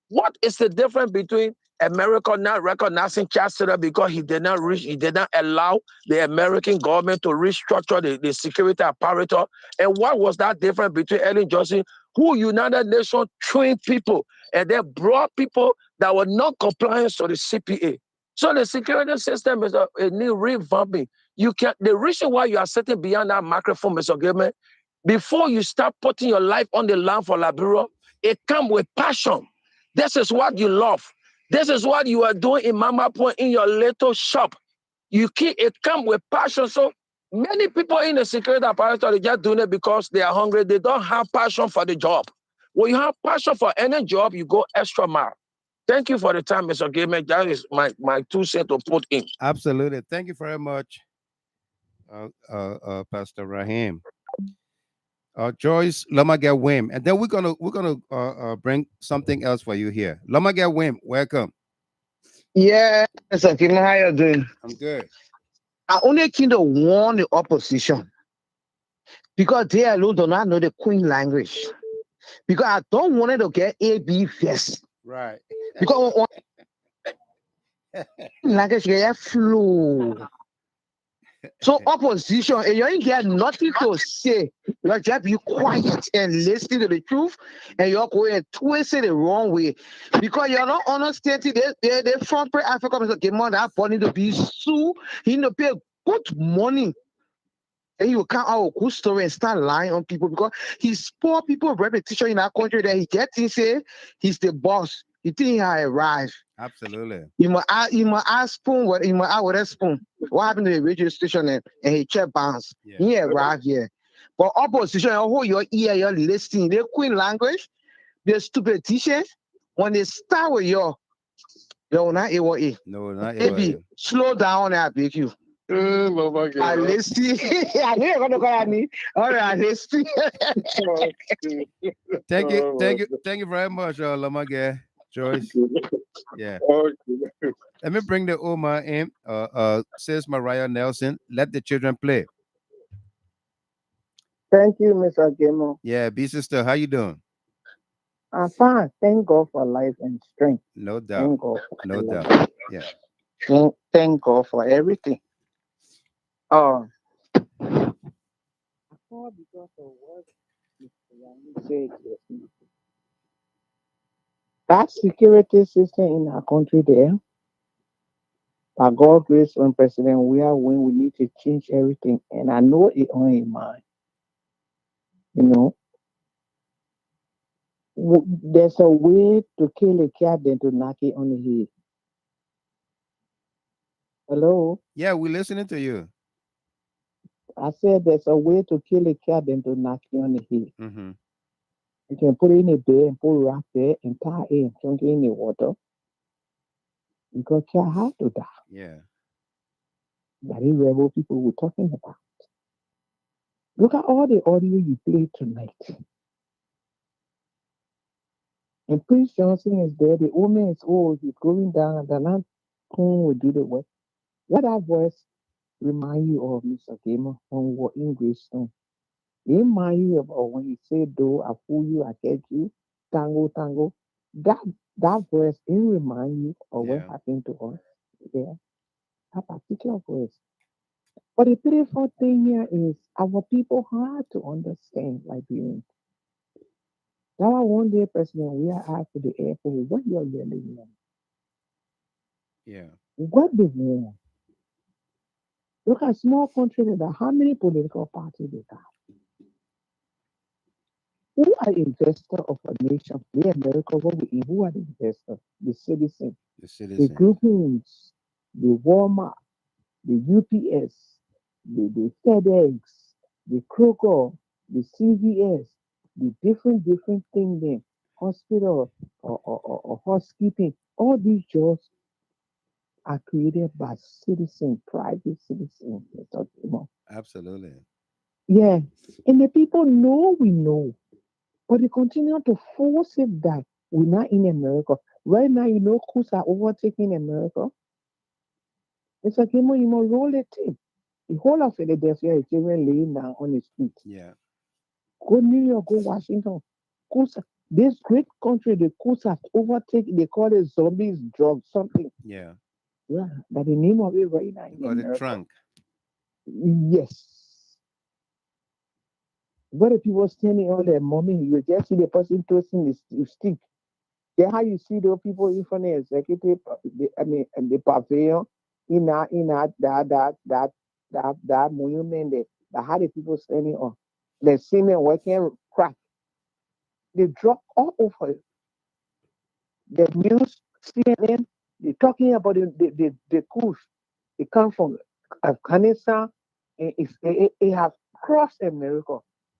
S13: What is the difference between America not recognizing Chancellor because he did not allow the American government to restructure the security apparatus? And what was that difference between Ellen Johnson, who United Nations trained people and they brought people that were not compliant to the CPA? So the security system is a new revamping. The reason why you are sitting behind that microphone, Mr. Gilman, before you start putting your life on the line for Liberia, it comes with passion. This is what you love. This is what you are doing in Mama Point in your little shop. It comes with passion. So many people in the security apparatus are just doing it because they are hungry. They don't have passion for the job. When you have passion for any job, you go extra mile. Thank you for the time, Mr. Gilman. That is my 2 cents to put in.
S2: Absolutely. Thank you very much, Pastor Rahim. Joyce, let me get Wim, and then we're gonna bring something else for you here. Let me get Wim. Welcome.
S14: Yeah, Mr. Kim, how you doing?
S2: I'm good.
S14: I only kind of warn the opposition because they alone do not know the Queen language. Because I don't want it to get AB first.
S2: Right.
S14: Because language get flow. So opposition, and you ain't get nothing to say. You just be quiet and listen to the truth, and you're going to twist it the wrong way. Because you're not understanding the front pay Africa is getting money that money to be sued. He need to pay good money. And you can't have a good story and start lying on people because he's poor people reputation in our country that he gets to say he's the boss. He think he arrived.
S2: Absolutely.
S14: You must ask spoon what you must ask with a spoon. What happened to the radio station and he check bounce?
S2: Yeah.
S14: He arrived here. But opposition, you hold your ear, you're listening. The Queen language, the stupid t-shirts, when they start with you're not able to.
S2: No, not
S14: Maybe slow down and I beg you. I listen. I knew you're going to call me. All right, listen.
S2: Thank you very much, Lamage, Joyce. Yeah. Let me bring the Oma in. Says Mariah Nelson. Let the children play.
S15: Thank you, Mr. Gemo.
S2: Yeah, B sister, how you doing?
S15: I'm fine. Thank God for life and strength.
S2: No doubt.
S15: Thank God.
S2: No doubt. Yeah.
S15: Thank God for everything. Because of what Mr. Yanni said just now. That security system in our country there, by God grace on President Weah, when we need to change everything, and I know it on his mind. You know, there's a way to kill a cat than to knock it on the head. Hello?
S2: Yeah, we're listening to you.
S15: I said there's a way to kill a cat than to knock it on the head.
S2: Mm-hmm.
S15: You can put it in a bed and put it right there and tie it and chunk it in the water because child have to die.
S2: Yeah.
S15: That is rebel people we're talking about. Look at all the audio you played tonight. And Prince Johnson is there. The woman is old. He's going down. And the not Queen will do the work. What that voice remind you of, Mr. Gamer, on what English song? It remind you of when he said, "Though I fool you, I get you." Tango, tango. That voice, it remind you of what happened to us. Yeah, that particular voice. But the pitiful thing here is our people hard to understand Liberians. Now I one day, President, we are asked to the airport, what you're really want?
S2: Yeah.
S15: What they want? Look at small country like that. How many political parties they have? Who are investors of a nation? We America, what we who are the investors? The citizens,
S2: The
S15: the
S2: citizen.
S15: group homes, the Walmart, the UPS, the FedEx, the Kroger, the CVS, the different thing there, hospital or housekeeping. All these jobs are created by citizens, private citizens.
S2: Absolutely.
S15: Yeah. And the people know we know, but they continue to force it that we're not in America. Right now, you know who's are overtaking America? It's like, you must roll it in. The whole of Philadelphia is children laying down on the street.
S2: Yeah.
S15: Go New York, go Washington. Coast, this great country, the coast have overtaken, they call it zombies, drugs, something.
S2: Yeah.
S15: Yeah, that the name of it right now in
S2: Got a
S15: America.
S2: trunk.
S15: Yes. What if people standing on their mommy? You just see the person toasting the stick. Yeah, how you see those people in front of the executive, the pavilion, that monument there. That how the people standing on. The cement working crack. They drop all over it. The news, CNN, they're talking about the coup. It comes from Afghanistan, and it has crossed America.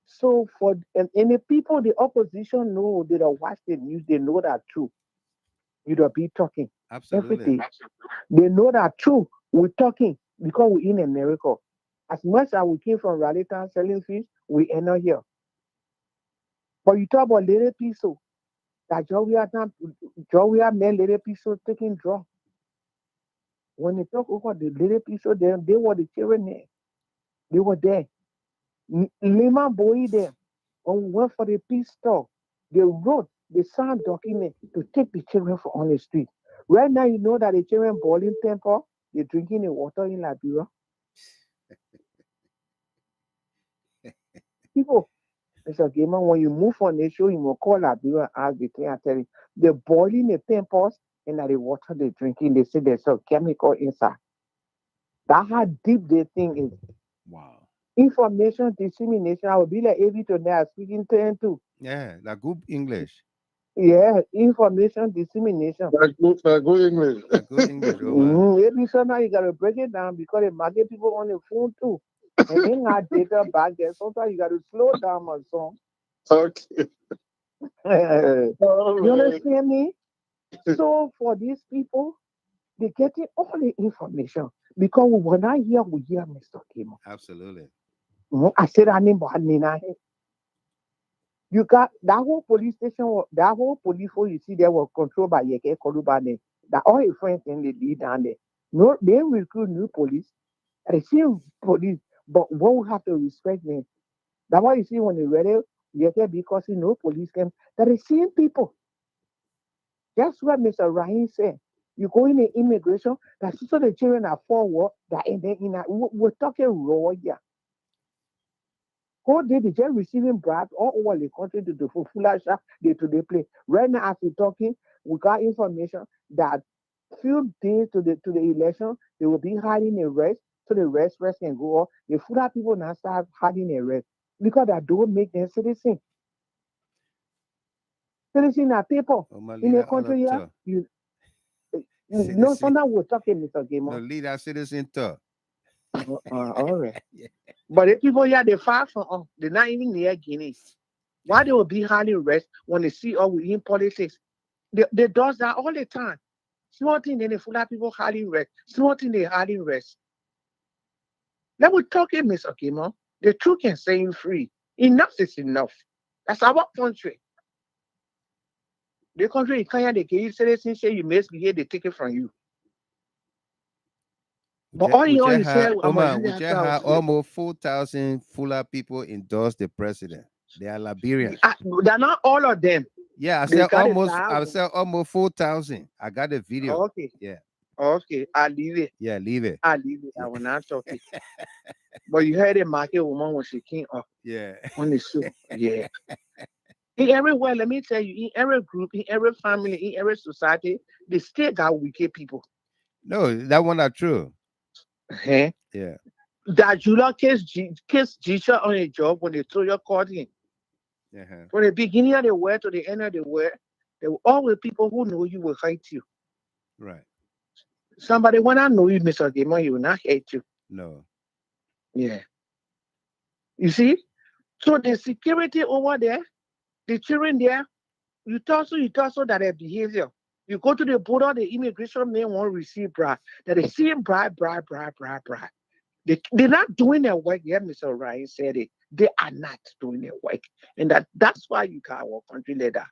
S15: So and the people, the opposition know, they don't watch the news, they know that true. You don't be talking
S2: Absolutely.
S15: every day. They know that true. We're talking because we're in America. As much as we came from Raleigh selling fish, we are not here. But you talk about little people that Joey men little people taking drugs. When they talk about the little people, they were the children there. They were there. Lehman Boy them. When we went for the peace talk, they wrote the signed document to take the children on the street. Right now, you know that the children boiling temper, they're drinking the water in Liberia. People, Mr. Gamer, when you move on the show, you will call Liberia and ask the thing and tell you, they're boiling the tempers and that the water they're drinking, they say there's some chemical inside. That's how deep the thing is.
S2: Wow.
S15: Information dissemination. I will be like every today speaking to them too.
S2: Yeah, that good English.
S15: Yeah, information dissemination.
S12: Good English.
S2: That good English, Oma.
S15: Every somehow you gotta break it down because the market people on the phone too. And they got data back there. Sometimes you gotta slow down on song.
S12: Okay.
S15: You understand me? So for these people, they're getting all the information. Because when I hear, we hear Mr. Kim.
S2: Absolutely.
S15: I said I name Nina. You got that whole police station, that whole police force you see there was controlled by Yeke Kolubane. That all your friends in the lead down there. No, they recruit new police. They see police, but what we have to respect them. That's why you see when they read it, Yeke because you know police came, that is seeing people. That's what Mr. Rahim said. You go in the immigration, that's so the children are forward, that and then we're talking raw here. Whole day they just receiving bribes all over the country to do for foolish they play. Right now, as we're talking, we got information that few days to the election, they will be hiding a rest, so the rest can go off. The Fulani people now start hiding a rest because that don't make them citizens. Citizens are people in the country here. No, sometimes we're talking, Mr. Gamer.
S2: No, lead our citizen talk.
S15: All right. Yeah. But the people here, they far from, they're not even near Guinea.
S14: Why they will be hiding rest when they see all we in politics? They does that all the time. Small thing, then they full of people hiding rest. Small thing, they hiding rest. Let me talk in, Miss Okimo. The truth can set you free. Enough is enough. That's our country. The country in Kenya, they give you citizens, say you misbehave, they take it from you. But all you know, you say,
S2: Omar, we just had almost 4,000 fuller people endorse the president. They are Liberians.
S14: They're not all of them.
S2: Yeah, I said almost 4,000. I got the video.
S14: Okay.
S2: Yeah.
S14: Okay, I'll leave it.
S2: Yeah, leave it.
S14: I'll leave it. I will not talk it. But you heard the market woman when she came up.
S2: Yeah.
S14: On the show. Yeah. In everywhere, let me tell you, in every group, in every family, in every society, they still got wicked people.
S2: No, that one not true.
S14: Uh-huh.
S2: Yeah.
S14: That Judah case Jisha on a job when they throw your court in. From the beginning of the word to the end of the word, there were always people who know you will hate you.
S2: Right.
S14: Somebody when I know you, Mr. Gamer, he will not hate you.
S2: No.
S14: Yeah. You see? So the security over there, the children there, you talk so that their behavior. You go to the border, the immigration men won't receive bribe. That they see bribe. They're not doing their work. Yeah, Mr. Ryan said it. They are not doing their work. And that's why you got our country leader.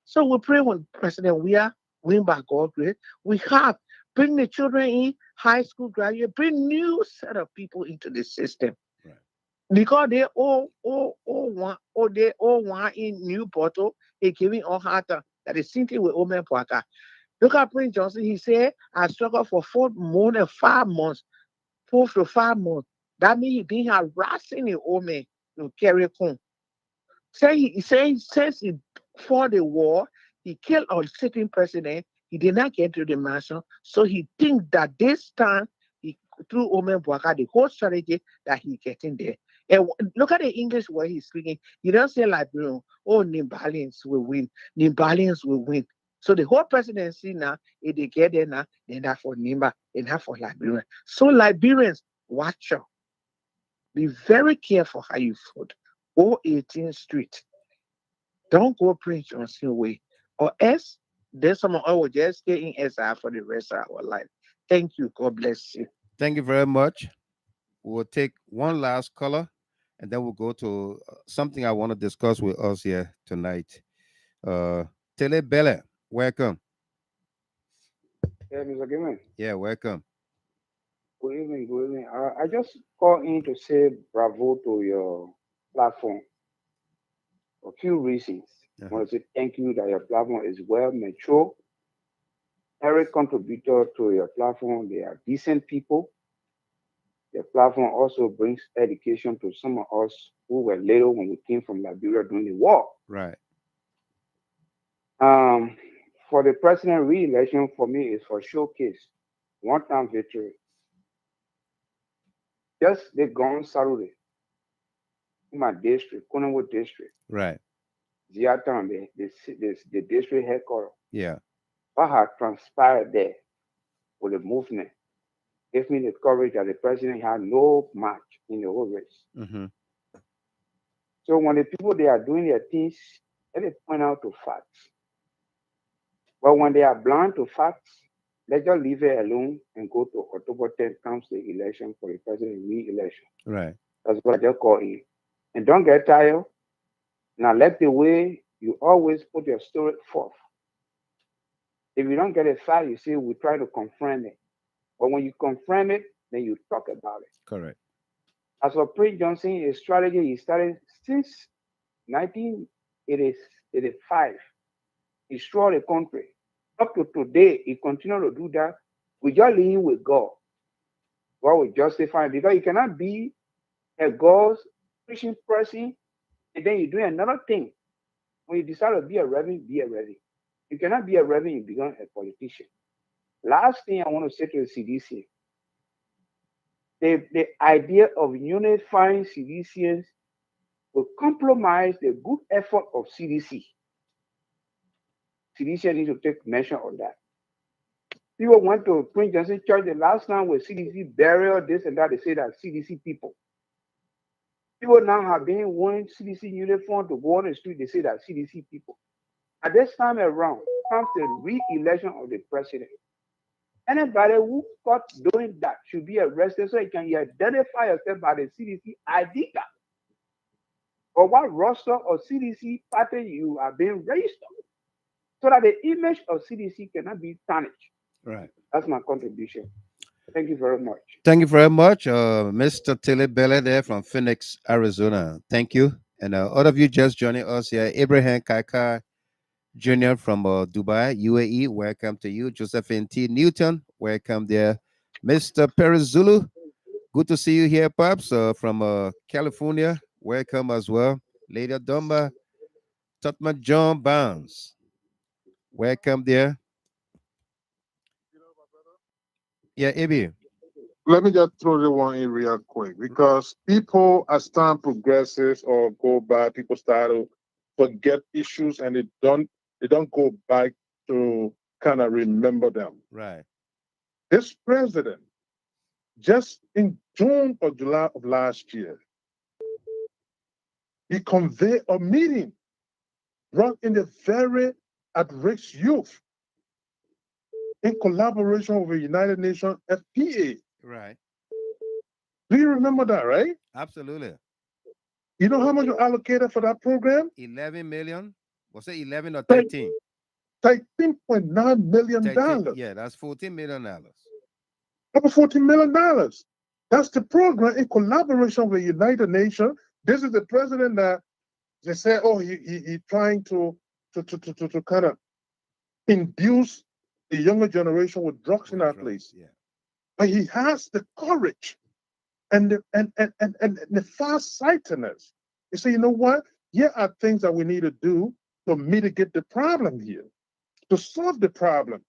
S14: So we pray when President Weah win by God's grace, we have bring the children in, high school graduate, bring new set of people into the system.
S2: Right.
S14: Because they all want in new bottle, they giving all harder. That is same thing with Omen Pwaka. Look at Prince Johnson, he said, I struggled for more than 5 months. 4 to 5 months. That means he been harassing the old man to carry on. He said since he fought the war, he killed a sitting president. He did not get to the mansion. So he thinks that this time, through Omen Bwaka, the whole strategy that he getting there. And look at the English word he's speaking. He doesn't say like, Nimbalians will win. Nimbalians will win. So the whole presidency now, if they get there now, they're not for Nimba, they're not for Liberians. So Liberians, watch out. Be very careful how you vote. Go 18th Street. Don't go Prince Johnson way. Or else, there's someone who will just stay in SR for the rest of our life. Thank you. God bless you.
S2: Thank you very much. We'll take one last caller, and then we'll go to something I want to discuss with us here tonight. Tele Bele, welcome.
S6: Yeah, Mr. Gaiman.
S2: Yeah, welcome.
S6: Good evening, good evening. I just called in to say bravo to your platform for a few reasons. I want to say thank you that your platform is well mature. Every contributor to your platform, they are decent people. Your platform also brings education to some of us who were little when we came from Liberia during the war.
S2: Right.
S6: For the president re-election, for me, is for showcase, one-time victory. Just they gone Saturday in my district, Konawo district.
S2: Right.
S6: Ziatan, the district headquarters.
S2: Yeah.
S6: What had transpired there with the movement gave me the courage that the president had no match in the whole race.
S2: Mm-hmm.
S6: So when the people they are doing their things, let it point out to facts. But when they are blind to facts, let's just leave it alone and go to October 10th comes the election for the president re-election.
S2: Right.
S6: That's what I just call in. And don't get tired. Now let the way you always put your story forth. If you don't get a fact, you say we try to confirm it. But when you confirm it, then you talk about it.
S2: Correct.
S6: As for Prince Johnson, his strategy he started since 1985. He destroyed the country. Up to today, he continued to do that. We just leave with God. God will justify it because you cannot be a God's preaching person and then you do another thing. When you decide to be a reverend, be a reverend. You cannot be a reverend, you become a politician. Last thing I want to say to the CDC, the idea of unifying CDCs will compromise the good effort of CDC. CDC needs to take measure on that. People went to Prince Johnson Church the last time with CDC burial, this and that. They say that CDC people. People now have been wearing CDC uniform to go on the street. They say that CDC people. At this time around, comes the re-election of the president. Anybody who caught doing that should be arrested so you can identify yourself by the CDC ID card or what roster or CDC party you are being raised on, so that the image of CDC cannot be tarnished.
S2: Right.
S6: That's my contribution. Thank you very much.
S2: Thank you very much, Mr. Tilly Bella there from Phoenix, Arizona. Thank you. And all of you just joining us here, Abraham Kaikai Jr. from Dubai, UAE, welcome to you. Josephine T. Newton, welcome there. Mr. Perez Zulu, good to see you here, Pops, from California, welcome as well. Lady Domba, Totma John Barnes, welcome there. Yeah, Abi.
S12: Let me just throw the one in real quick, because people, as time progresses or go by, people start to forget issues and they don't go back to kind of remember them.
S2: Right.
S12: This president, just in June or July of last year, he convened a meeting brought in the very at-risk youth in collaboration with the United Nations FPA.
S2: Right.
S12: Do you remember that, right?
S2: Absolutely.
S12: You know how much you allocated for that program?
S2: 11 million. Was it 11 or 13?
S12: $13.9 million.
S2: 13, yeah, that's $14 million.
S12: Over $14 million. That's the program in collaboration with the United Nations. This is the president that they say, oh, he trying to kind of induce the younger generation with drugs in our place.
S2: Yeah.
S12: But he has the courage and the far-sightedness. You say, you know what? Here are things that we need to do to mitigate the problem here, to solve the problem.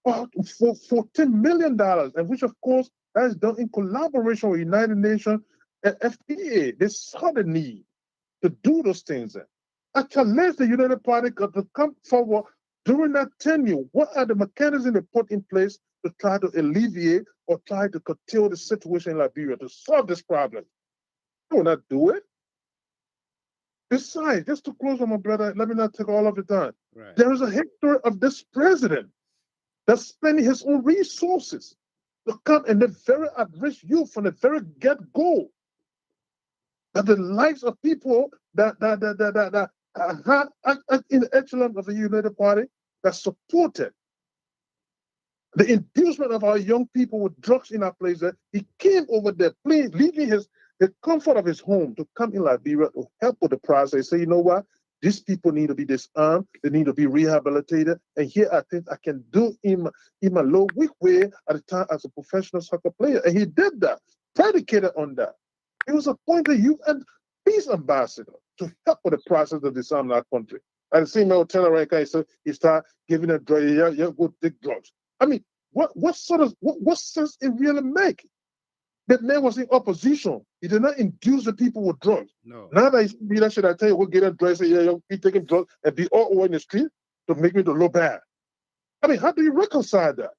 S12: For $14 million, and which, of course, that is done in collaboration with United Nations and FPA. They saw the need to do those things. I challenge the United Party to come forward during that tenure. What are the mechanisms they put in place to try to alleviate or try to curtail the situation in Liberia to solve this problem? They will not do it. Besides, just to close on my brother, let me not take all of the time.
S2: Right.
S12: There is a history of this president that's spending his own resources to come and the very at-risk youth from the very get-go. That the lives of people that in the echelon of the United Party that supported the inducement of our young people with drugs in our place. He came over there, leaving the comfort of his home to come in Liberia to help with the process. Say, you know what? These people need to be disarmed. They need to be rehabilitated. And here are things I can do in my low, weak way at the time as a professional soccer player. And he did that, predicated on that. He was appointed UN peace ambassador to help with the process of disarming our country. And the same old Tenerife, so he started giving a drug, you go take drugs. I mean, what sense it really make? That man was in opposition. He did not induce the people with drugs.
S2: No.
S12: Now that he's should I tell you, we'll get a drug, say, yeah, be taking drugs and be all over in the street to make me to look bad. I mean, how do you reconcile that?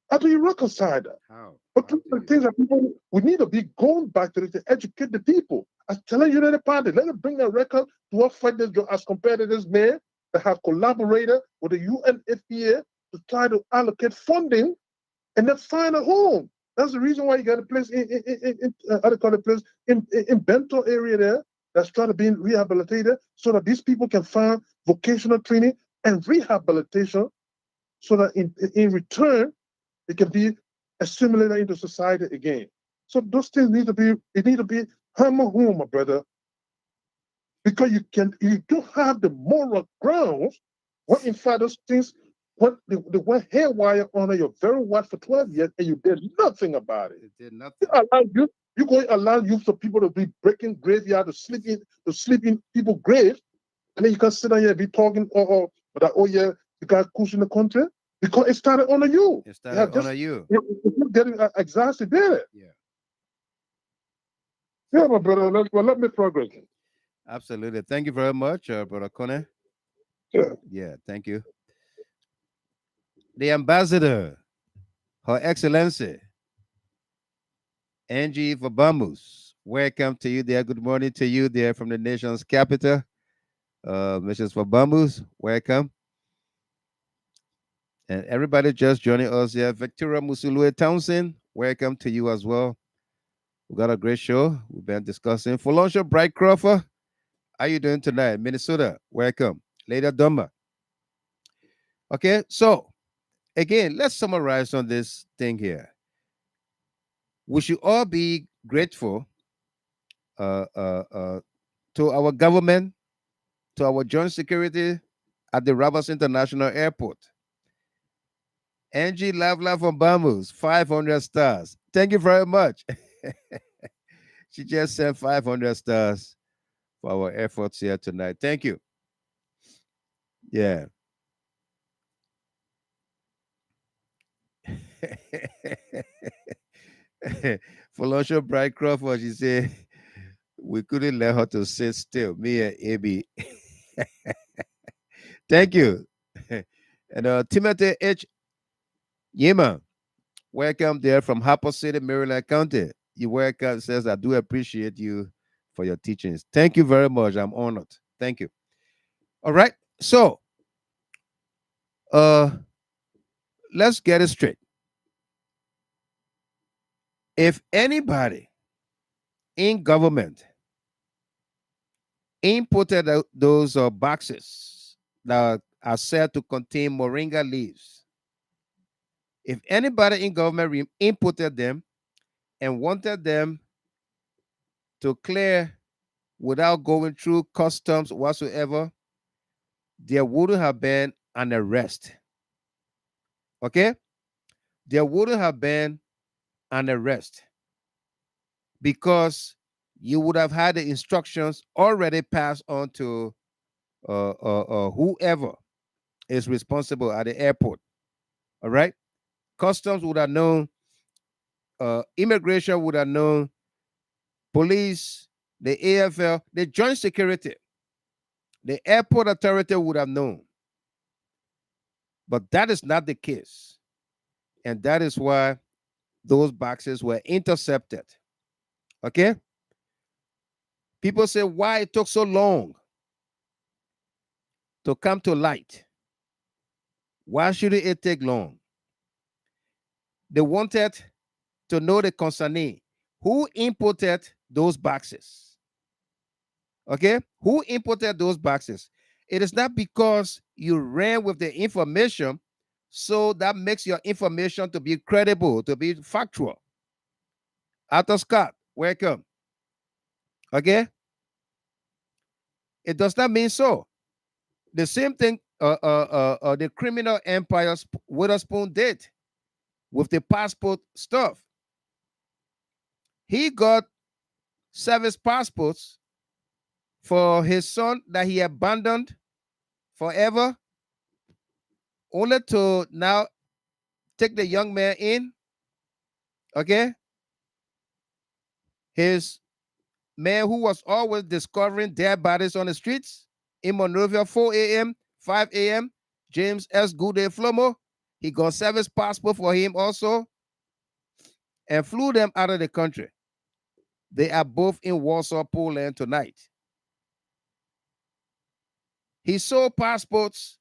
S12: How do you reconcile that?
S2: How?
S12: But the things that people, we need to be going back to educate the people. I tell you, United Party, let them bring their record to us fight this as compared to this man that have collaborated with the UNFPA to try to allocate funding and then find a home. That's the reason why you got a place in Bento area there that's trying to be rehabilitated so that these people can find vocational training and rehabilitation so that in return, they can be assimilated into society again. So those things need to be hammer home, my brother. Because you don't have the moral grounds when in fact those things when they went haywire on your very watch for 12 years and you did nothing about it.
S2: It did nothing.
S12: You're going to allow youth of people to be breaking graveyard to sleep in people's graves, and then you can sit down here and be talking that yeah, you got coups in the country because it started on you.
S2: It started on you.
S12: You're getting exasperated.
S2: Yeah.
S12: Yeah, my brother. Let me progress.
S2: Absolutely. Thank you very much, Brother Kone.
S12: Yeah.
S2: Yeah, thank you. The ambassador, Her Excellency, Angie Vabamus, welcome to you there. Good morning to you there from the nation's capital. Missions for Bamboos, welcome. And everybody just joining us here. Victoria Musulue Townsend, welcome to you as well. We got a great show. We've been discussing. Folonsha Bright Crawford, how you doing tonight? Minnesota, welcome. Lady Dumba. Okay, so again, let's summarize on this thing here. We should all be grateful to our government, to our joint security at the Roberts International Airport. Angie Lavla from Bamus, 500 stars. Thank you very much. She just sent 500 stars for our efforts here tonight. Thank you. Yeah. Felicia Bright Crawford, she said, we couldn't let her to sit still, me and AB. Thank you. And Timothy H. Yema, welcome there from Harper City, Maryland County. You welcome, says, I do appreciate you for your teachings. Thank you very much. I'm honored. Thank you. All right. So, let's get it straight. If anybody in government imported those boxes that are said to contain moringa leaves, if anybody in government imported them and wanted them to clear without going through customs whatsoever, there wouldn't have been an arrest. Okay? There wouldn't have been an arrest because you would have had the instructions already passed on to whoever is responsible at the airport. All right? Customs would have known, immigration would have known, police, the AFL, the joint security, the airport authority would have known. But that is not the case. And that is why those boxes were intercepted. Okay? People say, why it took so long to come to light? Why should it take long? They wanted to know the concerning. Who imported those boxes? Okay? Who imported those boxes? It is not because you ran with the information, so that makes your information to be credible, to be factual. Arthur Scott, welcome. Okay? It does not mean so. The same thing the criminal empire Witherspoon did with the passport stuff. He got service passports for his son that he abandoned forever, only to now take the young man in. Okay? His man who was always discovering dead bodies on the streets in Monrovia, 4 a.m., 5 a.m., James S. Goodday Flomo. He got service passport for him also and flew them out of the country. They are both in Warsaw, Poland tonight. He sold passports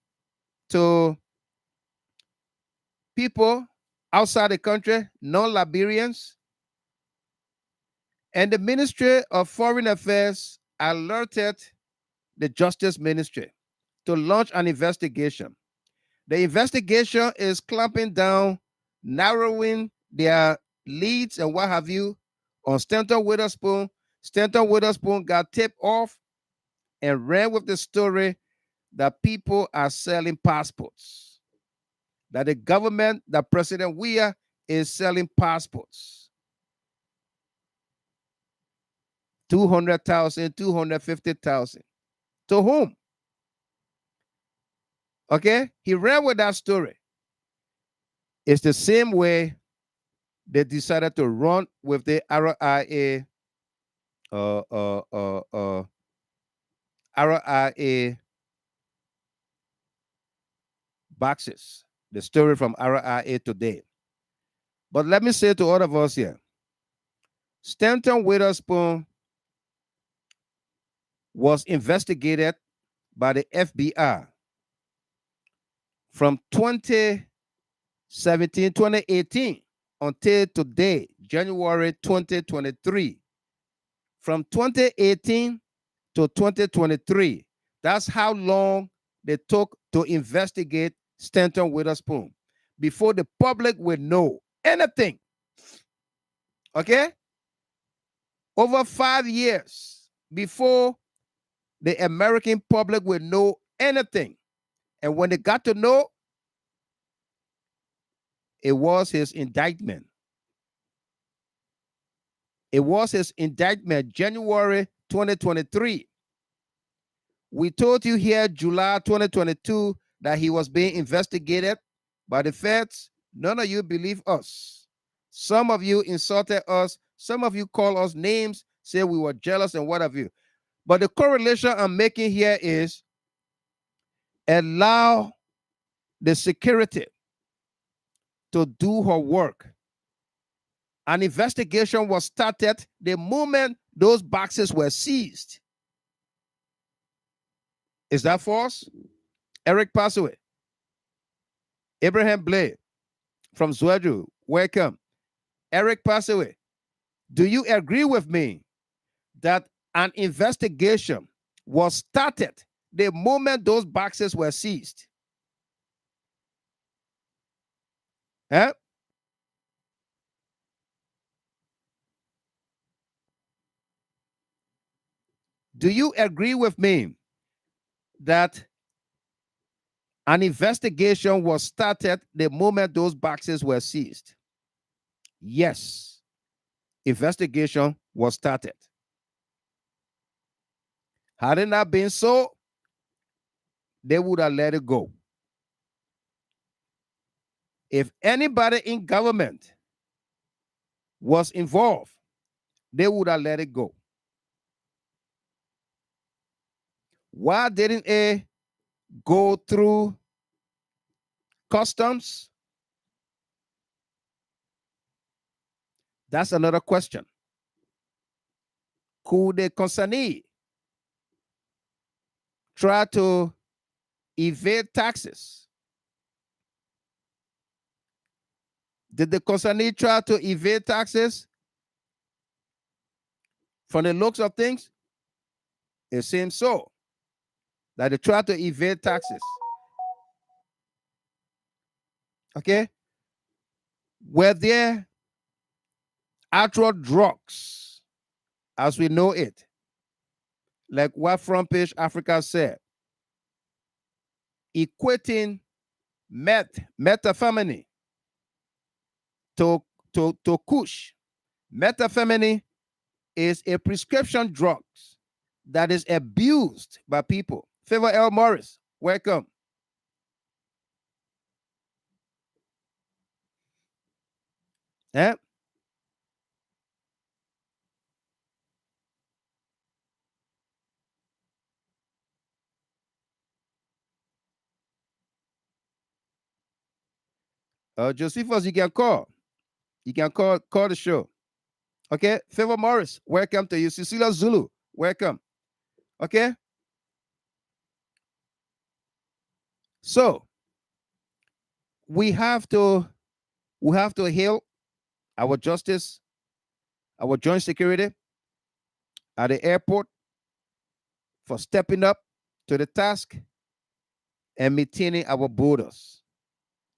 S2: to people outside the country, non-Liberians. And the Ministry of Foreign Affairs alerted the Justice Ministry to launch an investigation. The investigation is clamping down, narrowing their leads and what have you on Stanton Witherspoon. Stanton Witherspoon got tipped off and ran with the story that people are selling passports, that the government, that President Weah is selling passports. 200,000, 250,000. To whom? Okay? He ran with that story. It's the same way they decided to run with the RIA RIA boxes. The story from RIA today. But let me say to all of us here, Stanton Witherspoon was investigated by the FBI from 2018 until today, January 2023. From 2018 to 2023, that's how long they took to investigate Stanton Witherspoon before the public would know anything. Okay? Over 5 years before the American public would know anything. And when they got to know, it was his indictment. It was his indictment, January 2023. We told you here, July 2022, that he was being investigated by the feds. None of you believe us. Some of you insulted us. Some of you call us names, say we were jealous and what have you. But the correlation I'm making here is allow the security to do her work. An investigation was started the moment those boxes were seized. Is that false? Eric passed away. Abraham Blade from Zwedru, welcome. Eric passed away. Do you agree with me that an investigation was started the moment those boxes were seized? Huh? Do you agree with me that an investigation was started the moment those boxes were seized? Yes. Investigation was started. Had it not been so, they would have let it go. If anybody in government was involved, they would have let it go. Why didn't it go through customs? That's another question. Could the consignee try to evade taxes? Did the consignee try to evade taxes? From the looks of things, it seems so. That they try to evade taxes. Okay? Were there actual drugs as we know it? Like what Front Page Africa said, equating methamphetamine to kush. Methamphetamine is a prescription drug that is abused by people. Favor L. Morris, welcome. Eh? Josephus, you can call. You can call the show. Okay, Favor Morris, welcome to you. Cecilia Zulu, welcome. Okay. So we have to hail our justice, our joint security at the airport for stepping up to the task and maintaining our borders.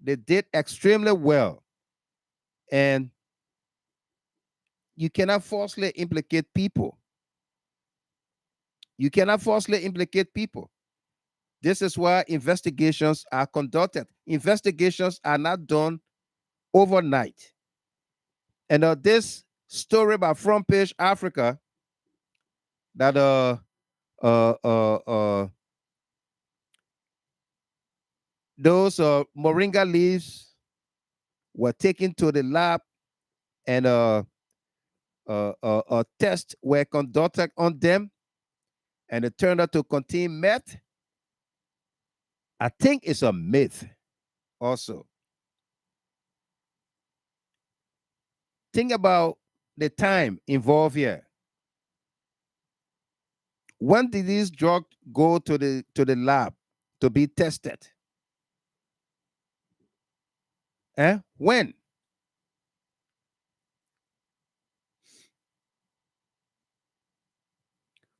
S2: They did extremely well. And you cannot falsely implicate people. You cannot falsely implicate people. This is why investigations are conducted. Investigations are not done overnight. And this story about Front Page Africa that those moringa leaves were taken to the lab and tests were conducted on them and it turned out to contain meth. I think it's a myth also. Think about the time involved here? When did these drugs go to the lab to be tested? When?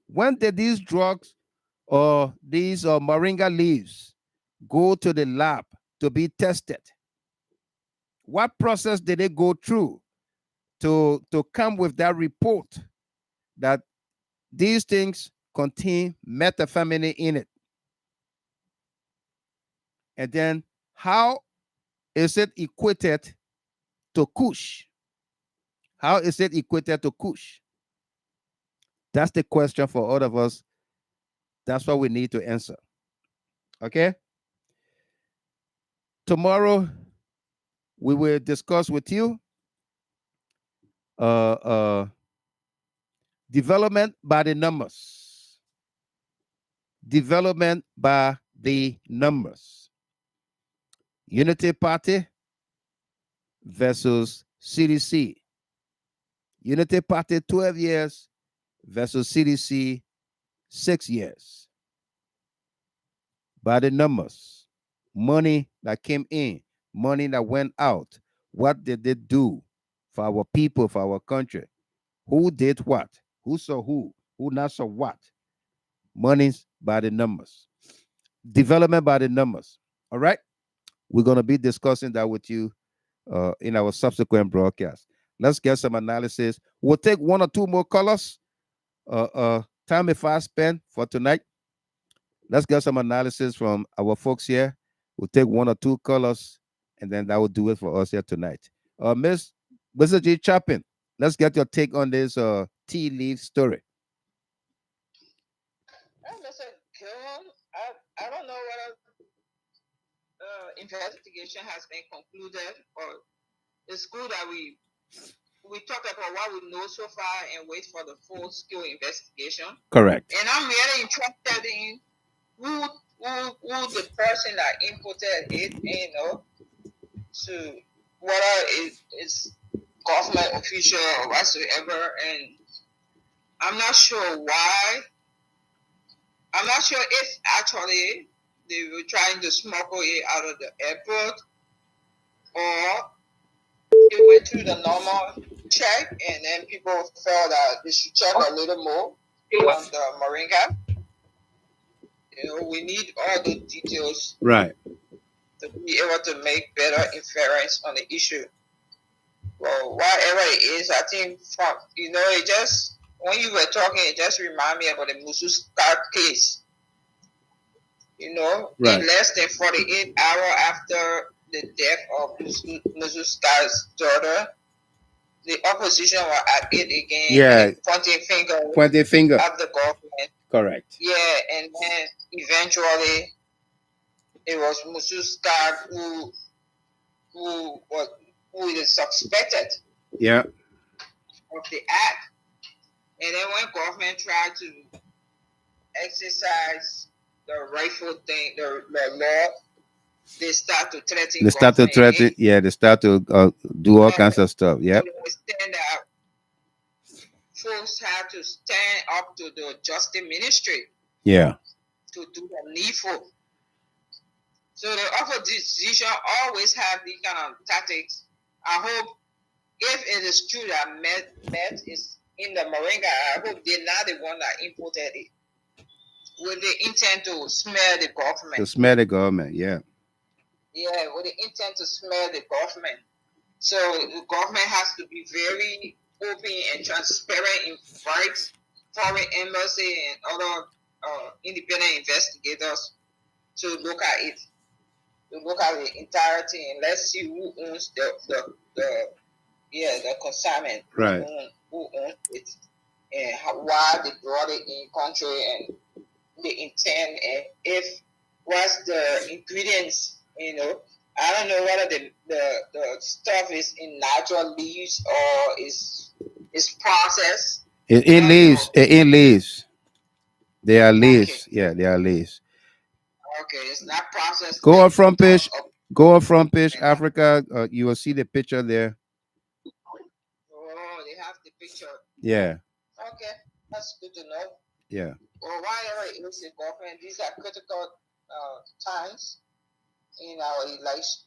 S2: When did these drugs or these moringa leaves go to the lab to be tested? What process did they go through to come with that report that these things contain methamphetamine in it? And then how is it equated to Kush? How is it equated to Kush? That's the question for all of us. That's what we need to answer. Okay? Tomorrow, we will discuss with you development by the numbers. Development by the numbers. Unity Party versus CDC. Unity Party 12 years versus CDC 6 years. By the numbers. Money that came in, money that went out. What did they do for our people, for our country? Who did what? Who saw who? Who not saw what? Money's by the numbers. Development by the numbers. All right? We're going to be discussing that with you in our subsequent broadcast. Let's get some analysis. We'll take one or two more colors. Time if I spend for tonight. Let's get some analysis from our folks here. We'll take one or two colors, and then that will do it for us here tonight. Mr. G. Chapin, let's get your take on this tea leaf story.
S4: Listen, I don't know whether investigation has been concluded, or it's good that we talk about what we know so far and wait for the full-scale investigation.
S2: Correct.
S4: And I'm really interested in who the person that inputted it, to whether it's government official or whatsoever. And I'm not sure why. I'm not sure if actually they were trying to smuggle it out of the airport, or it went through the normal check, and then people felt that they should check a little more on the moringa. We need all the details,
S2: right,
S4: to be able to make better inference on the issue. Well, whatever it is, I think from it just, when you were talking, it just reminded me about the Mususka case.
S2: Right.
S4: In less than 48 hours after the death of Mususka's daughter, the opposition were at it again,
S2: Yeah.
S4: pointing finger
S2: at
S4: the government.
S2: Correct.
S4: Yeah, and then eventually it was Mususka who is suspected,
S2: yeah,
S4: of the act. And then when government tried to exercise the rightful thing, the law, they start to threaten.
S2: They start to threaten. Yeah, they start to do all kinds of stuff. Yeah.
S4: Folks had to stand up to the justice ministry.
S2: Yeah.
S4: To do the needful. So the opposition always have these kind of tactics. I hope, if it is true that meth is in the moringa, I hope they're not the one that imported it with the intent to smear the government.
S2: To smear the government, yeah.
S4: Yeah, with the intent to smear the government. So the government has to be very open and transparent, invite foreign embassy and other independent investigators to look at it, to look at the entirety, and let's see who owns the consignment,
S2: right?
S4: Who owns it, and why they brought it in country, and the intent, and if what's the ingredients. I don't know whether the stuff is in natural leaves or is processed.
S2: In leaves. In leaves. They are leaves. Okay. Yeah, they are leaves.
S4: Okay, it's not processed.
S2: Go on front page. Go on front page, Africa. You will see the picture there.
S4: Oh, they have the picture.
S2: Yeah.
S4: Okay, that's good to know.
S2: Yeah.
S4: Or whatever it is, the government, these are critical times in our elections,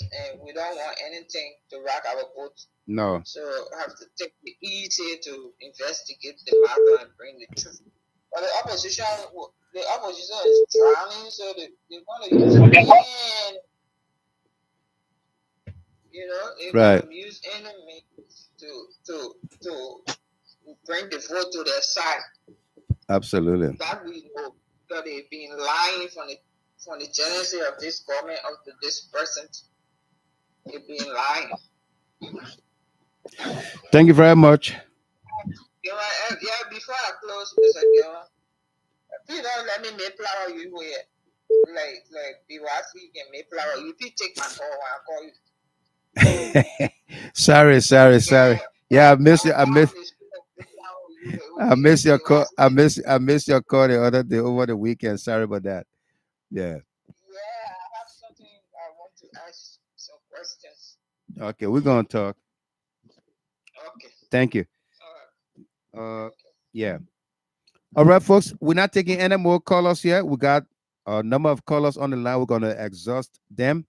S4: and we don't want anything to rock our boat.
S2: No.
S4: So have to take it easy to investigate the matter and bring the truth. But the opposition is drowning, so they want to use any, they want to use any means to bring the vote to their side.
S2: Absolutely.
S4: That we know, because they've been lying from the genesis of this government up to this present. They've been lying.
S2: Thank you very much.
S4: Yeah, before I close, Mr. Gilman, please don't let me make flower you here. Like Biwasi can make flower. You please take my call when I call you.
S2: sorry. Yeah, I miss you. I miss your call. I miss your call the other day over the weekend. Sorry about that. Yeah.
S4: Yeah, I have something I want to ask, some questions.
S2: Okay, we're gonna talk.
S4: Okay.
S2: Thank you. Yeah. All right, folks. We're not taking any more callers yet. We got a number of callers on the line. We're gonna exhaust them,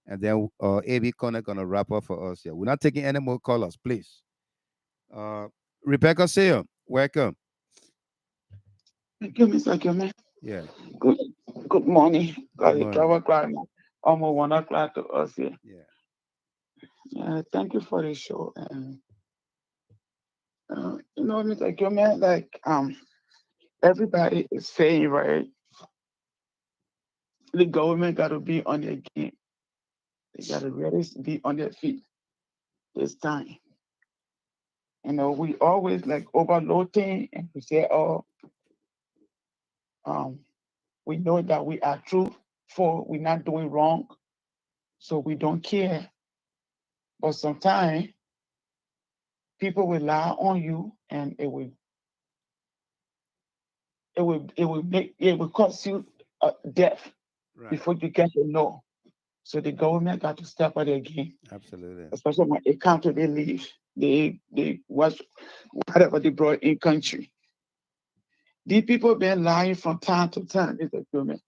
S2: and then AB Connor gonna wrap up for us. Yeah, we're not taking any more callers, please. Rebecca Seal, welcome.
S16: Thank you, Mr. Gilman.
S2: Yeah.
S16: Good morning.
S2: Good morning.
S16: Almost 1 o'clock to us here.
S2: Yeah.
S16: Thank you for the show. And Mr. Gilman, like everybody is saying, right? The government got to be on their game. They got to really be on their feet this time. We always like overloading, and we say, we know that we are true, for we're not doing wrong, so we don't care. But sometimes people will lie on you, and it will cost you death before you get to know. So the government got to step up their game.
S2: Absolutely.
S16: Especially when it comes to their leave, they was whatever they brought in country. These people been lying from time to time, Mr. Gilman.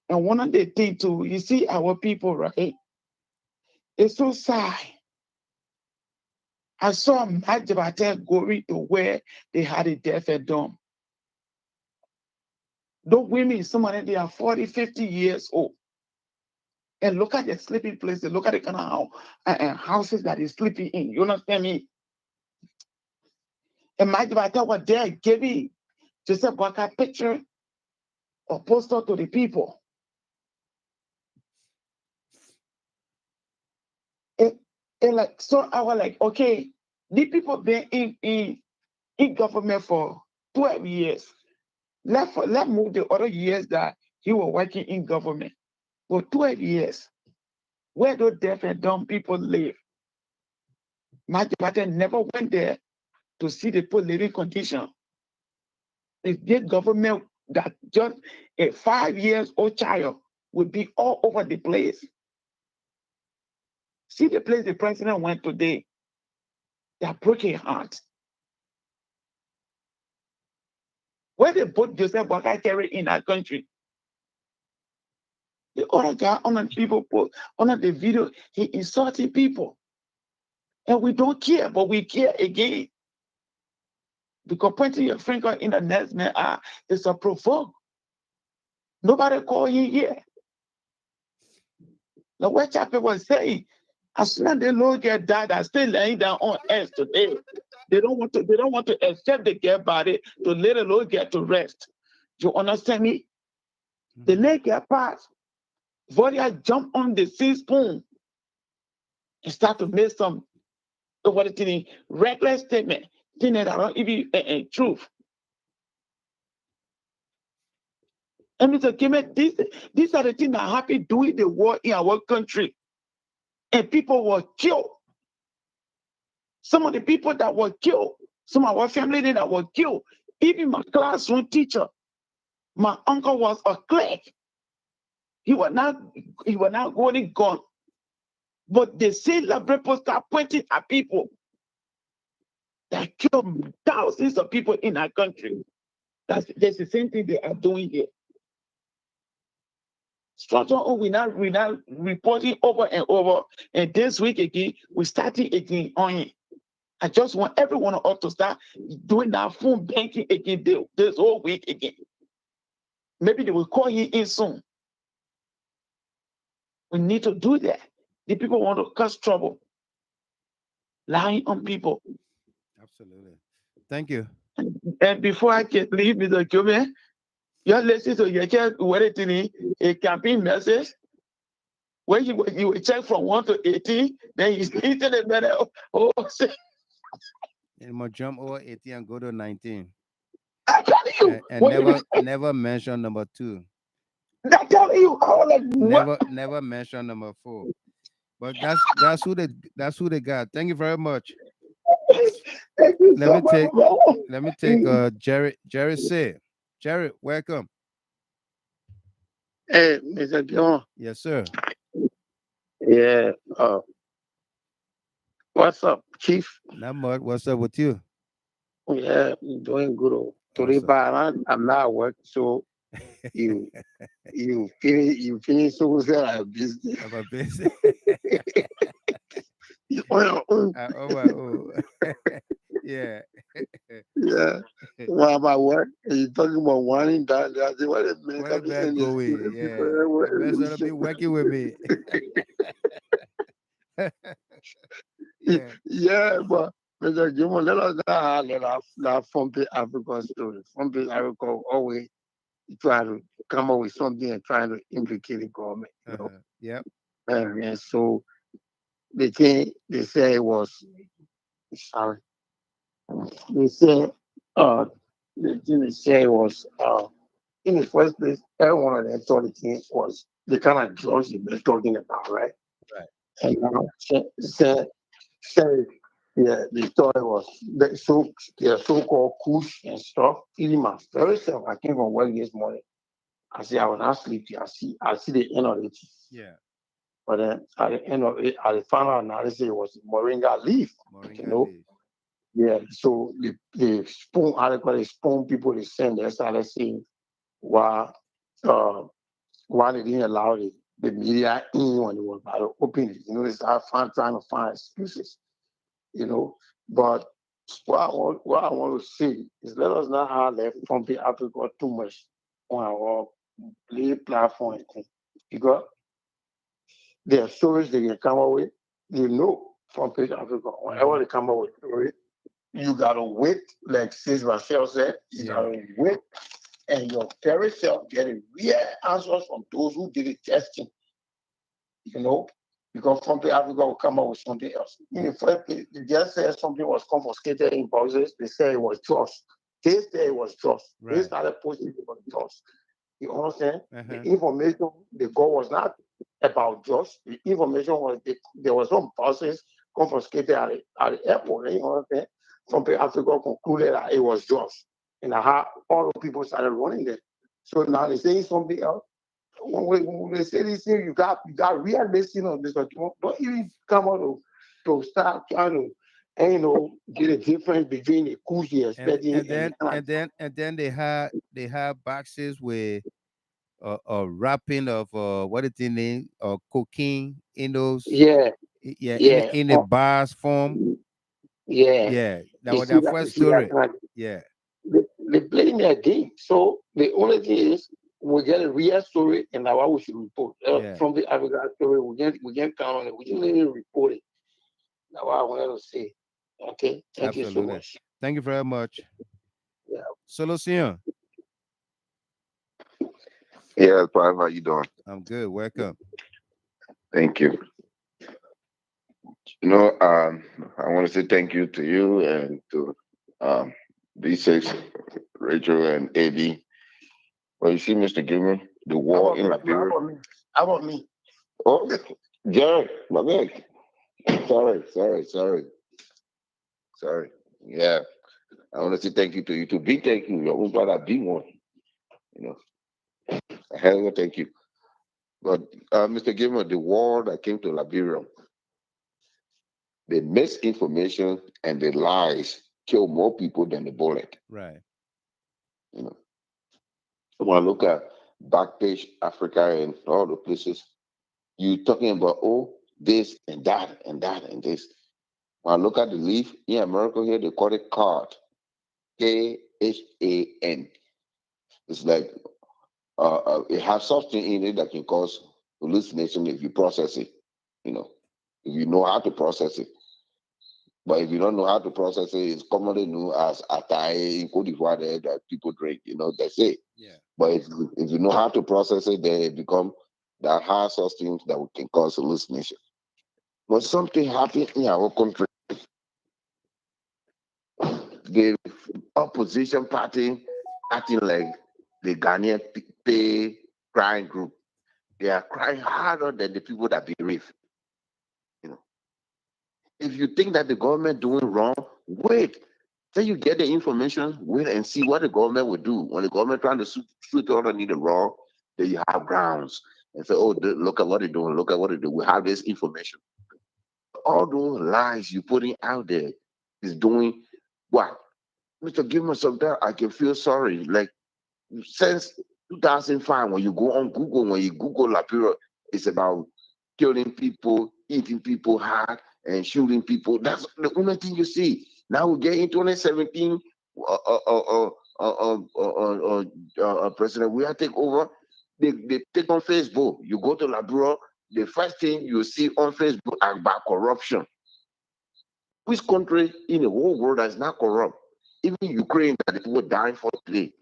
S16: And one of the things too, you see our people, right? It's so sad. I saw Majabate going to where they had a deaf and dumb. Those women, some of them, they are 40, 50 years old. And look at their sleeping places. Look at the kind of houses that they're sleeping in. You understand me? And Majabate was there giving Joseph Waka picture or poster to the people. And like, so I was like, okay, these people been in government for 12 years. Let's move the other years that he was working in government. For 12 years, where those deaf and dumb people live. Majabate never went there to see the poor living condition. If this government that just a 5 years old child would be all over the place. See the place the president went today. They're broken hearts. Where they put Joseph Boakai in our country. The other guy on the people put on the video, he insulting people. And we don't care, but we care again. Because pointing your finger in the next man is a provoke. Nobody call you here. Now what Chapel was saying, as soon as the little girl died, are still laying down on earth today. They don't want to accept the girl body to let the little girl to rest. You understand me? The little girl passed. Volia jump on the sea spoon and start to make some reckless statement, things that are not even truth. And Mr. Kimet, these are the things that happen during the war in our country. And people were killed. Some of the people that were killed, some of our family that were killed, even my classroom teacher, my uncle was a clerk. He was not going gun. But the same library start pointing at people. that killed thousands of people in our country. That's the same thing they are doing here. Structure on we now reporting over and over, and this week again we starting again on it. I just want everyone of us to start doing that phone banking again this whole week again. Maybe they will call you in soon. We need to do that. The people want to cause trouble, lying on people.
S2: Absolutely. Thank you.
S16: And before I can leave, Mr. Kyobe, you're listening to your child waiting a campaign message. When you will check from 1 to 18, then you see to the better. Oh,
S2: And more jump over 18 and go to 19.
S16: I'm telling you.
S2: And never mention number 2.
S16: I'm telling you.
S2: Never mention number 4. But that's who they got. Thank you very much.
S16: Thank you so much.
S2: Let me take Jerry say. Jerry, welcome.
S17: Hey, Mr. John.
S2: Yes, sir.
S17: Yeah. What's up, Chief?
S2: Not much. What's up with you?
S17: Yeah, I'm doing good. Today, but I'm not at work, so you finish so say I'm busy.
S2: I'm busy. Yeah.
S17: Yeah. Well, I'm at work, and you're talking about winding down. I say, what a minute.
S2: Where the bad going? Yeah. Best gonna be working with me.
S17: Yeah, but Mr. Jimo, let us not have that Fompe African story. Fompe African always try to come up with something and trying to implicate the government. You know?
S2: Yep.
S17: And so the thing they say was, sorry, they say, the thing they say was, in the first place, every one of them thought the thing was the kind of drugs they're talking about, right?
S2: Right.
S17: And say, yeah, they thought it was their so-called kush and stuff. Even my very self, I came from work this morning. I said I will not sleep till I see the end of it.
S2: Yeah.
S17: But then at the end of it, I found out now they say it was moringa leaf. You know?
S2: Leaf.
S17: Yeah. So the spoon article, they spoon people they send, they started saying why they didn't allow the media in when they were about to open it. You know, they started trying to find excuses. You know, but what I want to say is let us not have left from the Africa too much on our play platform because there are stories they can come up with. You know, from page Africa, whenever they come up with story, you gotta wait, like Sis Rachel said, you gotta wait, and your very self getting real answers from those who did the testing. You know, because Trumpy Africa will come up with something else. In the first place, they just said something was confiscated in boxes. They said it was trust. They said it was trust. Right. They started posting it was trust. You understand? The information they got was not about trust. The information was there was some boxes confiscated at the airport. You understand? Trumpy Africa concluded that it was trust. And how all the people started running there. So now they're saying something else. When they say these things, you got real listening on this, but don't even come out to start trying to, get a difference between the coochie expecting
S2: and then they have boxes with a wrapping of what is the name cocaine in those in the bars form. That was their first story.
S17: They playing their game. So the only thing is we get a real story and now we should report. From the African story, we can't count on it. We just need to report it. That's what I wanted to say. Okay. Thank you so much.
S2: Thank you very much.
S17: Yeah.
S2: Solution.
S18: Yeah, Clive, how you doing?
S2: I'm good. Welcome.
S18: Thank you. You know, I want to say thank you to you and to B6, Rachel, and AD. Well, you see, Mr. Gilmer, the war in Liberia.
S17: How about me?
S18: Oh, Jared, my man. Sorry. Yeah. I want to say thank you to you too. Big thank you. You always got that big one. You know. A hell of a thank you. But Mr. Gilmer, the war that came to Liberia, the misinformation and the lies kill more people than the bullet.
S2: Right.
S18: You know, when I look at Backpage Africa and all the places, you talking about this and that and that and this. When I look at the leaf in America here, they call it CAN. KHAN. It's like it has something in it that can cause hallucination if you process it. You know, if you know how to process it. But if you don't know how to process it, it's commonly known as Atai in Cote d'Ivoire that people drink. You know, that's it.
S2: Yeah.
S18: But if you know how to process it, then it become that high substance that can cause hallucination. When something happened in our country, the opposition party acting like the Ghanaian pay crime group. They are crying harder than the people that bereaved. You know, if you think that the government doing wrong, wait till you get the information. Wait and see what the government will do. When the government trying to shoot underneath the law, then you have grounds and say, "Oh, look at what they're doing. Look at what they do. We have this information." All those lies you putting out there is doing what? Mr. Give myself that I can feel sorry. Like since 2005, when you go on Google, when you Google Liberia, it's about killing people, eating people hard, and shooting people. That's the only thing you see. Now we get in 2017, President Weah take over. They take on Facebook. You go to Liberia, the first thing you see on Facebook about corruption. Which country in the whole world that is not corrupt? Even Ukraine, that the people dying for today.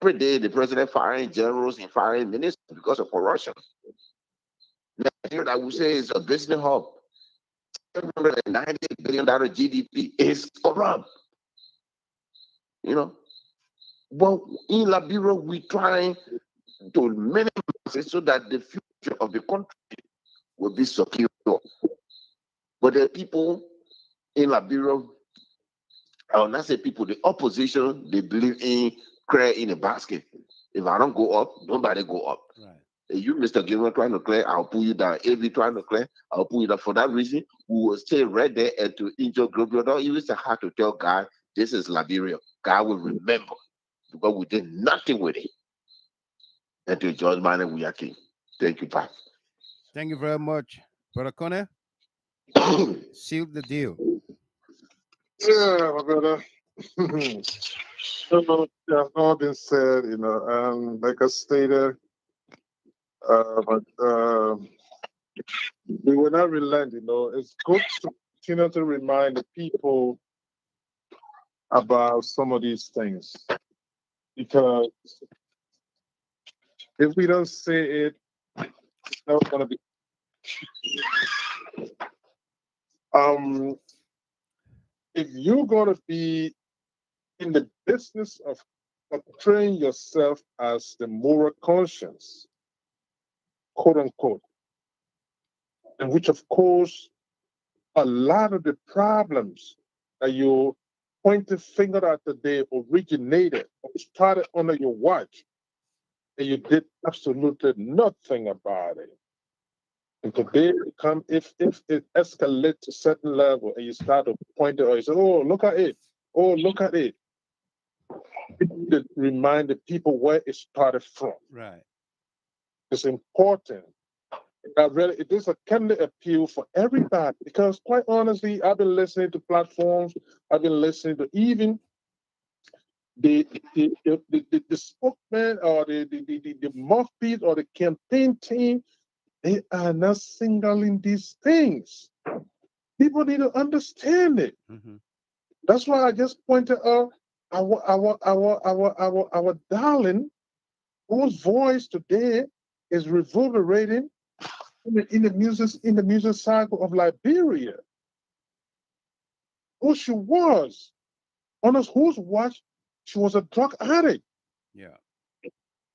S18: Every day, the president firing generals and firing ministers because of corruption. Nigeria, I would say, is a business hub. $790 billion GDP is corrupt. You know, but in Liberia, we trying to minimize it so that the future of the country will be secure. But the people in Liberia, I will not say people, the opposition, they believe in clear in a basket. If I don't go up, nobody go up.
S2: Right.
S18: If you, Mr. Gilman, trying to clear, I'll pull you down. If you trying to clear, I'll pull you down. For that reason, we will stay right there and to enjoy glory. You don't even have to tell God, this is Liberia. God will remember because we did nothing with it. And to George Manning, we are king. Thank you, Pat.
S2: Thank you very much, Brother Connor. Seal the deal.
S12: Yeah, my brother. So, yeah, all been said, you know, like I stated, but we will not relent, you know. It's good to continue to remind the people about some of these things. Because if we don't say it, it's not gonna be if you're gonna be in the business of portraying yourself as the moral conscience, quote unquote, in which of course a lot of the problems that you pointed finger at today originated or started under your watch, and you did absolutely nothing about it. And today, if it escalates to a certain level and you start to point it, or you say, "Oh, look at it! Oh, look at it!" You need to remind the people where it started from.
S2: Right.
S12: It's important. It is a candid appeal for everybody because, quite honestly, I've been listening to platforms. I've been listening to even the spokesman or the mouthpiece or the campaign team. They are not singling these things. People need to understand it.
S2: Mm-hmm.
S12: That's why I just pointed out our darling, whose voice today is reverberating in the music cycle of Liberia. Who she was, on whose watch she was a drug addict.
S2: Yeah.
S12: It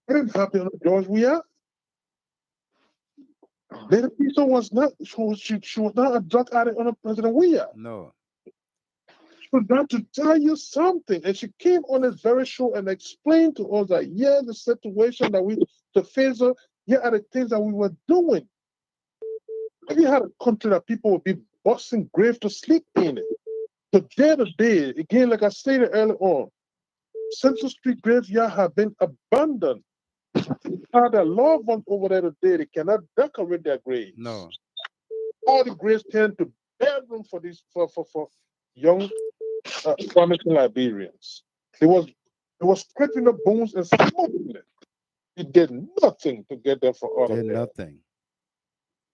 S12: didn't happen on George Weah. Lady Pizzo was not she was not a drug addict under President Weah.
S2: No.
S12: She was got to tell you something. And she came on this very show and explained to us that the situation that we to face her, are the things that we were doing. If you had a country that people would be busting grave to sleep in it, Today, again, like I stated earlier on, Central Street graveyard have been abandoned. Their loved ones over there today, they cannot decorate their graves.
S2: No.
S12: All the graves tend to bedroom for these for young promising Liberians. It was scraping the bones and smoking it. It did nothing to get them for all of them.
S2: Nothing.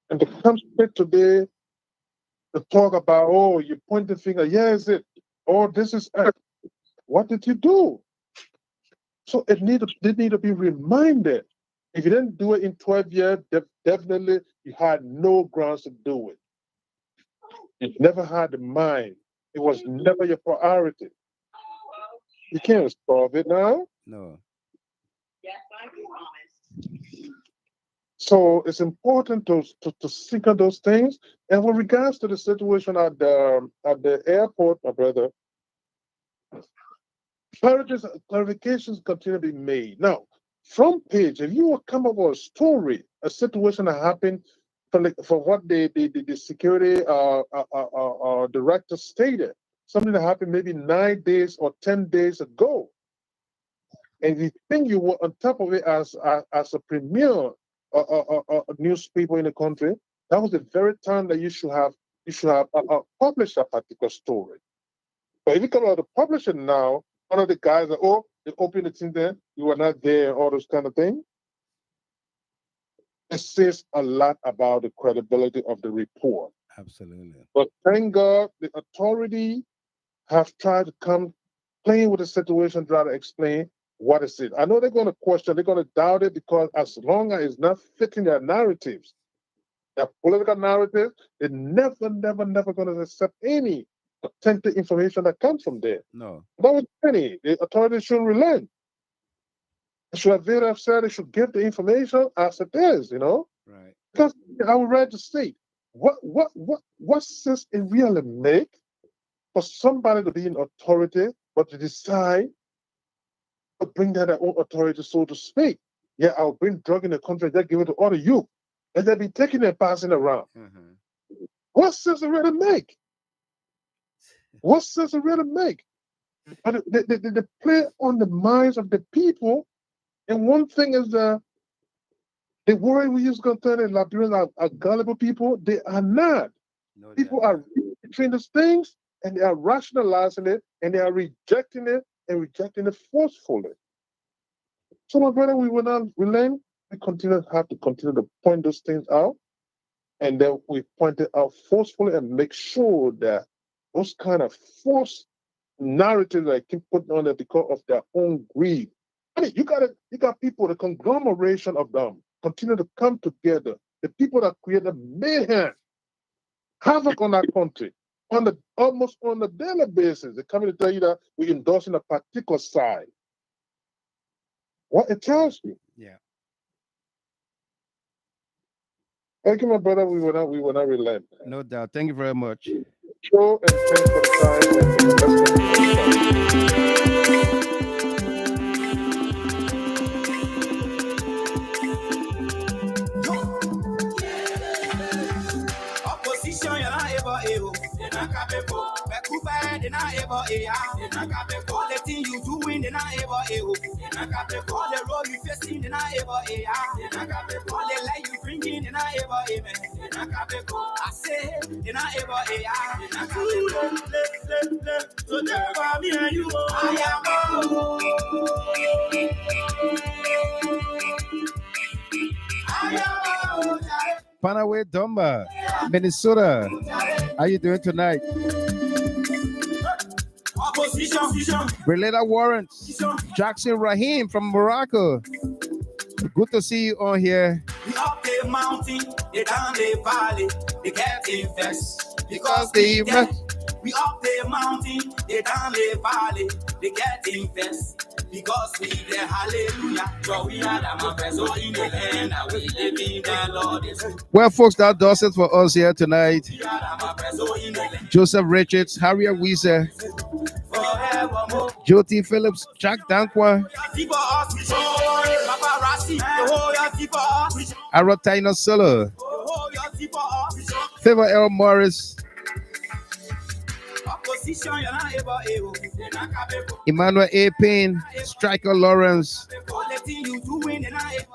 S12: And to come straight today to talk about, oh, you point the finger, yeah, is it? Oh, this is it. What did you do? So they need to be reminded. If you didn't do it in 12 years, definitely you had no grounds to do it. You never had the mind. It was never your priority. You can't solve it now.
S2: No.
S12: So it's important to think of those things. And with regards to the situation at the airport, my brother, clarifications continue to be made. Now, front page, if you will come up with a story, a situation that happened for what the security director stated, something that happened maybe 9 days or 10 days ago, and you think you were on top of it as a premier newspaper in the country, that was the very time that you should have published that particular story. But if you come out to publish it now, one of the guys that, oh, they opened it in there, you were not there, all those kind of things. It says a lot about the credibility of the report.
S2: Absolutely.
S12: But thank God the authority have tried to come playing with the situation, try to explain what is it. I know they're going to question, they're going to doubt it, because as long as it's not fitting their narratives, their political narratives, they're never going to accept any authentic information that comes from there.
S2: No.
S12: That was penny. The authorities shouldn't relent. They should have very upset. They should give the information as it is, you know?
S2: Right.
S12: Because I would rather state, what sense it really make for somebody to be in authority, but to decide to bring down their own authority, so to speak? Yeah, I'll bring drug in the country, just give it to other youth, and they'll be taking and passing around.
S2: Mm-hmm.
S12: What sense it really make? What sense it really make? But they play on the minds of the people. And one thing is the worry we use to turn in Liberians are gullible people. They are not. No, people are between these things, and they are rationalizing it, and they are rejecting it forcefully. So, my brother, we will not relent. We have to continue to point those things out, and then we point it out forcefully and make sure that those kind of false narratives that keep putting on it because of their own greed. I mean, you got people, the conglomeration of them, continue to come together. The people that create the mayhem, havoc on our country, almost on a daily basis. They come to tell you that we're endorsing a particular side. What it tells you.
S2: Yeah.
S12: Thank you, my brother. We will not relent.
S2: No doubt. Thank you very much.
S12: Show and thank for the time.
S3: Opposition, you're not able, they're not capable. They're not able, they're not capable. The thing you doing, they're not able, they're not capable. The role you facing, they're not able, they're not capable. The light you bringing, they're not able, they're not capable. I say, they're not able, they're not capable. So therefore, me and you,
S2: Panaway Dumba, Minnesota. How you doing tonight? Relata Warrants, Jackson Rahim from Morocco. Good to see you on here.
S3: We up the mountain, they down the valley, they get infest because
S2: they
S3: we up the mountain, they down the valley, they get infest. Because we the hallelujah, so we are the Mapeso in the land, and we live in the Lord is good.
S2: Well, folks, that does it for us here tonight. Joseph Richards, Harriet Weezer, Jyoti Phillips, Jack Dankwa, Arotaino Solo, Favor L. Morris, Emmanuel A. Payne, Striker Lawrence.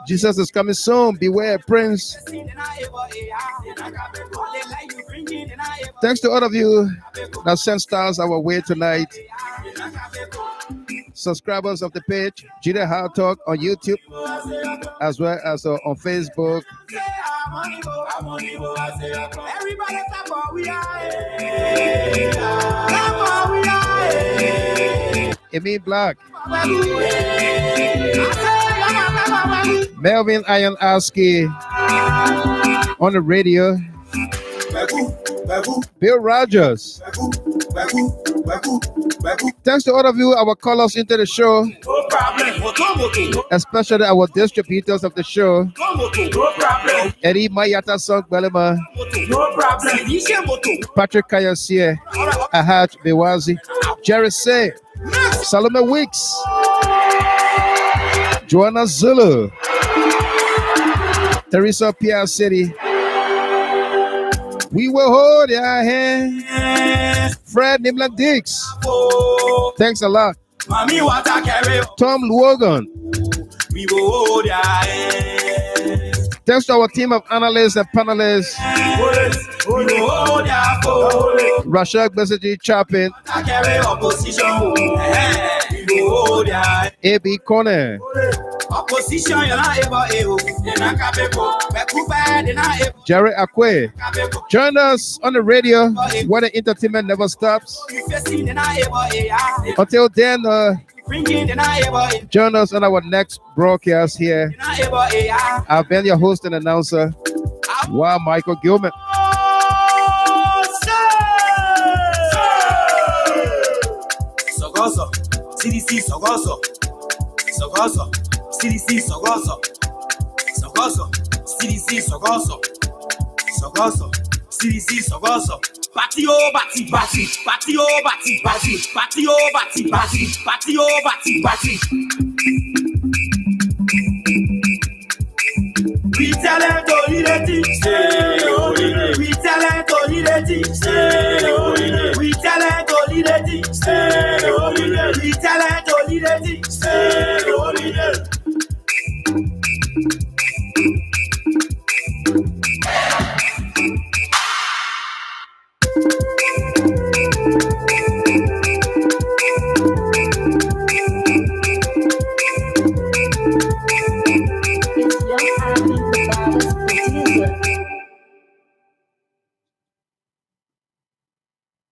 S2: Jesus is coming soon. Beware, Prince. Thanks to all of you that sent stars our way tonight. Subscribers of the page, Jida How Talk on YouTube, as well as on Facebook. Amy Black, Melvin Iron Aski on the radio, Bill Rogers. Thanks to all of you, our callers into the show, especially our distributors of the show, Eddie Mayata Song Belema, Patrick Kayasie, Ahaj Bewazi, Jerry Say, Salome Weeks, Joanna Zulu, Teresa Pierre City. We will hold your hand. Fred Nimland Dix. Thanks a lot. Tom Luogan. We will hold your hand. Thanks to our team of analysts and panelists. Rashad Besseji Chapin. A.B. Corner. Jerry Akwe. Join us on the radio where the entertainment never stops. Until then, join us on our next broadcast here. I've been your host and announcer, Weah Michael Gilman.
S3: Sogoso, CDC Sogoso, Sogoso, CDC Sogoso, Sogoso, CDC Sogoso, Sogoso, CDC Sogoso. Patio, bati, bati, patio, bati, bati, patio, bati, bati, patio, bati, bati. We tell them to lead the team, we tell them to lead the team, we tell them to lead the team, we tell them to lead the team.